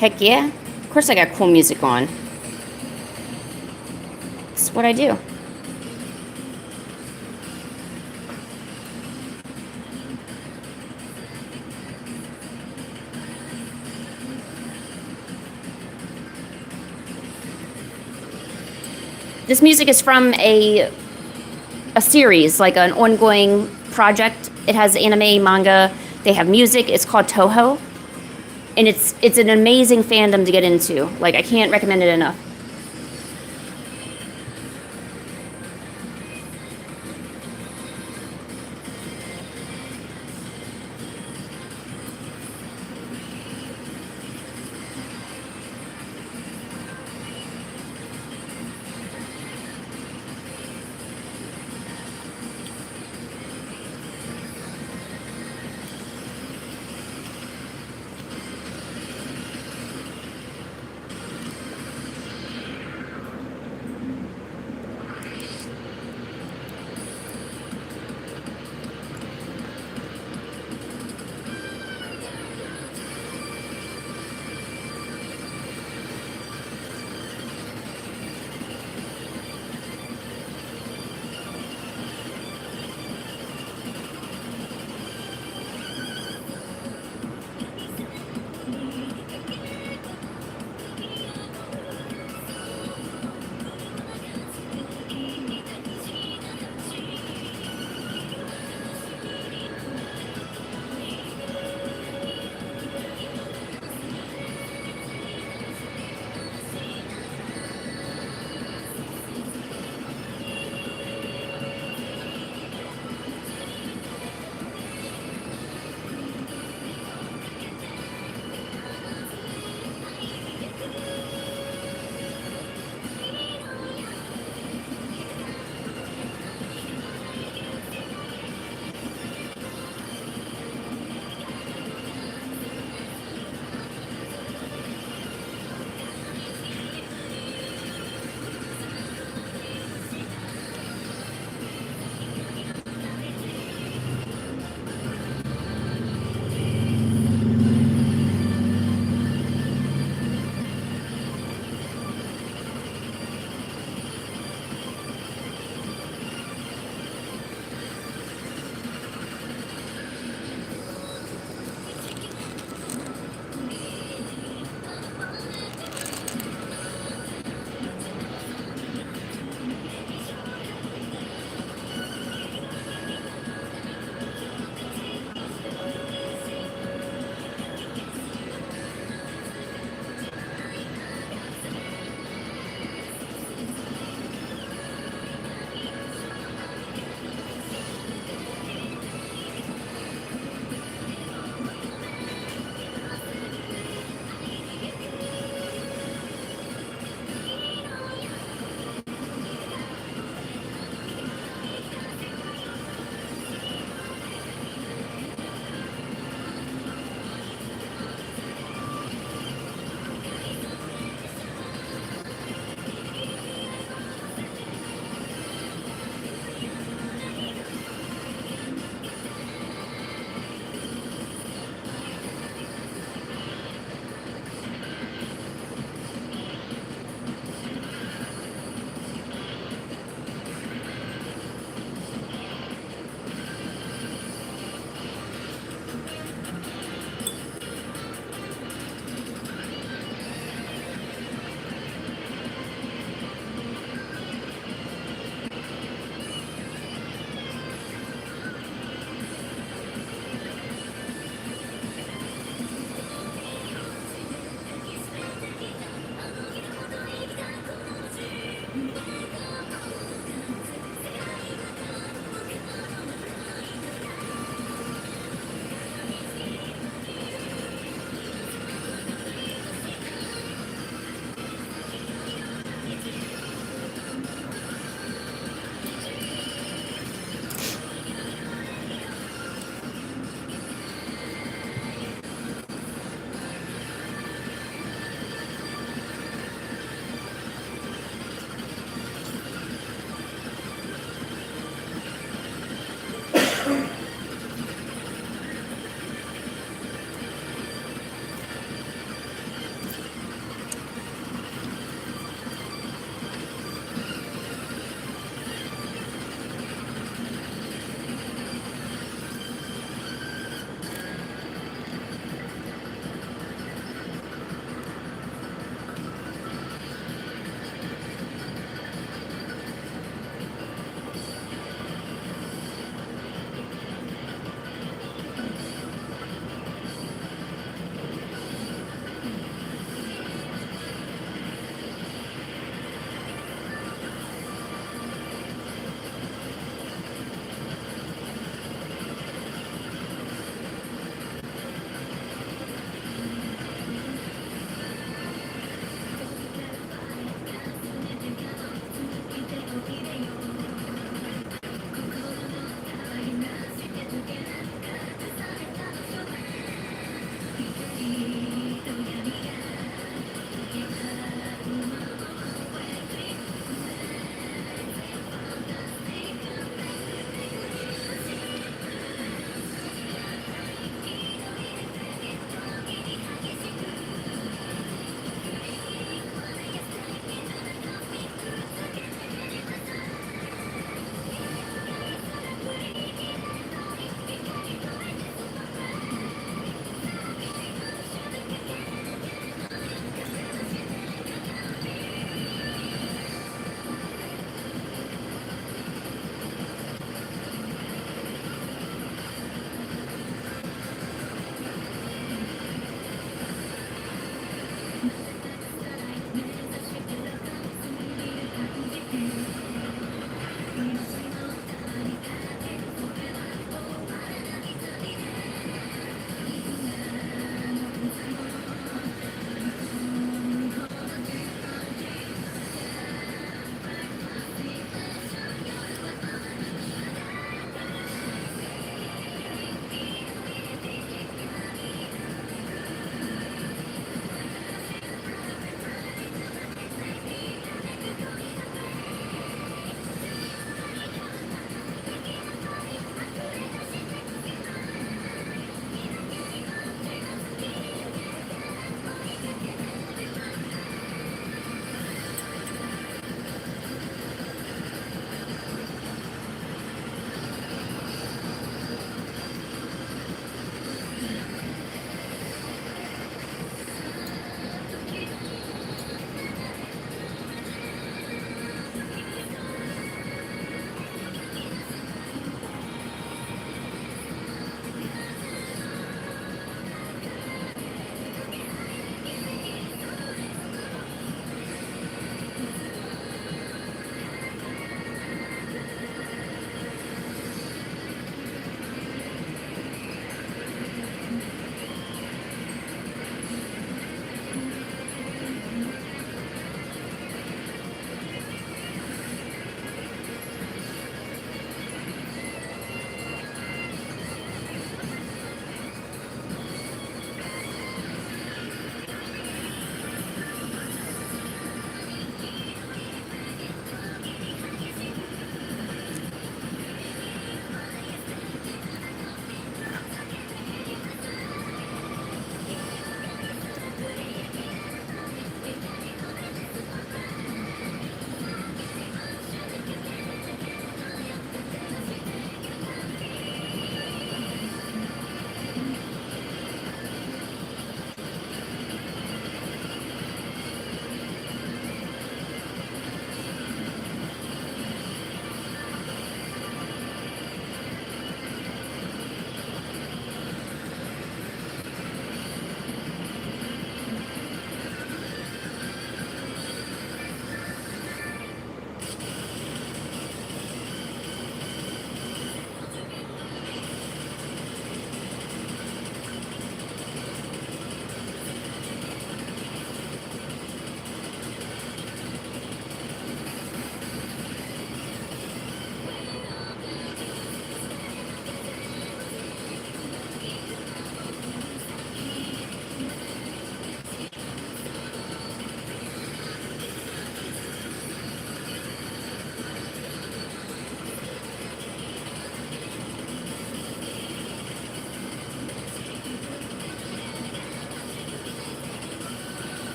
Heck yeah. Of course I got cool music on. It's what I do. This music is from a series, like an ongoing project. It has anime, manga, they have music. It's called Toho. And it's an amazing fandom to get into. Like, I can't recommend it enough.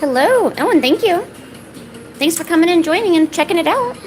Hello. Oh, and thank you. Thanks for coming and joining and checking it out.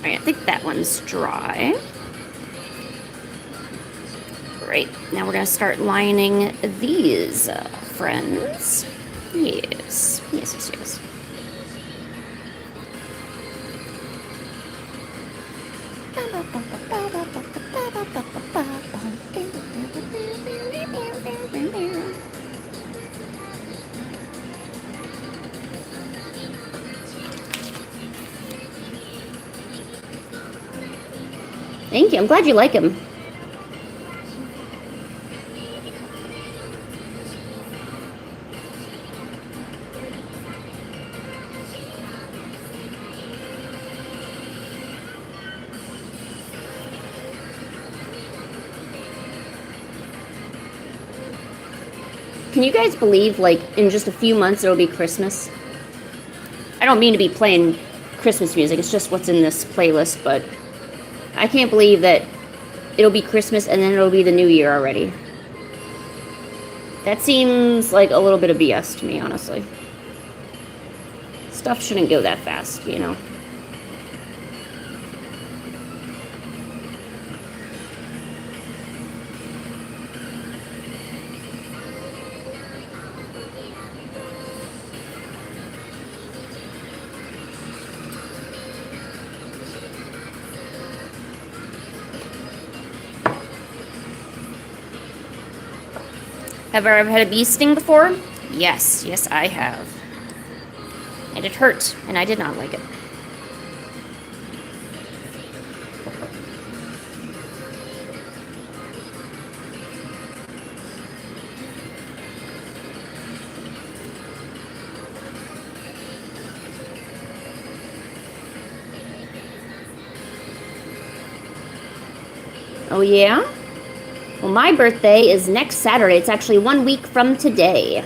I think that one's dry. Great. Now we're going to start lining these friends. Yes. Yes, yes, yes. Thank you. I'm glad you like him. Can you guys believe, like, in just a few months it'll be Christmas? I don't mean to be playing Christmas music, it's just what's in this playlist, but I can't believe that it'll be Christmas and then it'll be the new year already. That seems like a little bit of BS to me, honestly. Stuff shouldn't go that fast, you know? Have I ever had a bee sting before? Yes, yes I have. And it hurt, and I did not like it. Oh yeah? Well, my birthday is next Saturday. It's actually 1 week from today.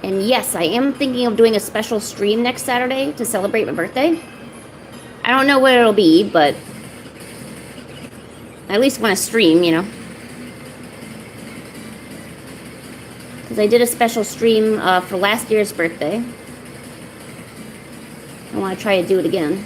And yes, I am thinking of doing a special stream next Saturday to celebrate my birthday. I don't know what it'll be, but I at least want to stream, you know. Because I did a special stream for last year's birthday. I want to try to do it again.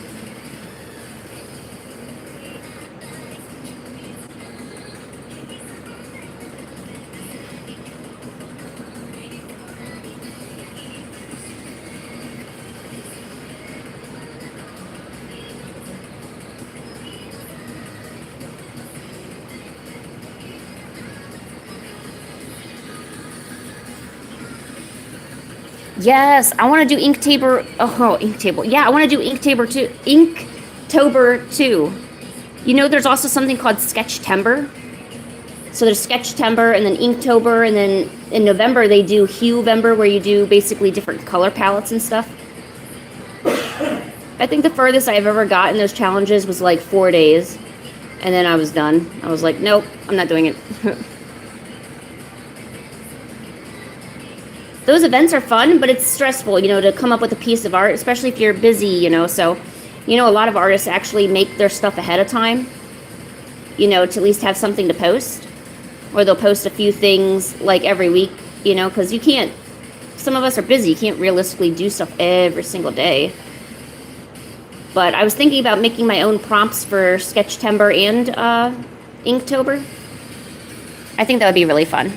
Yes, I want to do Inktober. Oh, Inktober. Yeah, I want to do Inktober too. Inktober too. You know, there's also something called Sketchtember. So there's Sketchtember and then Inktober, and then in November they do Huevember, where you do basically different color palettes and stuff. I think the furthest I've ever gotten those challenges was like 4 days, and then I was done. I was like, nope, I'm not doing it. Those events are fun, but it's stressful, you know, to come up with a piece of art, especially if you're busy, you know. So, you know, a lot of artists actually make their stuff ahead of time, you know, to at least have something to post. Or they'll post a few things like every week, you know, because you can't, some of us are busy, you can't realistically do stuff every single day. But I was thinking about making my own prompts for Sketchtember and Inktober. I think that would be really fun.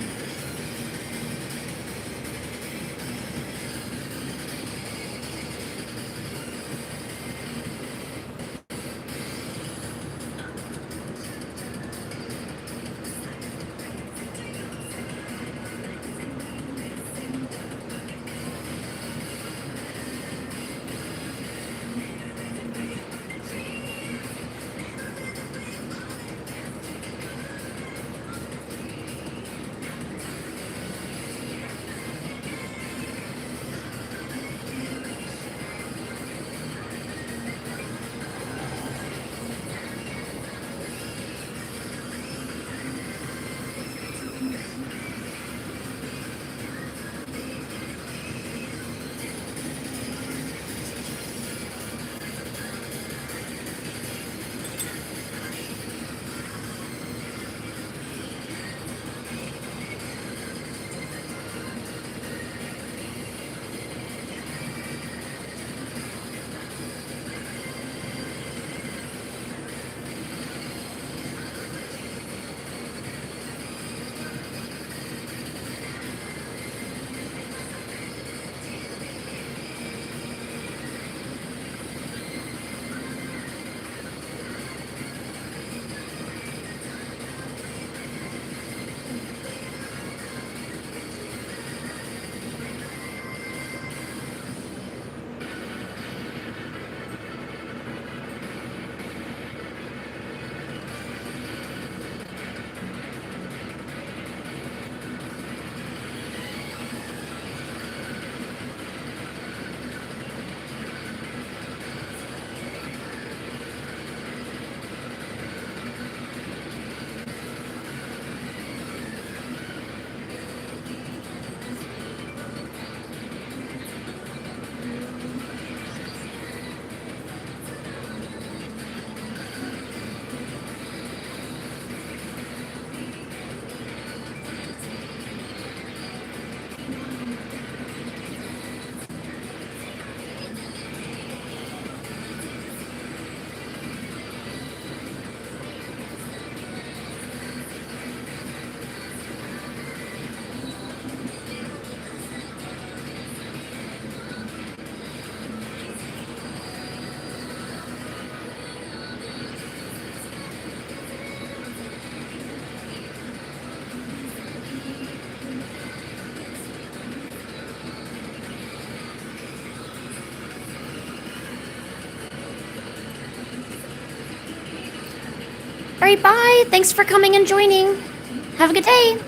right, bye. Thanks for coming and joining. Have a good day.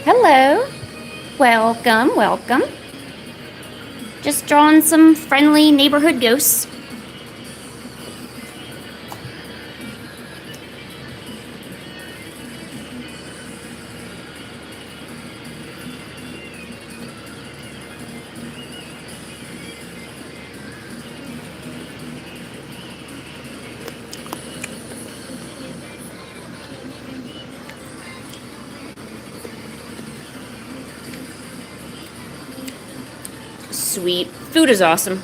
Hello. Welcome, welcome. Just drawing some friendly neighborhood ghosts. Sweet. Food is awesome.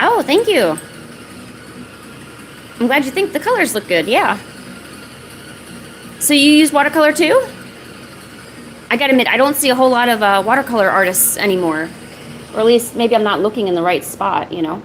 Oh, thank you. I'm glad you think the colors look good, yeah. So you use watercolor too? I gotta admit, I don't see a whole lot of watercolor artists anymore. Or at least maybe I'm not looking in the right spot, you know?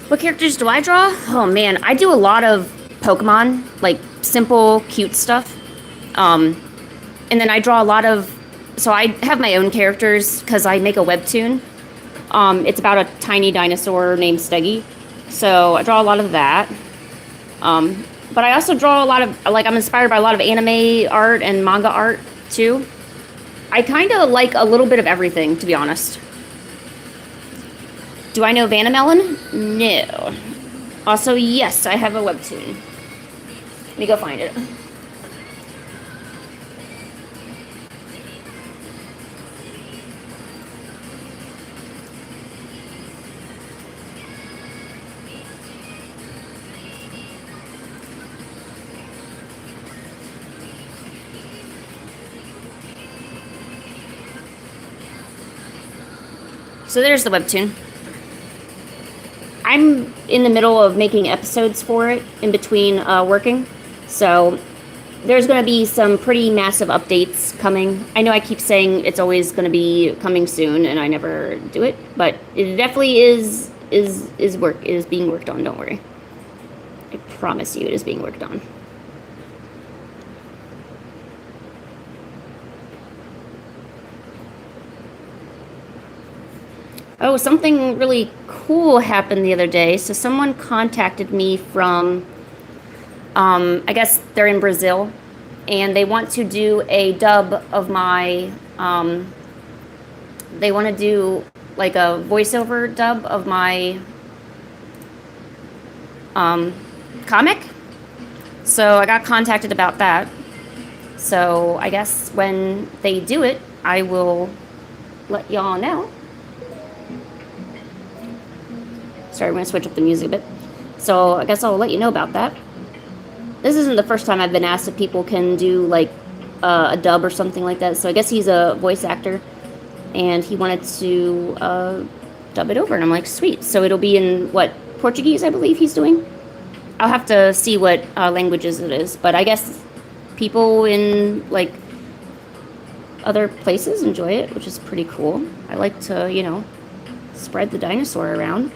What characters do I draw? Oh man, I do a lot of Pokemon, like simple, cute stuff. And then I draw a lot of, so I have my own characters because I make a webtoon. It's about a tiny dinosaur named Steggy. So I draw a lot of that. But I also draw a lot of, like, I'm inspired by a lot of anime art and manga art too. I kind of like a little bit of everything, to be honest. Do I know Vanamelon? No. Also, yes, I have a webtoon. Let me go find it. So there's the webtoon. I'm in the middle of making episodes for it in between working. So there's going to be some pretty massive updates coming. I know I keep saying it's always going to be coming soon, and I never do it, but it definitely is being worked on. Don't worry. I promise you, it is being worked on. Oh, something really cool happened the other day. So someone contacted me from, I guess they're in Brazil, and they want to do a dub of my, they want to do like a voiceover dub of my comic. So I got contacted about that. So I guess when they do it, I will let y'all know. Sorry, I'm going to switch up the music a bit. So I guess I'll let you know about that. This isn't the first time I've been asked if people can do like a dub or something like that. So I guess he's a voice actor, and he wanted to dub it over, and I'm like, sweet. So it'll be in what, Portuguese, I believe he's doing. I'll have to see what languages it is, but I guess people in like other places enjoy it, which is pretty cool. I like to, you know, spread the dinosaur around.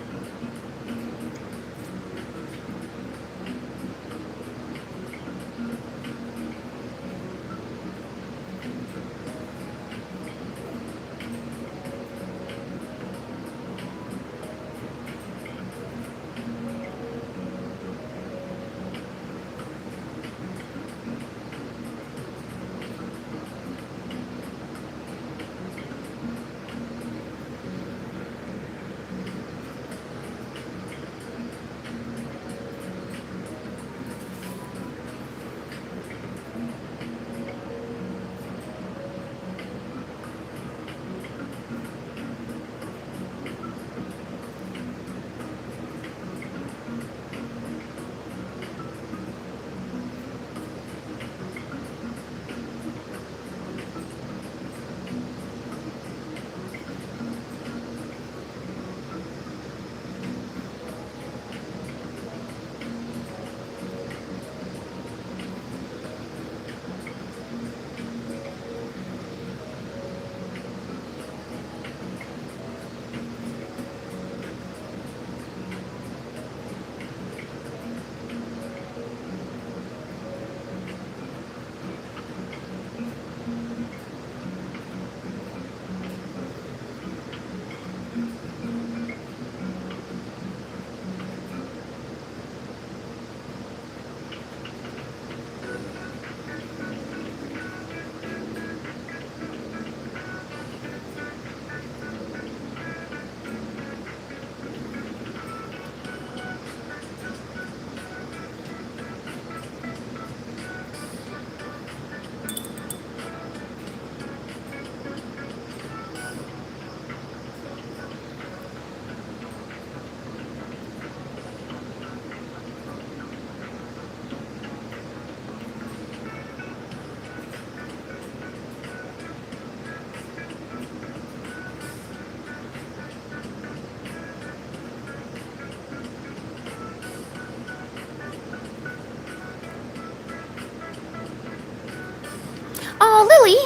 Oh, Lily!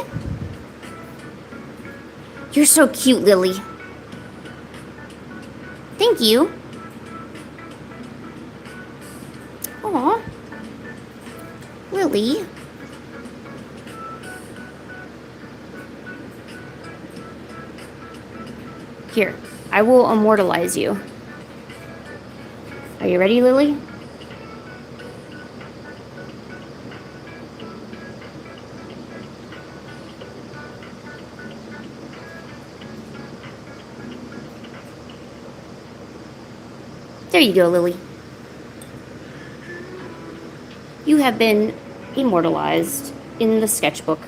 You're so cute, Lily. Thank you. Aw. Lily. Here, I will immortalize you. Are you ready, Lily? There you go, Lily. You have been immortalized in the sketchbook.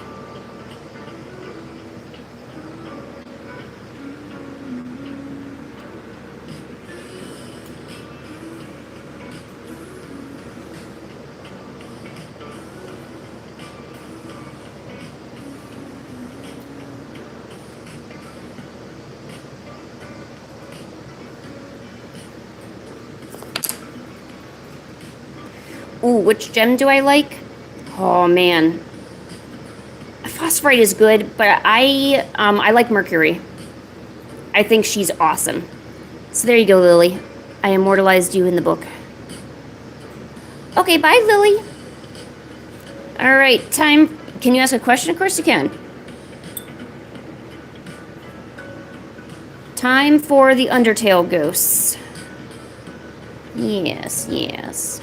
Ooh, which gem do I like? Oh man, phosphorite is good, but I like mercury. I think she's awesome. So there you go, Lily. I immortalized you in the book. Okay, bye, Lily. All right, time. Can you ask a question? Of course you can. Time for the Undertale ghosts. Yes, yes.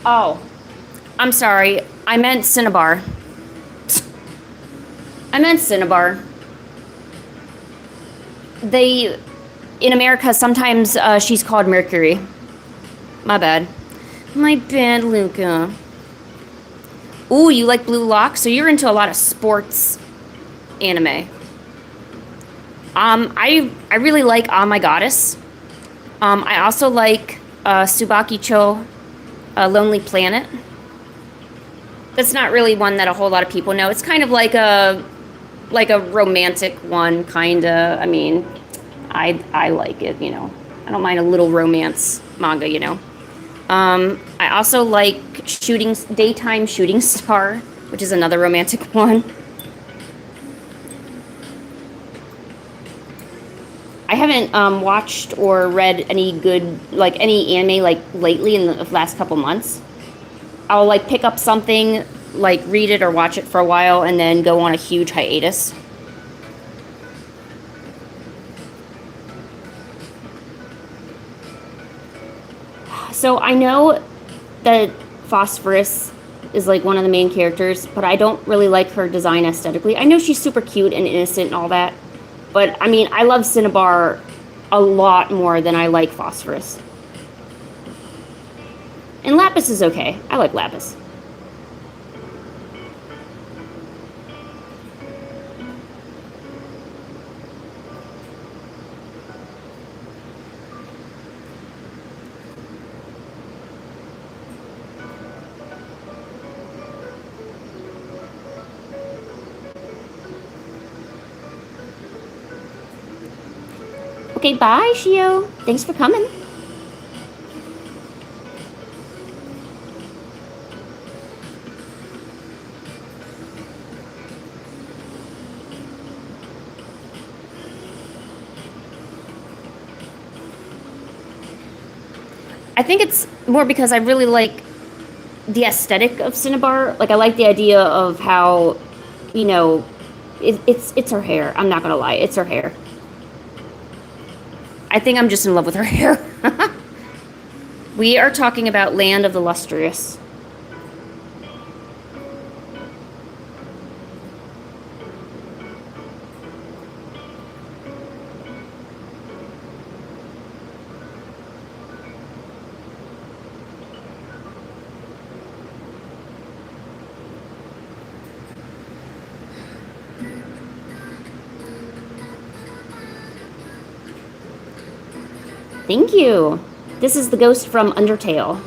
Oh, I'm sorry. I meant Cinnabar. I meant Cinnabar. They, in America, sometimes she's called Mercury. My bad. My bad, Luca. Ooh, you like Blue Lock? So you're into a lot of sports anime. I really like Ah My Goddess. I also like Tsubaki-cho, Lonely Planet. That's not really one that a whole lot of people know. It's kind of like a romantic one, kinda. I mean, I like it, you know. I don't mind a little romance manga, you know. I also like Daytime Shooting Star, which is another romantic one. I haven't watched or read any any anime like lately in the last couple months. I'll like pick up something, like read it or watch it for a while, and then go on a huge hiatus. So I know that Phosphorus is like one of the main characters, but I don't really like her design aesthetically. I know she's super cute and innocent and all that, but I mean, I love Cinnabar a lot more than I like Phosphorus. And Lapis is okay. I like Lapis. Okay, bye, Shio. Thanks for coming. I think it's more because I really like the aesthetic of Cinnabar. Like, I like the idea of how, you know, it's her hair. I'm not gonna lie, it's her hair. I think I'm just in love with her hair. We are talking about Land of the Lustrous. Thank you. This is the ghost from Undertale.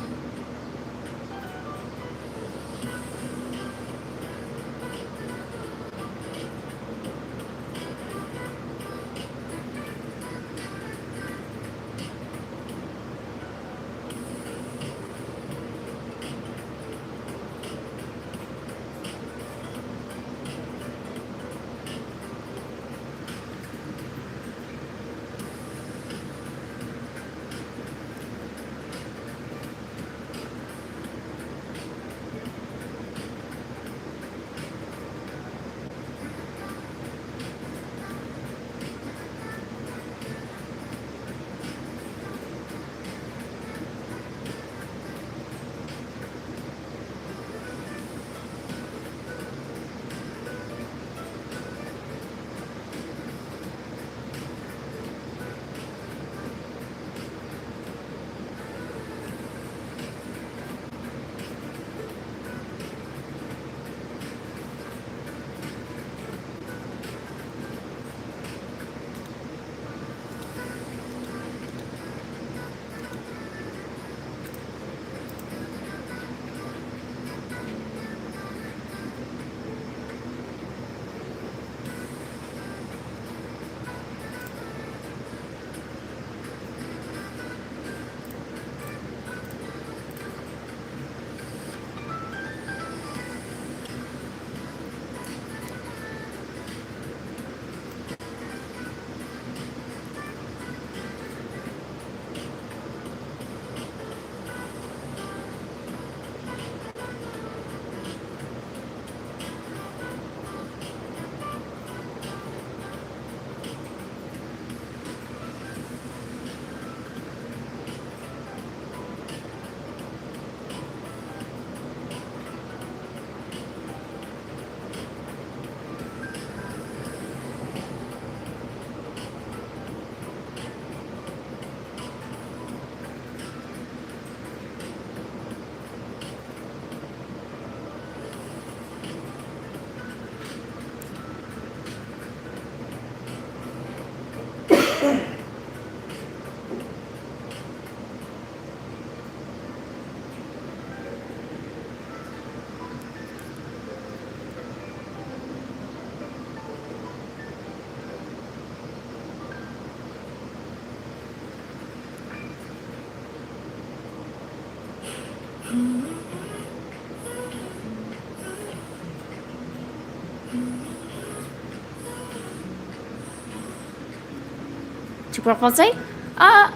Tu parles français? Ah,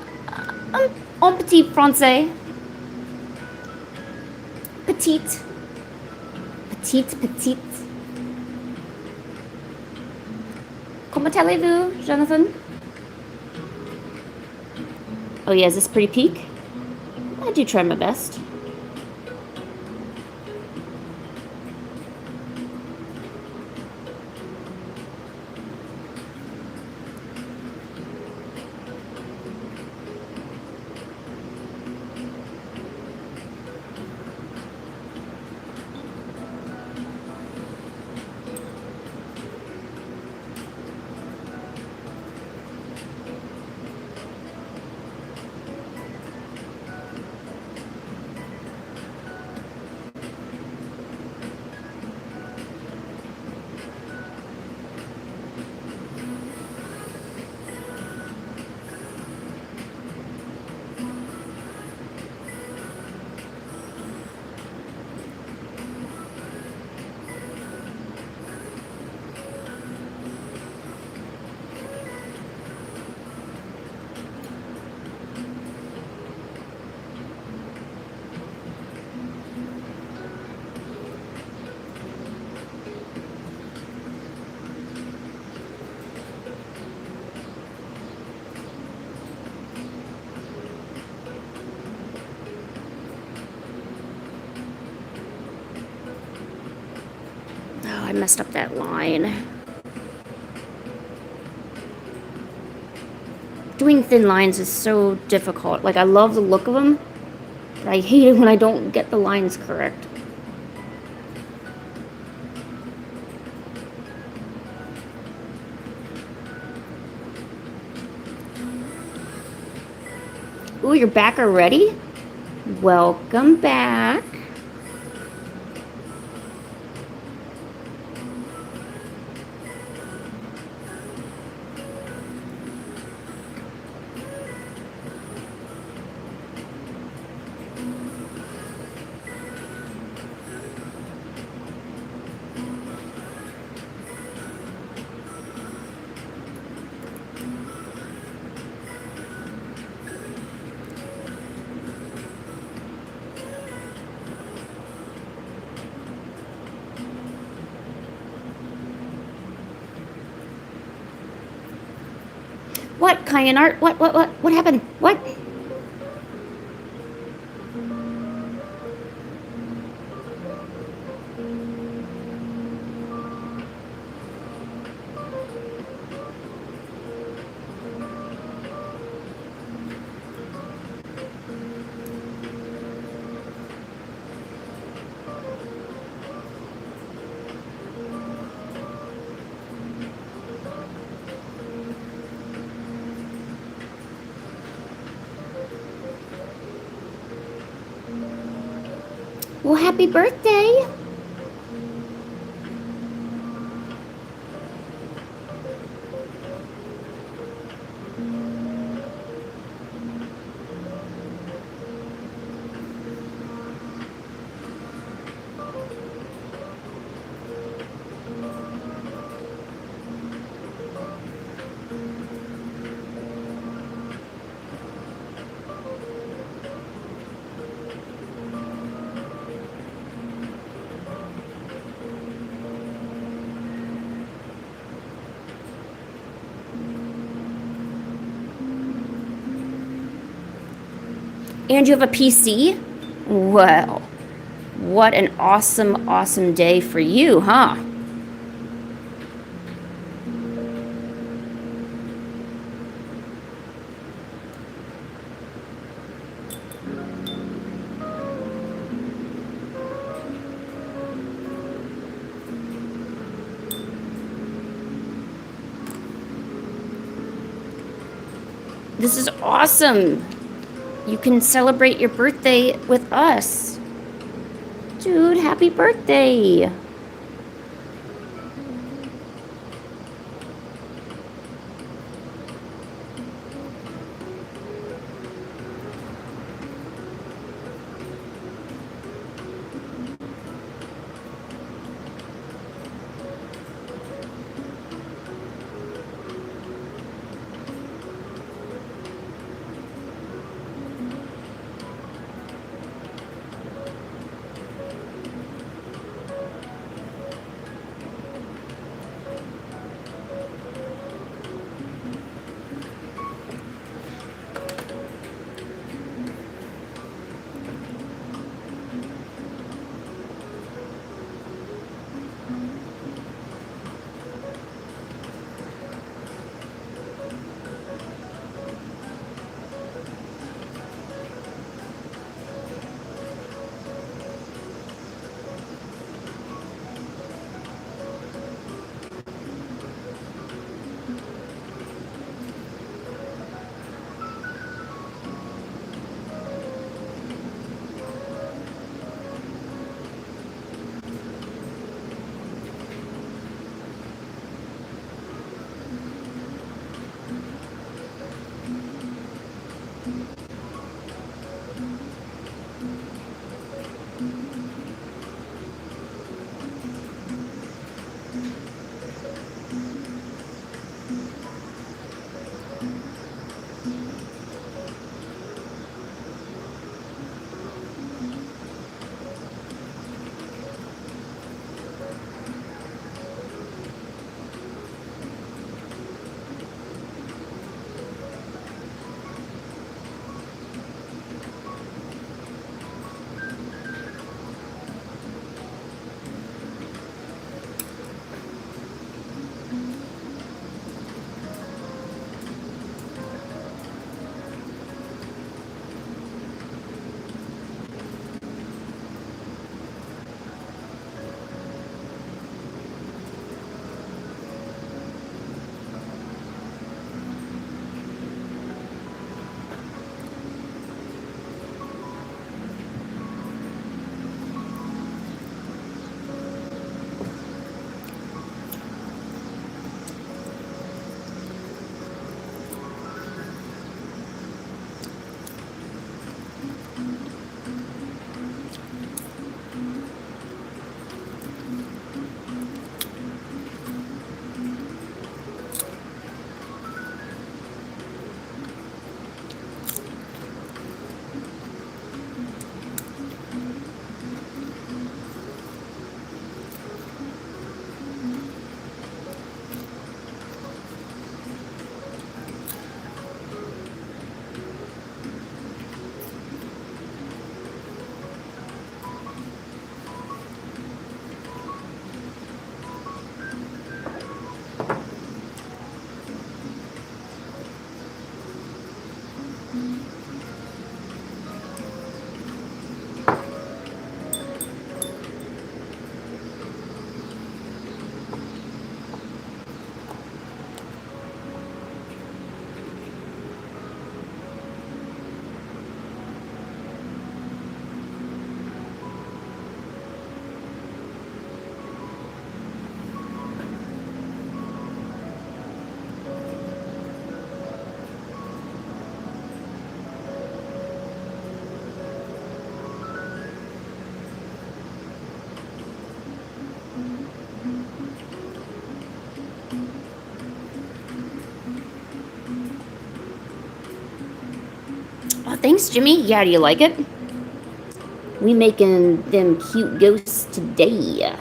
un petit français. Petite. Petite. Comment allez-vous, Jonathan? Oh yeah, is this pretty peak? I do try my best. Oh, I messed up that line. Doing thin lines is so difficult. Like, I love the look of them, but I hate it when I don't get the lines correct. Ooh, you're back already? Welcome back. What, Kyan Art? What happened? What? Well, happy birthday. And you have a PC? Well, what an awesome day for you, huh? This is awesome. You can celebrate your birthday with us. Dude, happy birthday. Oh, thanks, Jimmy. Yeah, do you like it? We making them cute ghosts today.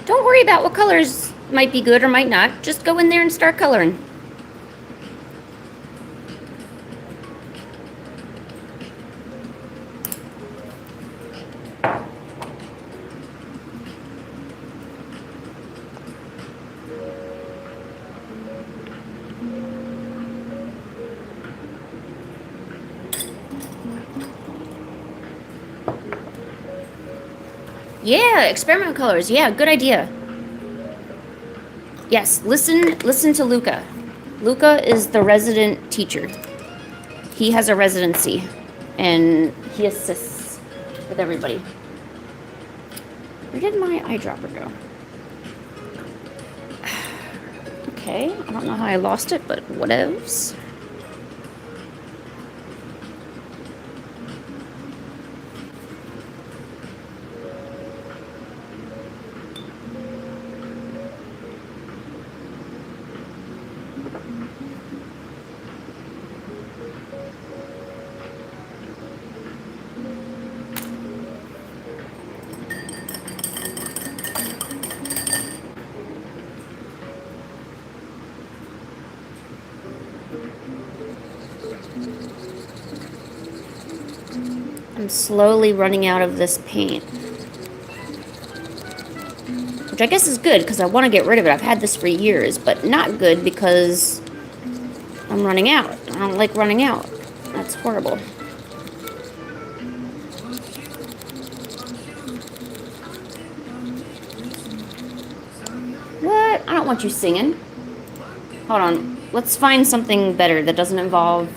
Don't worry about what colors might be good or might not. Just go in there and start coloring. Yeah, experimental colors. Yeah, good idea. Yes, listen to Luca. Luca is the resident teacher. He has a residency, and he assists with everybody. Where did my eyedropper go? Okay, I don't know how I lost it, but whatevs. I'm slowly running out of this paint. Which I guess is good, because I want to get rid of it. I've had this for years, but not good because I'm running out. I don't like running out. That's horrible. What? I don't want you singing. Hold on. Let's find something better that doesn't involve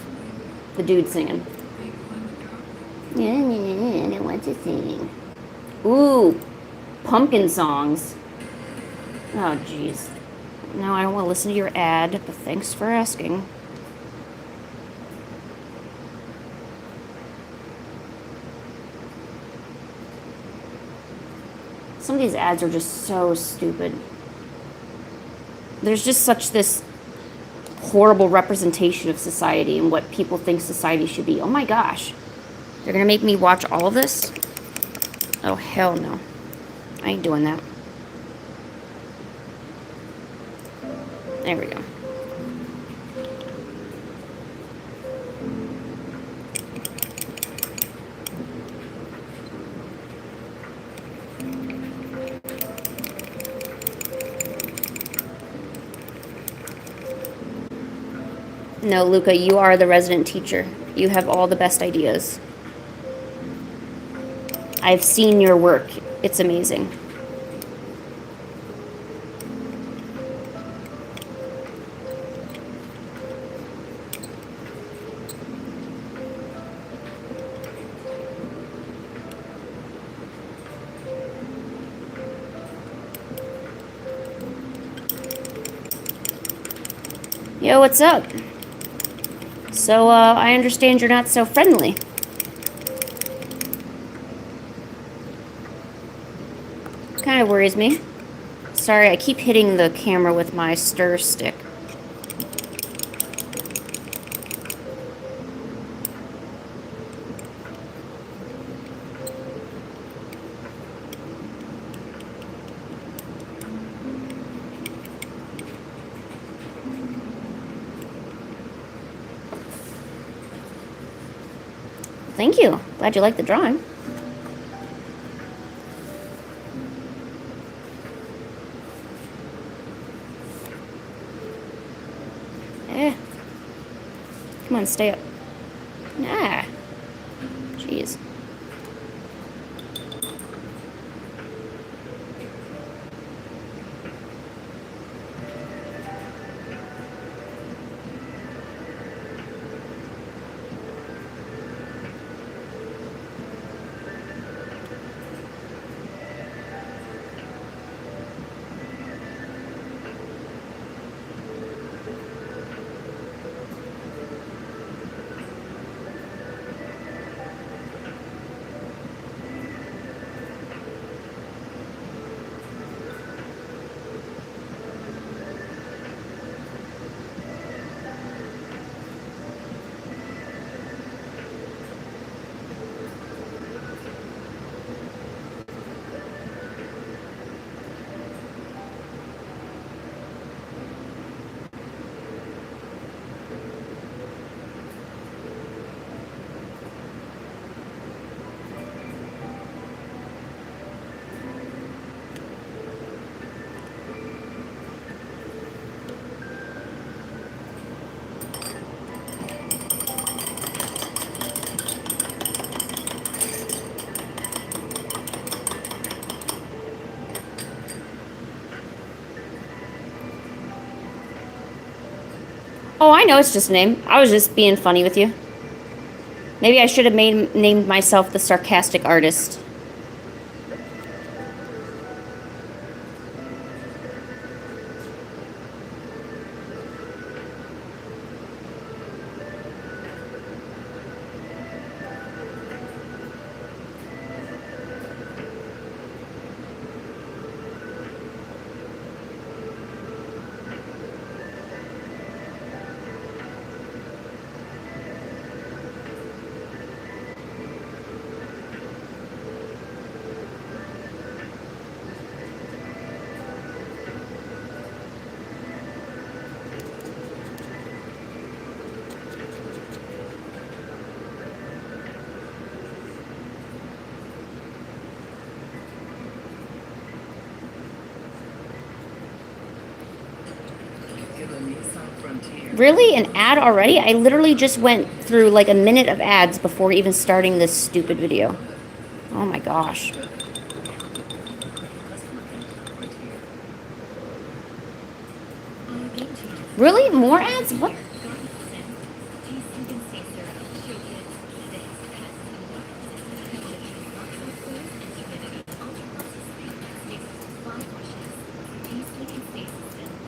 the dude singing. I don't want to sing. Ooh, pumpkin songs. Oh, jeez. No, I don't want to listen to your ad, but thanks for asking. Some of these ads are just so stupid. There's just such this horrible representation of society and what people think society should be. Oh my gosh. They're gonna make me watch all of this? Oh, hell no. I ain't doing that. There we go. No, Luca, you are the resident teacher. You have all the best ideas. I've seen your work. It's amazing. Yo, what's up? So, I understand you're not so friendly. Kind of worries me. Sorry, I keep hitting the camera with my stir stick. Thank you. Glad you liked the drawing. Come on, stay up. Ah. Jeez. Oh, I know it's just a name. I was just being funny with you. Maybe I should have named myself the sarcastic artist. Really? An ad already? I literally just went through like a minute of ads before even starting this stupid video. Oh my gosh. Really? More ads? What?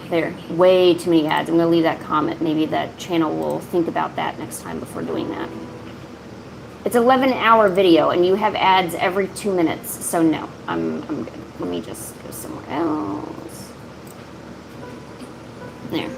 There, way too many ads. I'm gonna leave that comment. Maybe that channel will think about that next time before doing that. It's an 11-hour video and you have ads every 2 minutes. So no, I'm good. Let me just go somewhere else. There.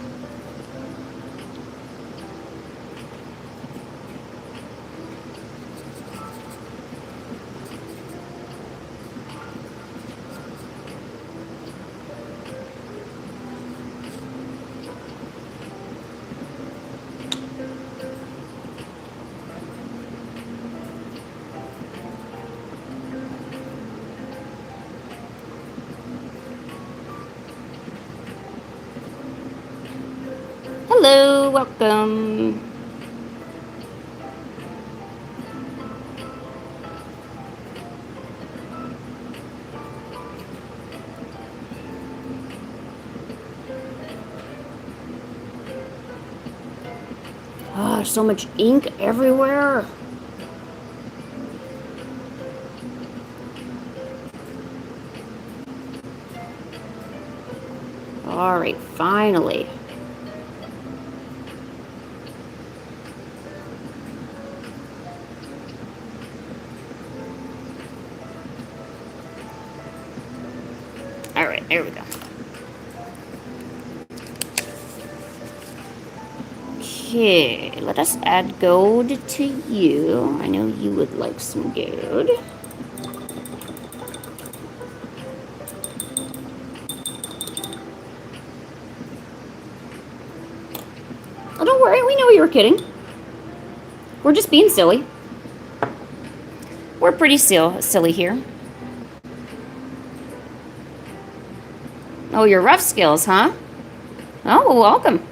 Hello, welcome. Oh, so much ink everywhere. All right, finally. Okay, there we go. Okay, let us add gold to you. I know you would like some gold. Oh, don't worry, we know you were kidding. We're just being silly. We're pretty silly here. Oh, your rough skills, huh? Oh, well, welcome.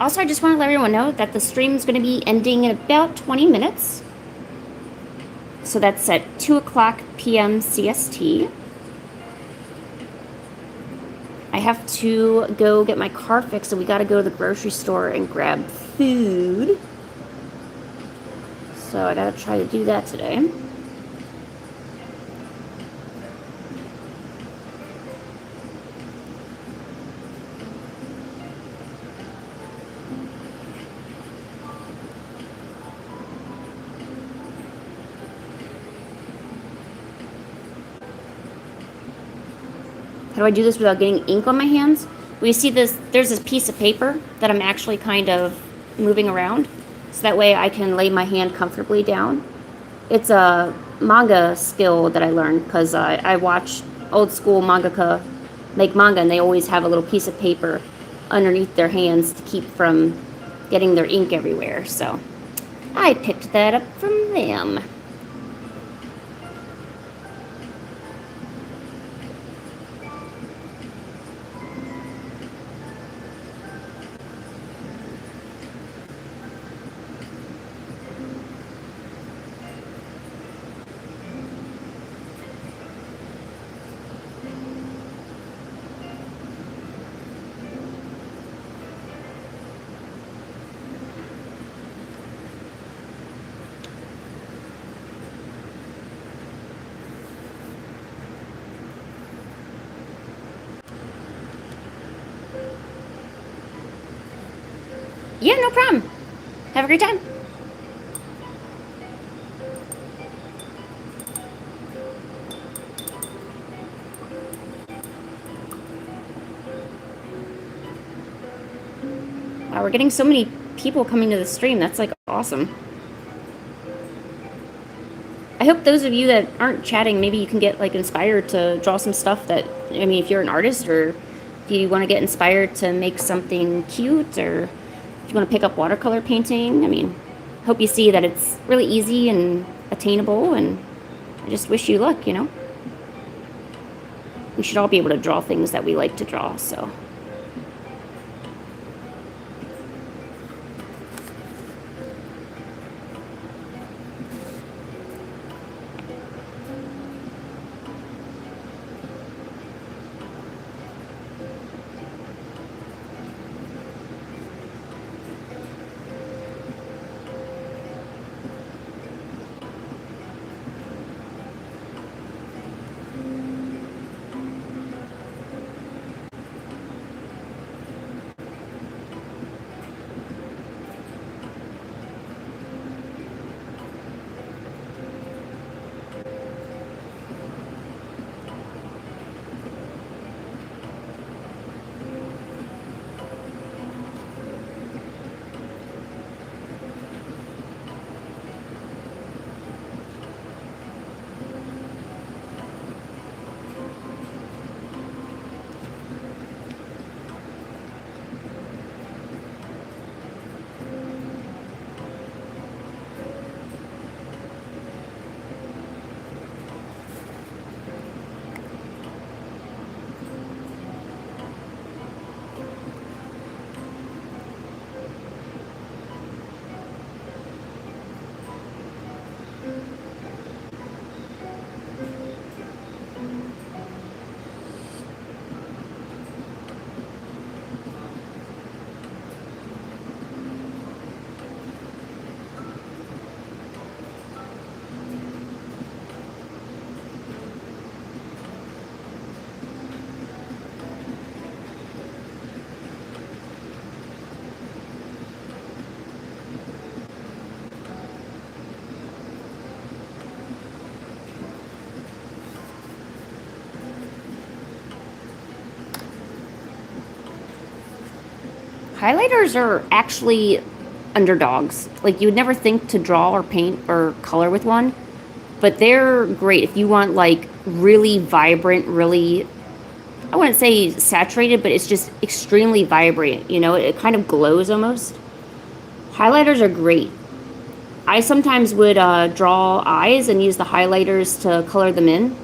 Also, I just want to let everyone know that the stream is going to be ending in about 20 minutes. So that's at 2 o'clock p.m. CST. I have to go get my car fixed, so we got to go to the grocery store and grab food. So I got to try to do that today. How do I do this without getting ink on my hands? Well, you see this, there's this piece of paper that I'm actually kind of moving around. So that way I can lay my hand comfortably down. It's a manga skill that I learned because I watch old school mangaka make manga, and they always have a little piece of paper underneath their hands to keep from getting their ink everywhere. So I picked that up from them. Yeah, no problem. Have a great time. Wow, we're getting so many people coming to the stream. That's like awesome. I hope those of you that aren't chatting, maybe you can get like inspired to draw some stuff that, I mean, if you're an artist or if you want to get inspired to make something cute, or if you want to pick up watercolor painting, I mean, hope you see that it's really easy and attainable, and I just wish you luck, you know? We should all be able to draw things that we like to draw, so. Highlighters are actually underdogs. Like, you would never think to draw or paint or color with one, but they're great if you want, like, really vibrant, really, I wouldn't say saturated, but it's just extremely vibrant, you know? It kind of glows almost. Highlighters are great. I sometimes would draw eyes and use the highlighters to color them in,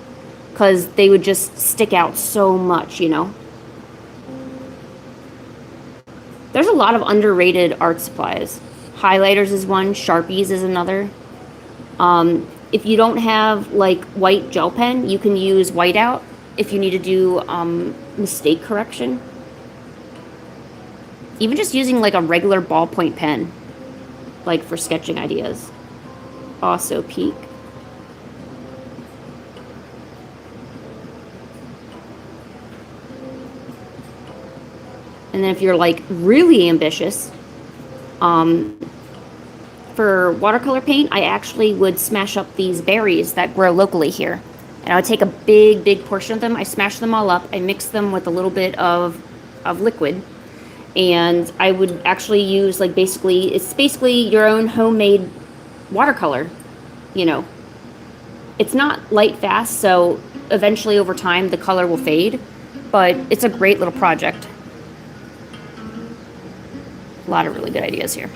because they would just stick out so much, you know? There's a lot of underrated art supplies. Highlighters is one, Sharpies is another. If you don't have like white gel pen, you can use whiteout if you need to do mistake correction. Even just using like a regular ballpoint pen, like for sketching ideas. Also peak. And then if you're like really ambitious, for watercolor paint, I actually would smash up these berries that grow locally here. And I would take a big portion of them, I smash them all up, I mix them with a little bit of liquid, and I would actually use like it's basically your own homemade watercolor, you know. It's not light fast, so eventually over time the color will fade, but it's a great little project. A lot of really good ideas here.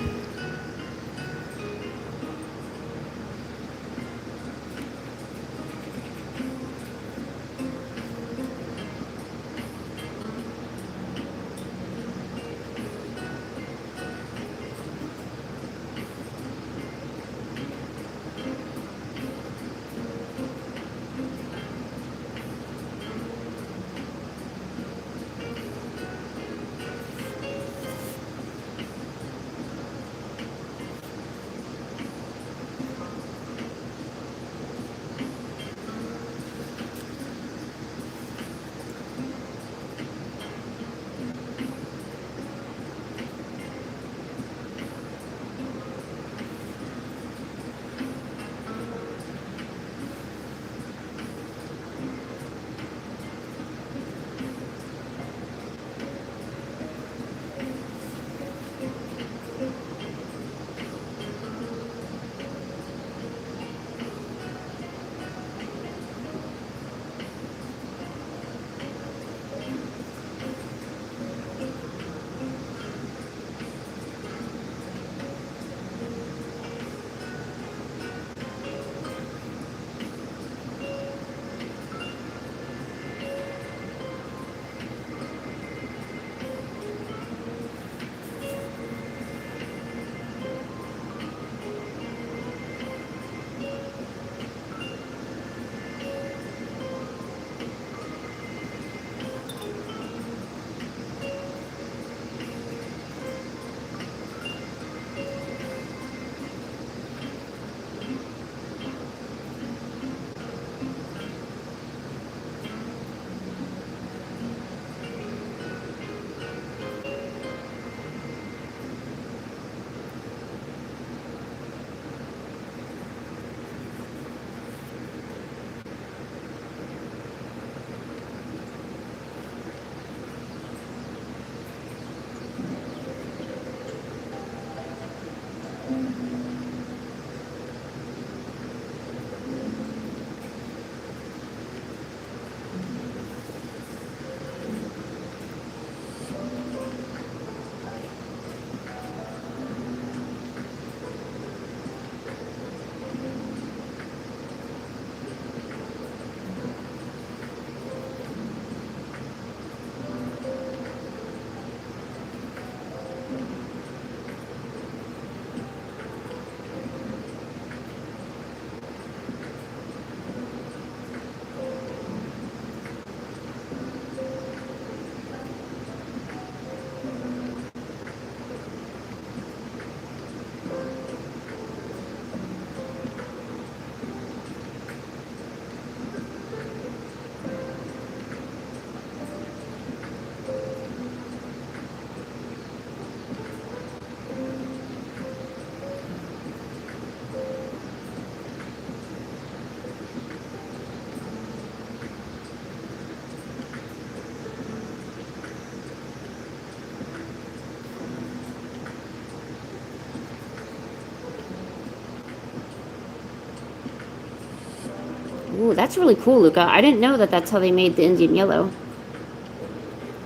Ooh, that's really cool, Luca. I didn't know that that's how they made the Indian yellow.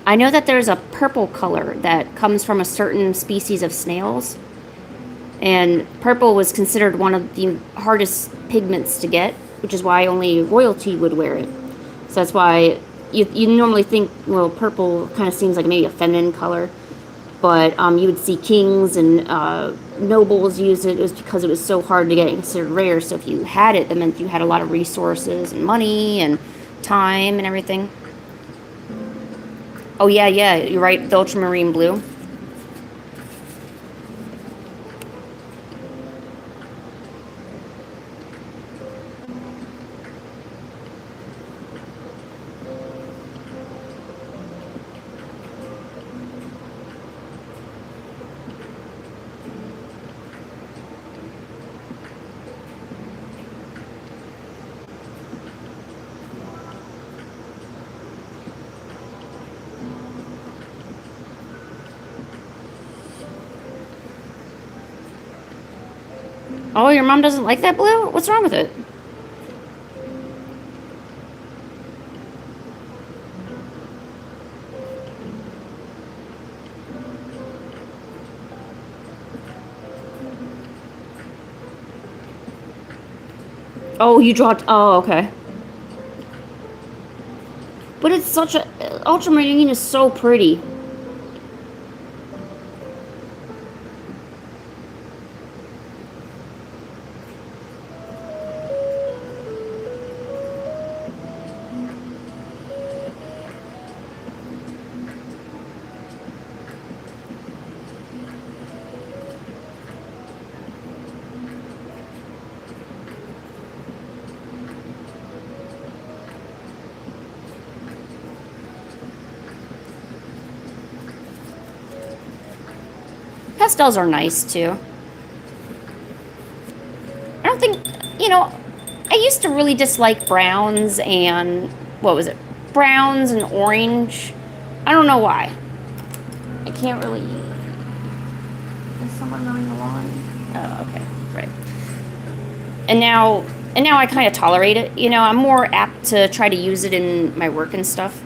I know that there's a purple color that comes from a certain species of snails. And purple was considered one of the hardest pigments to get, which is why only royalty would wear it. So that's why you normally think, well, purple kind of seems like maybe a feminine color. But you would see kings and nobles use it. It was because it was so hard to get and considered rare. So if you had it, that meant you had a lot of resources and money and time and everything. Oh, yeah, you're right. The ultramarine blue. Oh, your mom doesn't like that blue? What's wrong with it? Oh, you dropped... Oh, okay. But it's such a... Ultramarine is so pretty. Pastels are nice, too. I don't think... You know, I used to really dislike browns and... What was it? Browns and orange. I don't know why. I can't really... Is someone mowing the lawn? Oh, okay. Right. And now I kind of tolerate it. You know, I'm more apt to try to use it in my work and stuff.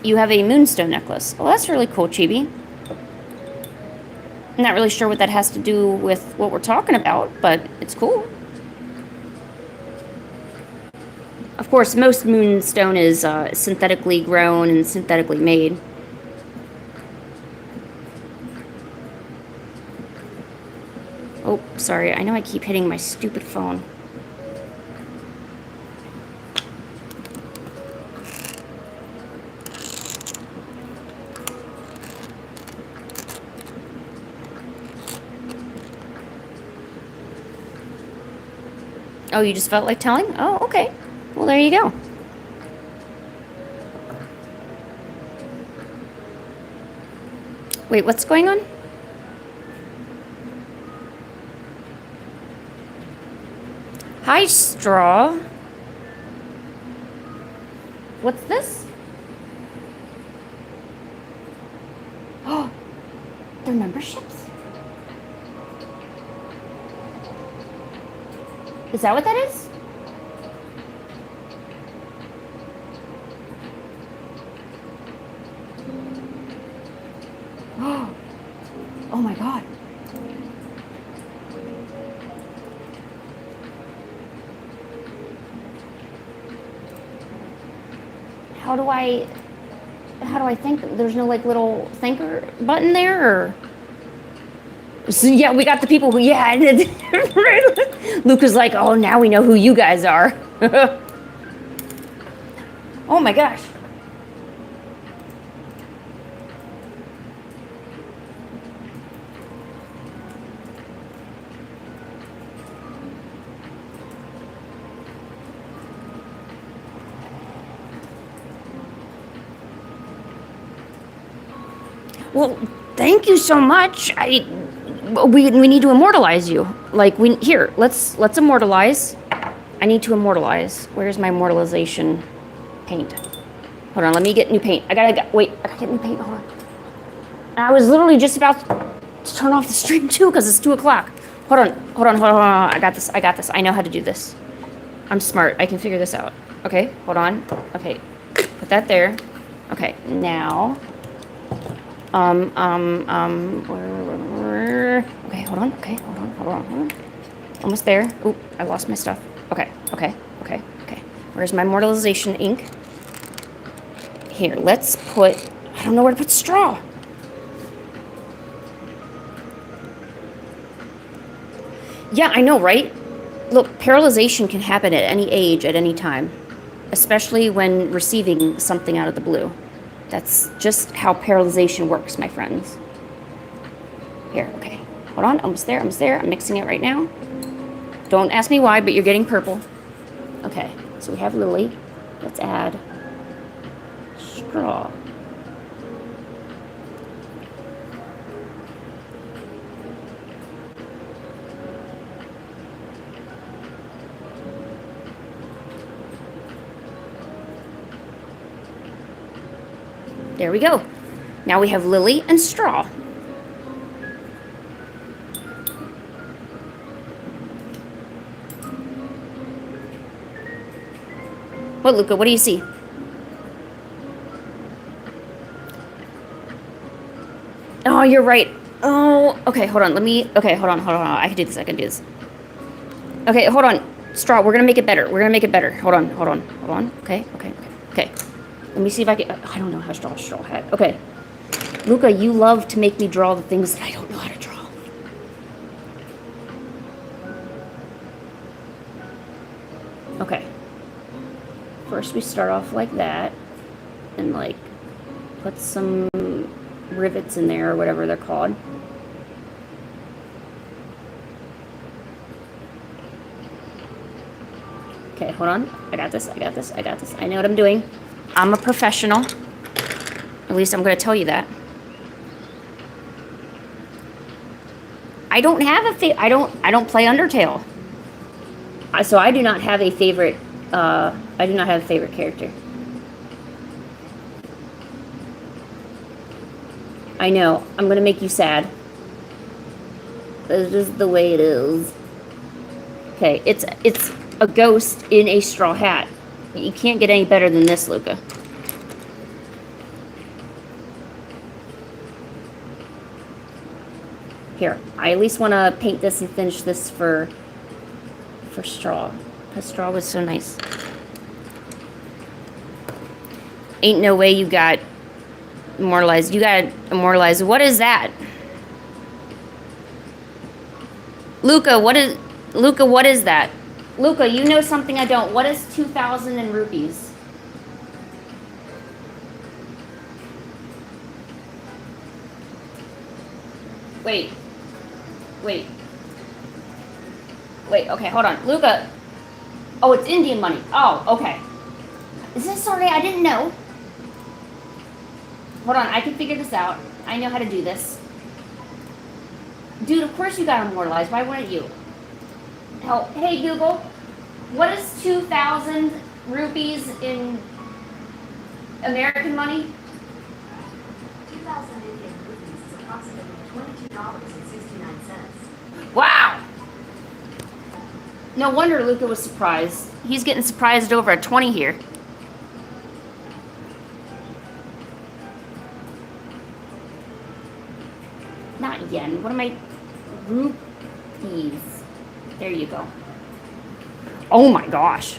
You have a moonstone necklace. Well, that's really cool, Chibi. I'm not really sure what that has to do with what we're talking about, but it's cool. Of course, most moonstone is synthetically grown and synthetically made. Oh, sorry. I know I keep hitting my stupid phone. Oh, you just felt like telling? Oh, okay. Well, there you go. Wait, what's going on? Hi, Straw. What's this? Oh, they're memberships? Is that what that is? Oh my god. How do I think? There's no like little thinker button there, or? So yeah, we got the people who, yeah. Luke was like, oh, now we know who you guys are. Oh my gosh. Well, thank you so much. We need to immortalize you. Like, let's immortalize. I need to immortalize. Where's my immortalization paint? Hold on, let me get new paint. I gotta get new paint, hold on. I was literally just about to turn off the stream too because it's 2 o'clock. Hold on. I got this. I know how to do this. I'm smart. I can figure this out. Okay, hold on. Okay, put that there. Okay, now. Okay, hold on. Almost there. Oop, I lost my stuff. Okay. Where's my mortalization ink? Here, let's put, I don't know where to put straw. Yeah, I know, right? Look, paralyzation can happen at any age, at any time, especially when receiving something out of the blue. That's just how paralyzation works, my friends. Here, okay. Hold on, almost there. I'm mixing it right now. Don't ask me why, but you're getting purple. Okay, so we have Lily. Let's add straw. There we go. Now we have Lily and straw. What, Luca? What do you see? Oh, you're right. Oh, okay, hold on. Okay, hold on. I can do this. Okay, hold on. Straw, we're gonna make it better. Hold on. Okay. Let me see if I can, I don't know how to draw a straw hat. Okay. Luca, you love to make me draw the things that I don't know how to draw. Okay. First we start off like that. And like, put some rivets in there or whatever they're called. Okay, hold on. I got this. I know what I'm doing. I'm a professional. At least I'm going to tell you that. I don't have a I don't play Undertale. So I do not have a favorite character. I know. I'm going to make you sad. This is the way it is. Okay, it's a ghost in a straw hat. You can't get any better than this, Luca. Here, I at least want to paint this and finish this for straw. Because straw was so nice. Ain't no way you got immortalized. You got immortalized. What is that? Luca, what is that? Luca, you know something I don't. What is 2,000 in rupees? Wait, okay, hold on. Luca. Oh, it's Indian money. Oh, okay. Is this sorry? I didn't know. Hold on, I can figure this out. I know how to do this. Dude, of course you got immortalized. Why wouldn't you? Oh, hey Google, what is 2,000 rupees in American money? 2,000 Indian rupees is approximately $22.69. Wow! No wonder Luca was surprised. He's getting surprised over a 20 here. Not yen. What am I? Rupees. There you go. Oh my gosh.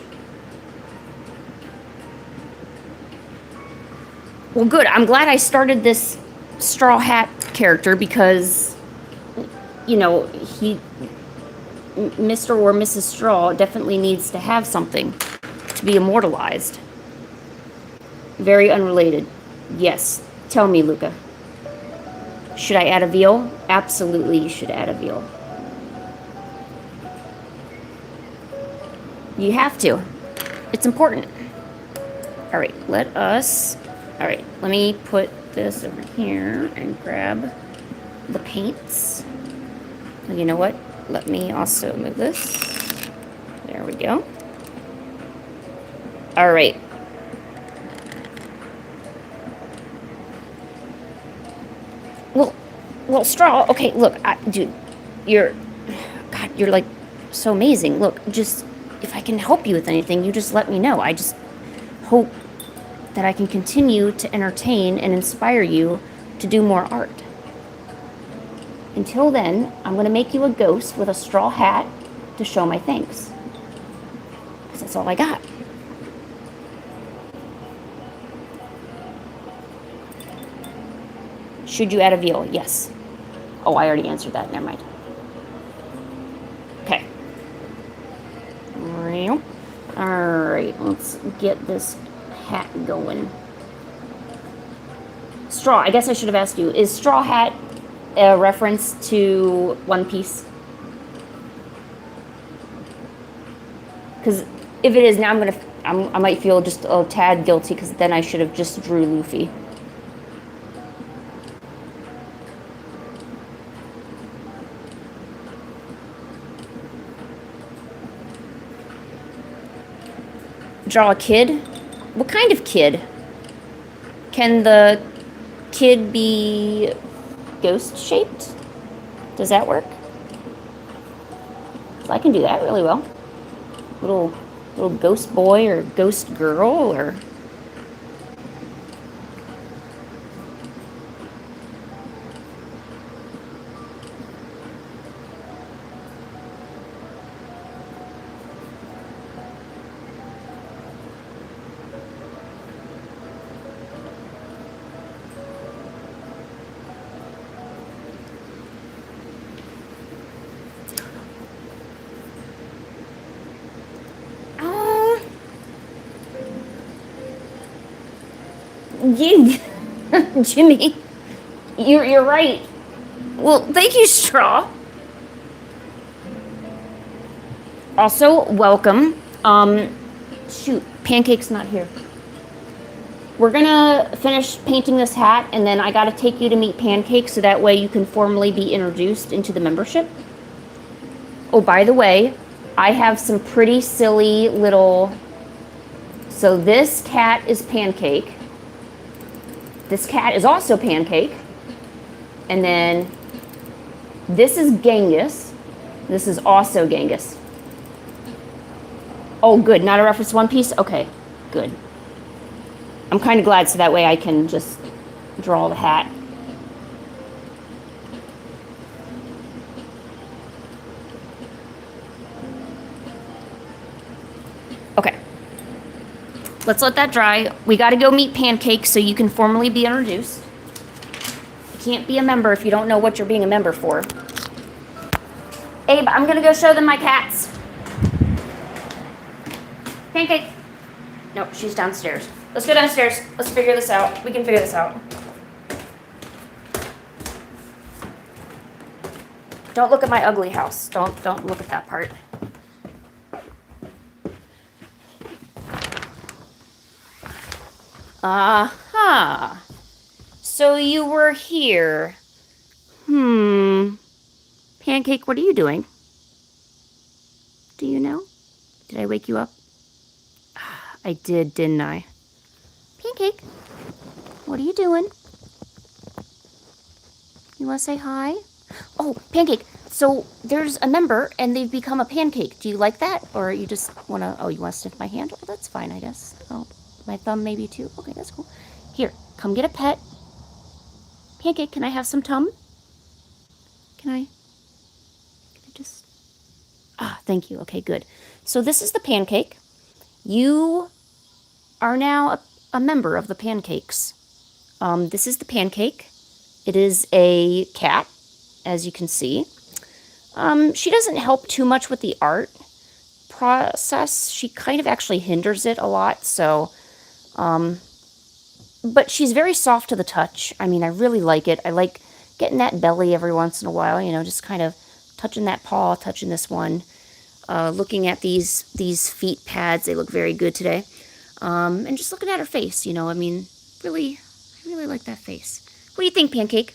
Well, good. I'm glad I started this straw hat character because, you know, Mr. or Mrs. Straw definitely needs to have something to be immortalized. Very unrelated. Yes. Tell me, Luca. Should I add a veal? Absolutely, you should add a veal. You have to. It's important. All right, let me put this over here and grab the paints. And you know what? Let me also move this. There we go. All right. Well, Straw, okay, look, dude, God, you're like so amazing. Look, just, if I can help you with anything, you just let me know. I just hope that I can continue to entertain and inspire you to do more art. Until then, I'm going to make you a ghost with a straw hat to show my thanks. Because that's all I got. Should you add a veal? Yes. Oh, I already answered that. Never mind. Okay. Alright, let's get this hat going. Straw, I guess I should have asked you. Is straw hat a reference to One Piece? Because if it is, now I might feel just a tad guilty, because then I should have just drew Luffy. Draw a kid? What kind of kid? Can the kid be ghost shaped? Does that work? So I can do that really well. Little ghost boy or ghost girl or... You, Jimmy, you're right. Well, thank you, Straw. Also, welcome. Shoot, Pancake's not here. We're gonna finish painting this hat, and then I gotta take you to meet Pancake so that way you can formally be introduced into the membership. Oh, by the way, I have some pretty silly little... So this cat is Pancake. This cat is also Pancake. And then this is Genghis. This is also Genghis. Oh, good. Not a reference to One Piece? Okay, good. I'm kind of glad so that way I can just draw the hat. Okay. Let's let that dry. We got to go meet Pancake so you can formally be introduced. You can't be a member if you don't know what you're being a member for. Abe, I'm going to go show them my cats. Pancake. Nope, she's downstairs. Let's go downstairs. Let's figure this out. We can figure this out. Don't look at my ugly house. Don't look at that part. Aha. So you were here. Pancake, what are you doing? Do you know? Did I wake you up? I did, didn't I? Pancake, what are you doing? You want to say hi? Oh, Pancake, so there's a member and they've become a Pancake. Do you like that? Or you just want to, oh, you want to sniff my hand? Oh, that's fine, I guess. Oh, my thumb maybe too. Okay, that's cool. Here, come get a pet. Pancake, can I have some tum? Can I just... Ah, thank you. Okay, good. So this is the Pancake. You are now a member of the Pancakes. This is the Pancake. It is a cat, as you can see. She doesn't help too much with the art process. She kind of actually hinders it a lot, so... but she's very soft to the touch. I mean, I really like it. I like getting that belly every once in a while, you know, just kind of touching that paw, touching this one. Looking at these feet pads, they look very good today. And just looking at her face, you know, I mean, really, I really like that face. What do you think, Pancake?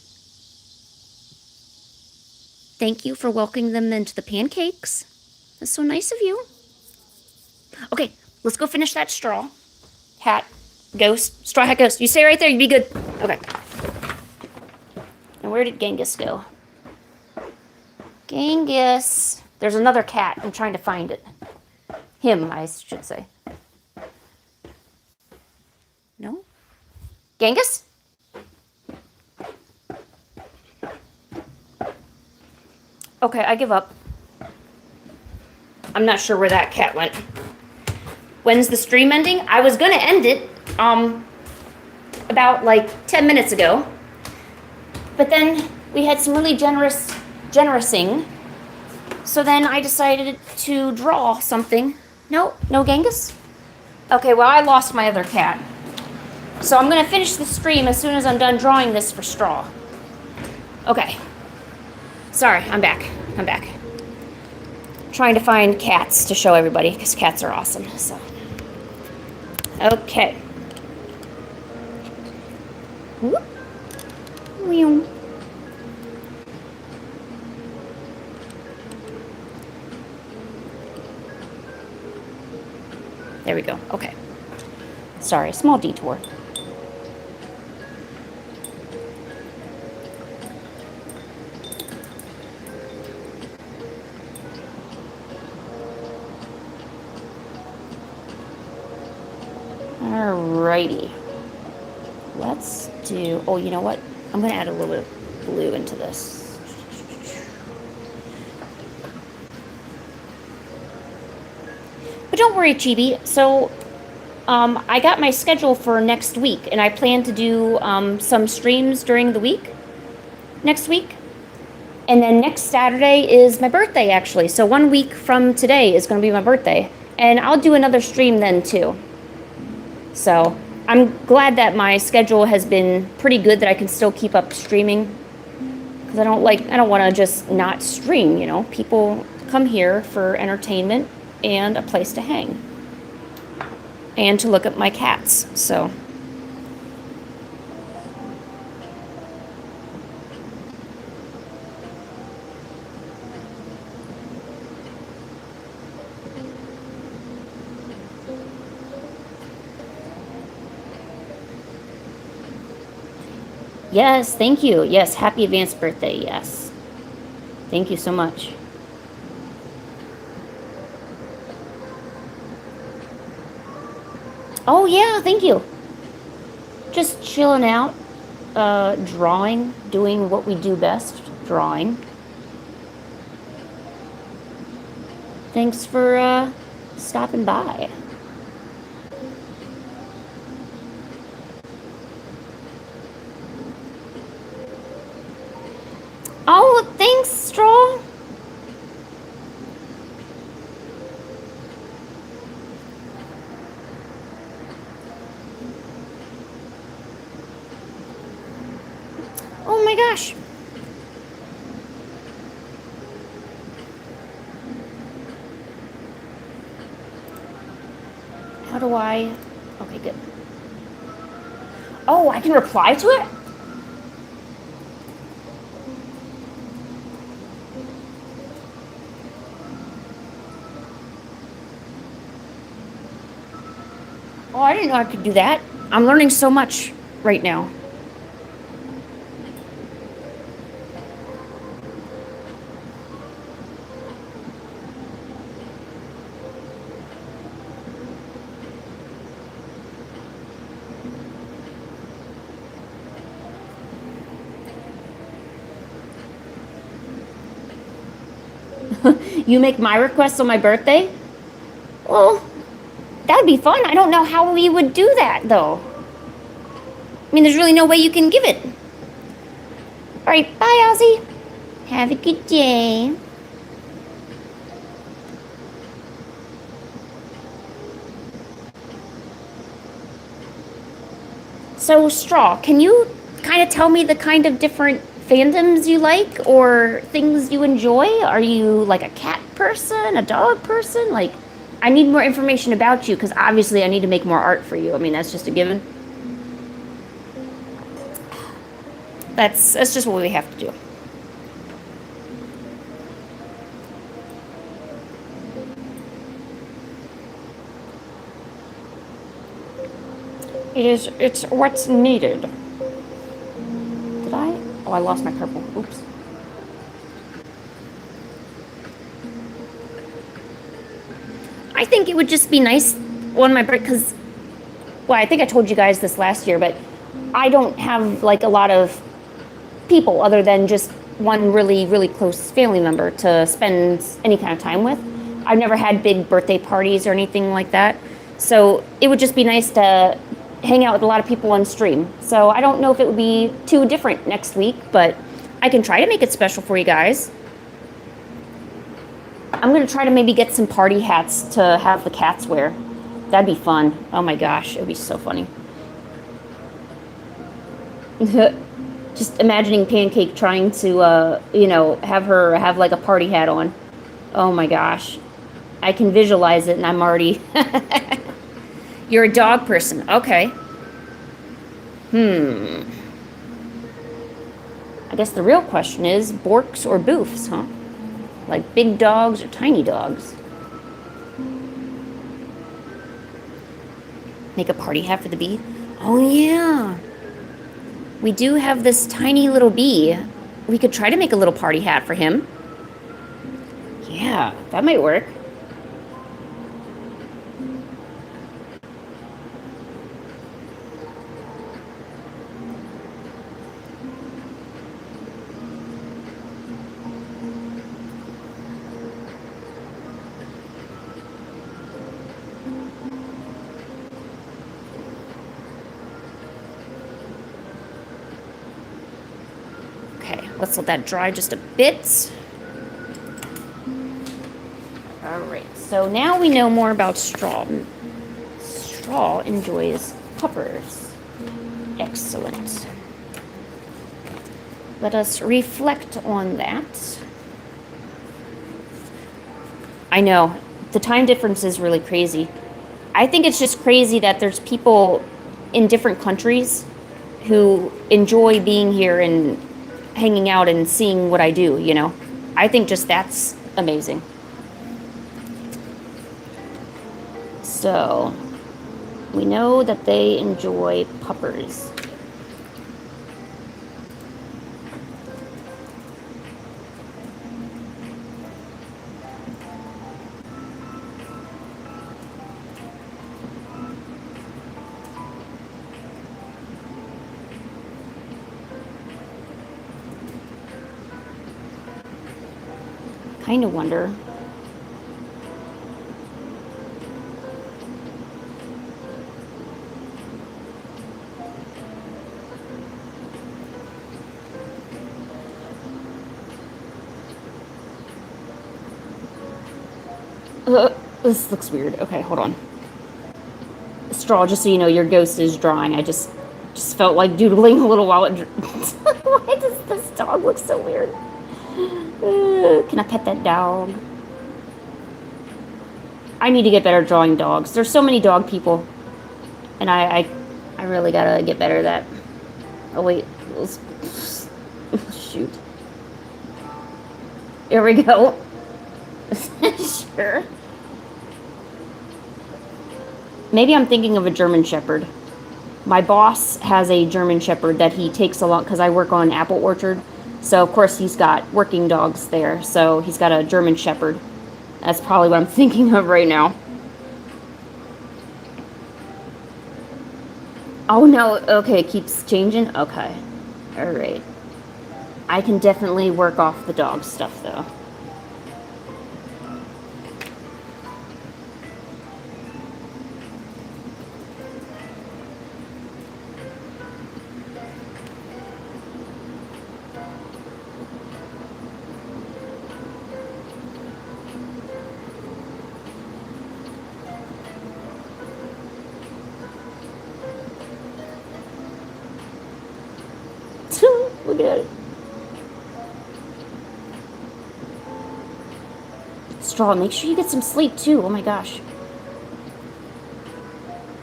Thank you for welcoming them into the Pancakes. That's so nice of you. Okay, let's go finish that straw hat ghost. Straw hat ghost. You stay right there. You be good. Okay. And where did Genghis go? Genghis. There's another cat. I'm trying to find it. Him, I should say. No? Genghis? Okay, I give up. I'm not sure where that cat went. When's the stream ending? I was gonna end it about like 10 minutes ago. But then we had some really generousing. So then I decided to draw something. No Genghis? Okay, well, I lost my other cat. So I'm gonna finish the stream as soon as I'm done drawing this for straw. Okay. Sorry, I'm back. Trying to find cats to show everybody because cats are awesome. So, okay. Whoop. Whew. There we go. Okay. Sorry, small detour. Alrighty. Let's do, oh, you know what? I'm going to add a little bit of blue into this. But don't worry, Chibi. So, I got my schedule for next week, and I plan to do some streams during the week, next week. And then next Saturday is my birthday, actually. So 1 week from today is going to be my birthday. And I'll do another stream then, too. So I'm glad that my schedule has been pretty good, that I can still keep up streaming. Because I don't want to just not stream, you know. People come here for entertainment and a place to hang. And to look at my cats, so. Yes, thank you. Yes, happy advanced birthday, yes. Thank you so much. Oh, yeah, thank you. Just chilling out, drawing, doing what we do best, drawing. Thanks for stopping by. Oh, thanks, Straw. Oh my gosh. How do I? Okay, good. Oh, I can reply to it? Oh, I didn't know I could do that. I'm learning so much right now. You make my requests on my birthday? Well, that'd be fun. I don't know how we would do that, though. I mean, there's really no way you can give it. All right, bye, Ozzy. Have a good day. So, Straw, can you kind of tell me the kind of different fandoms you like or things you enjoy? Are you like a cat person, a dog person? Like, I need more information about you because obviously I need to make more art for you. I mean, that's just a given. That's just what we have to do. It's what's needed. Did I? Oh, I lost my purple. Oops. I think it would just be nice on my break because, well, I think I told you guys this last year, but I don't have like a lot of people other than just one really, really close family member to spend any kind of time with. I've never had big birthday parties or anything like that. So it would just be nice to hang out with a lot of people on stream. So I don't know if it would be too different next week, but I can try to make it special for you guys. I'm going to try to maybe get some party hats to have the cats wear. That'd be fun. Oh my gosh, it would be so funny. Just imagining Pancake trying to, have her have like a party hat on. Oh my gosh. I can visualize it and I'm already... You're a dog person. Okay. I guess the real question is Borks or Boofs, huh? Like big dogs or tiny dogs? Make a party hat for the bee? Oh yeah. We do have this tiny little bee. We could try to make a little party hat for him. Yeah, that might work. Let's let that dry just a bit. All right, so now we know more about Straw. Straw enjoys puppers. Excellent. Let us reflect on that. I know, the time difference is really crazy. I think it's just crazy that there's people in different countries who enjoy being here and hanging out and seeing what I do, I think just that's amazing. So, we know that they enjoy puppers. Kind of wonder. This looks weird. Okay, hold on. Straw, just so you know, your ghost is drawing. I just felt like doodling a little while it... Why does this dog look so weird? Can I pet that dog? I need to get better at drawing dogs. There's so many dog people. And I really gotta get better at that. Oh wait. Shoot. Here we go. Sure. Maybe I'm thinking of a German Shepherd. My boss has a German Shepherd that he takes along because I work on an apple orchard. So, of course, he's got working dogs there. So, he's got a German Shepherd. That's probably what I'm thinking of right now. Oh, no. Okay, it keeps changing? Okay. All right. I can definitely work off the dog stuff, though. Look at it. Straw, make sure you get some sleep too. Oh my gosh.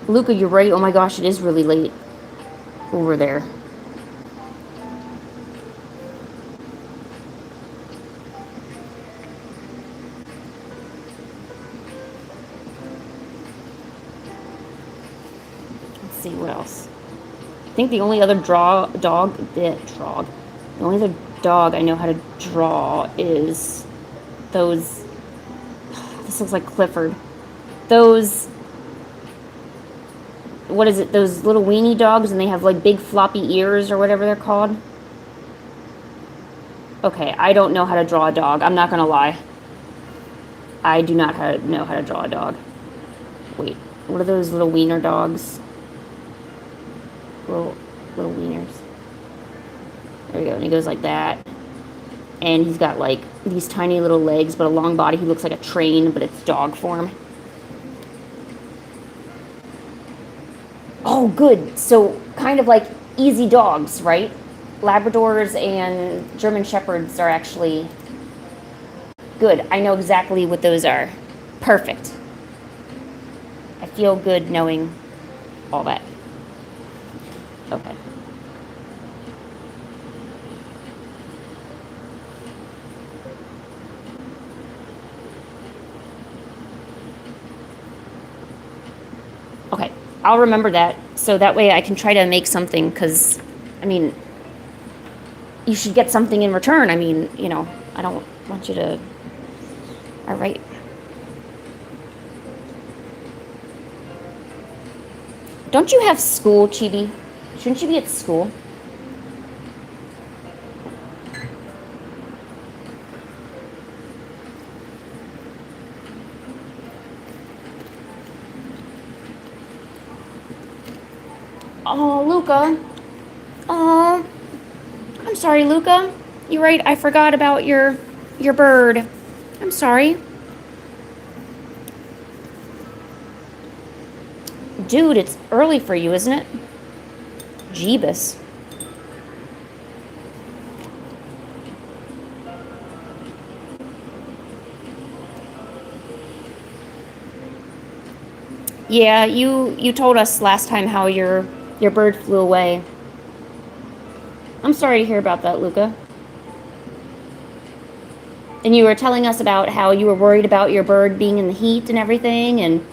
Luca, you're right. Oh my gosh, it is really late over there. Let's see what else. I think the only other dog The only other dog I know how to draw is those... This looks like Clifford. Those... What is it? Those little weenie dogs, and they have like big floppy ears or whatever they're called. Okay, I don't know how to draw a dog. I'm not gonna lie. I do not know how to draw a dog. Wait, what are those little wiener dogs? Little wieners. There we go. And he goes like that. And he's got like these tiny little legs, but a long body. He looks like a train, but it's dog form. Oh, good. So kind of like easy dogs, right? Labradors and German Shepherds are actually good. I know exactly what those are. Perfect. I feel good knowing all that. Okay. Okay, I'll remember that, so that way I can try to make something, because, I mean, you should get something in return. I mean, you know, I don't want you to... All right. Don't you have school, Chibi? Shouldn't you be at school? Oh, Luca. Oh, I'm sorry, Luca. You're right. I forgot about your bird. I'm sorry. Dude, it's early for you, isn't it? Jeebus. Yeah, you told us last time how your bird flew away. I'm sorry to hear about that, Luca. And you were telling us about how you were worried about your bird being in the heat and everything, and...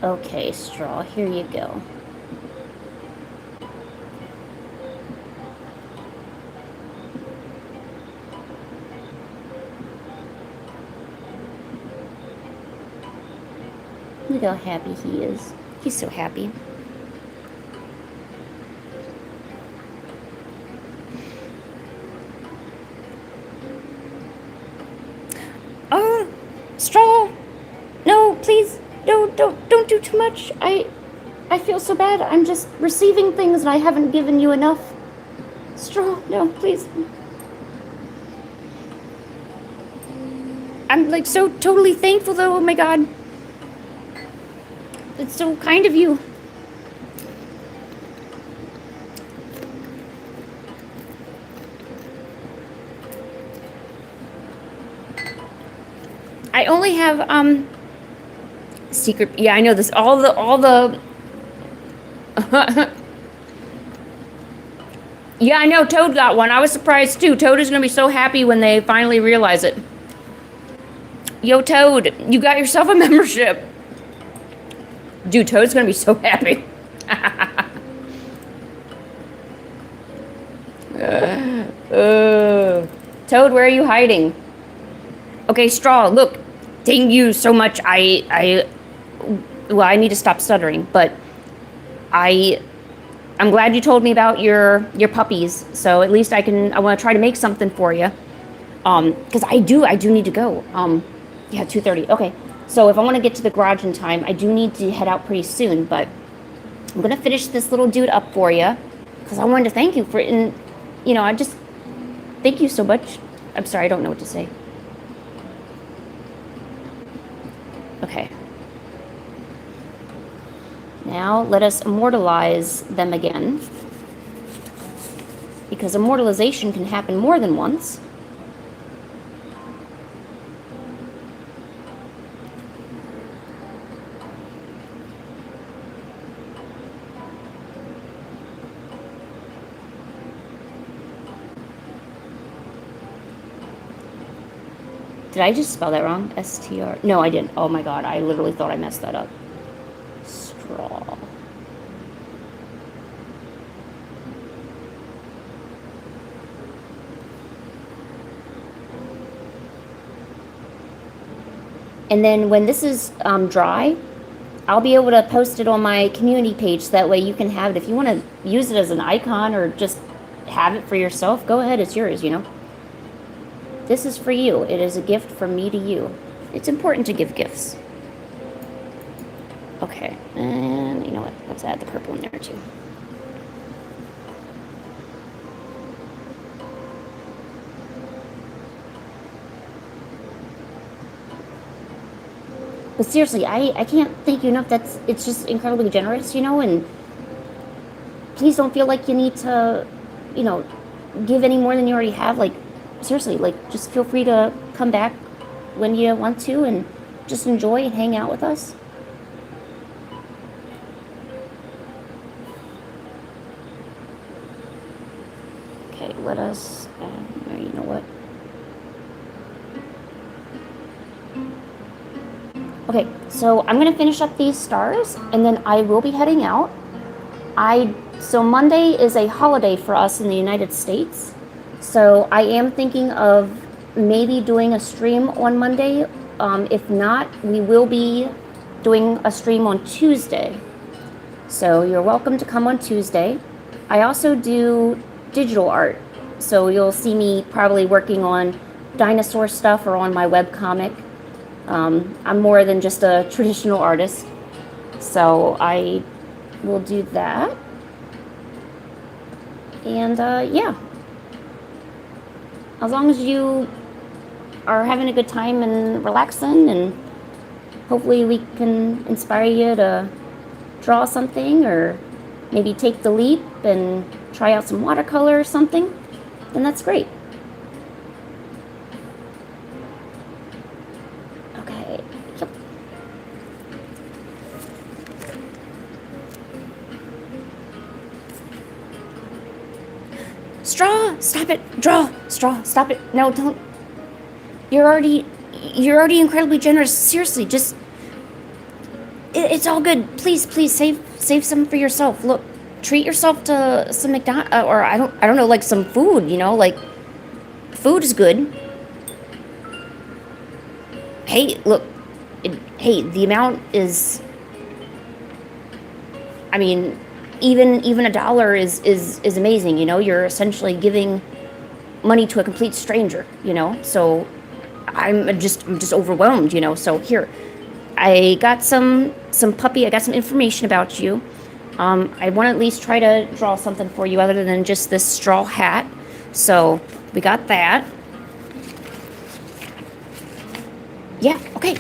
Okay, Straw, here you go. Look how happy he is. He's so happy. Oh, Straw! No, please, don't do too much. I feel so bad. I'm just receiving things and I haven't given you enough. Straw, no, please. I'm like so totally thankful though, oh my god. It's so kind of you. I only have secret. Yeah, I know this. All the. Yeah, I know Toad got one. I was surprised too. Toad is gonna be so happy when they finally realize it. Yo, Toad, you got yourself a membership. Dude, Toad's gonna be so happy. Toad, where are you hiding? Okay, Straw, look. Thank you so much. Well, I need to stop stuttering, but I'm I'm glad you told me about your puppies. So at least I want to try to make something for you. Because I do need to go. Yeah, 2:30. Okay. So if I want to get to the garage in time, I do need to head out pretty soon, but I'm going to finish this little dude up for you because I wanted to thank you for it. And, you know, I just thank you so much. I'm sorry, I don't know what to say. Okay. Now let us immortalize them again, because immortalization can happen more than once. Did I just spell that wrong? S-T-R? No, I didn't. Oh my god, I literally thought I messed that up. Straw. And then when this is dry, I'll be able to post it on my community page. So that way you can have it. If you want to use it as an icon or just have it for yourself, go ahead, it's yours, you know. This is for you. It is a gift from me to you. It's important to give gifts. Okay, and you know what? Let's add the purple in there too. But seriously, I can't thank you enough. It's just incredibly generous, you know, and please don't feel like you need to, you know, give any more than you already have. Like, seriously, like, just feel free to come back when you want to and just enjoy and hang out with us. Okay, let us, you know what? Okay, so I'm gonna finish up these stars and then I will be heading out. So Monday is a holiday for us in the United States. So I am thinking of maybe doing a stream on Monday. If not, we will be doing a stream on Tuesday. So you're welcome to come on Tuesday. I also do digital art. So you'll see me probably working on dinosaur stuff or on my webcomic. I'm more than just a traditional artist. So I will do that. And yeah. As long as you are having a good time and relaxing, and hopefully we can inspire you to draw something or maybe take the leap and try out some watercolor or something, then that's great. Okay, yep. Straw, stop it. Draw, straw, stop it. No, don't. You're already incredibly generous. Seriously, just it's all good. Please save some for yourself. Look, treat yourself to some McDonald's or I don't know, like some food, you know, like food is good. Hey, look. Hey, the amount is, I mean, even $1 is amazing, you know. You're essentially giving money to a complete stranger, you know. So I'm just overwhelmed, you know. So here, I got some puppy. I got some information about you. I want to at least try to draw something for you other than just this straw hat. So we got that. Yeah. Okay.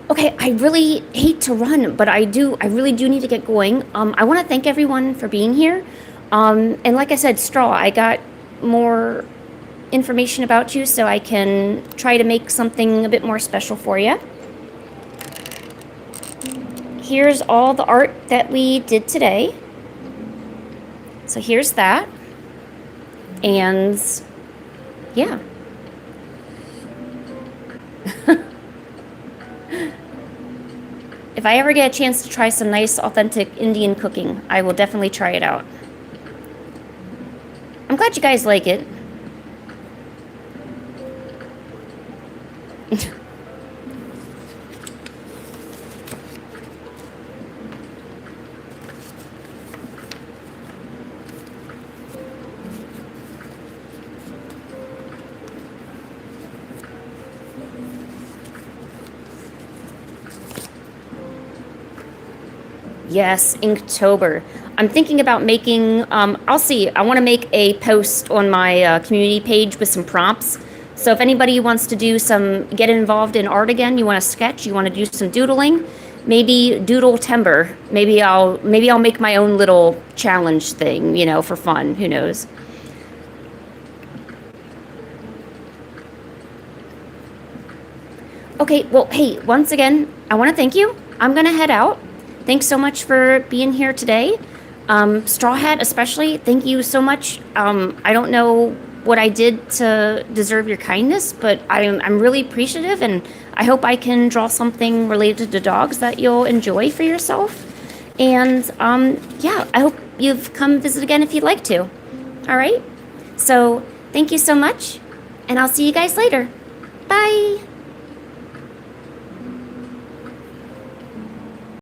Okay, I really hate to run, but I really do need to get going. I want to thank everyone for being here. And like I said, Straw, I got more information about you so I can try to make something a bit more special for you. Here's all the art that we did today. So here's that. And yeah. If I ever get a chance to try some nice, authentic Indian cooking, I will definitely try it out. I'm glad you guys like it. Yes, Inktober. I'm thinking about making, I'll see. I want to make a post on my community page with some prompts. So if anybody wants to get involved in art again, you want to sketch, you want to do some doodling, maybe doodle timber. Maybe I'll make my own little challenge thing, for fun. Who knows? Okay, well, hey, once again, I want to thank you. I'm going to head out. Thanks so much for being here today. Straw Hat especially, thank you so much. I don't know what I did to deserve your kindness, but I'm really appreciative, and I hope I can draw something related to dogs that you'll enjoy for yourself. And yeah, I hope you've come visit again if you'd like to. All right? So thank you so much, and I'll see you guys later.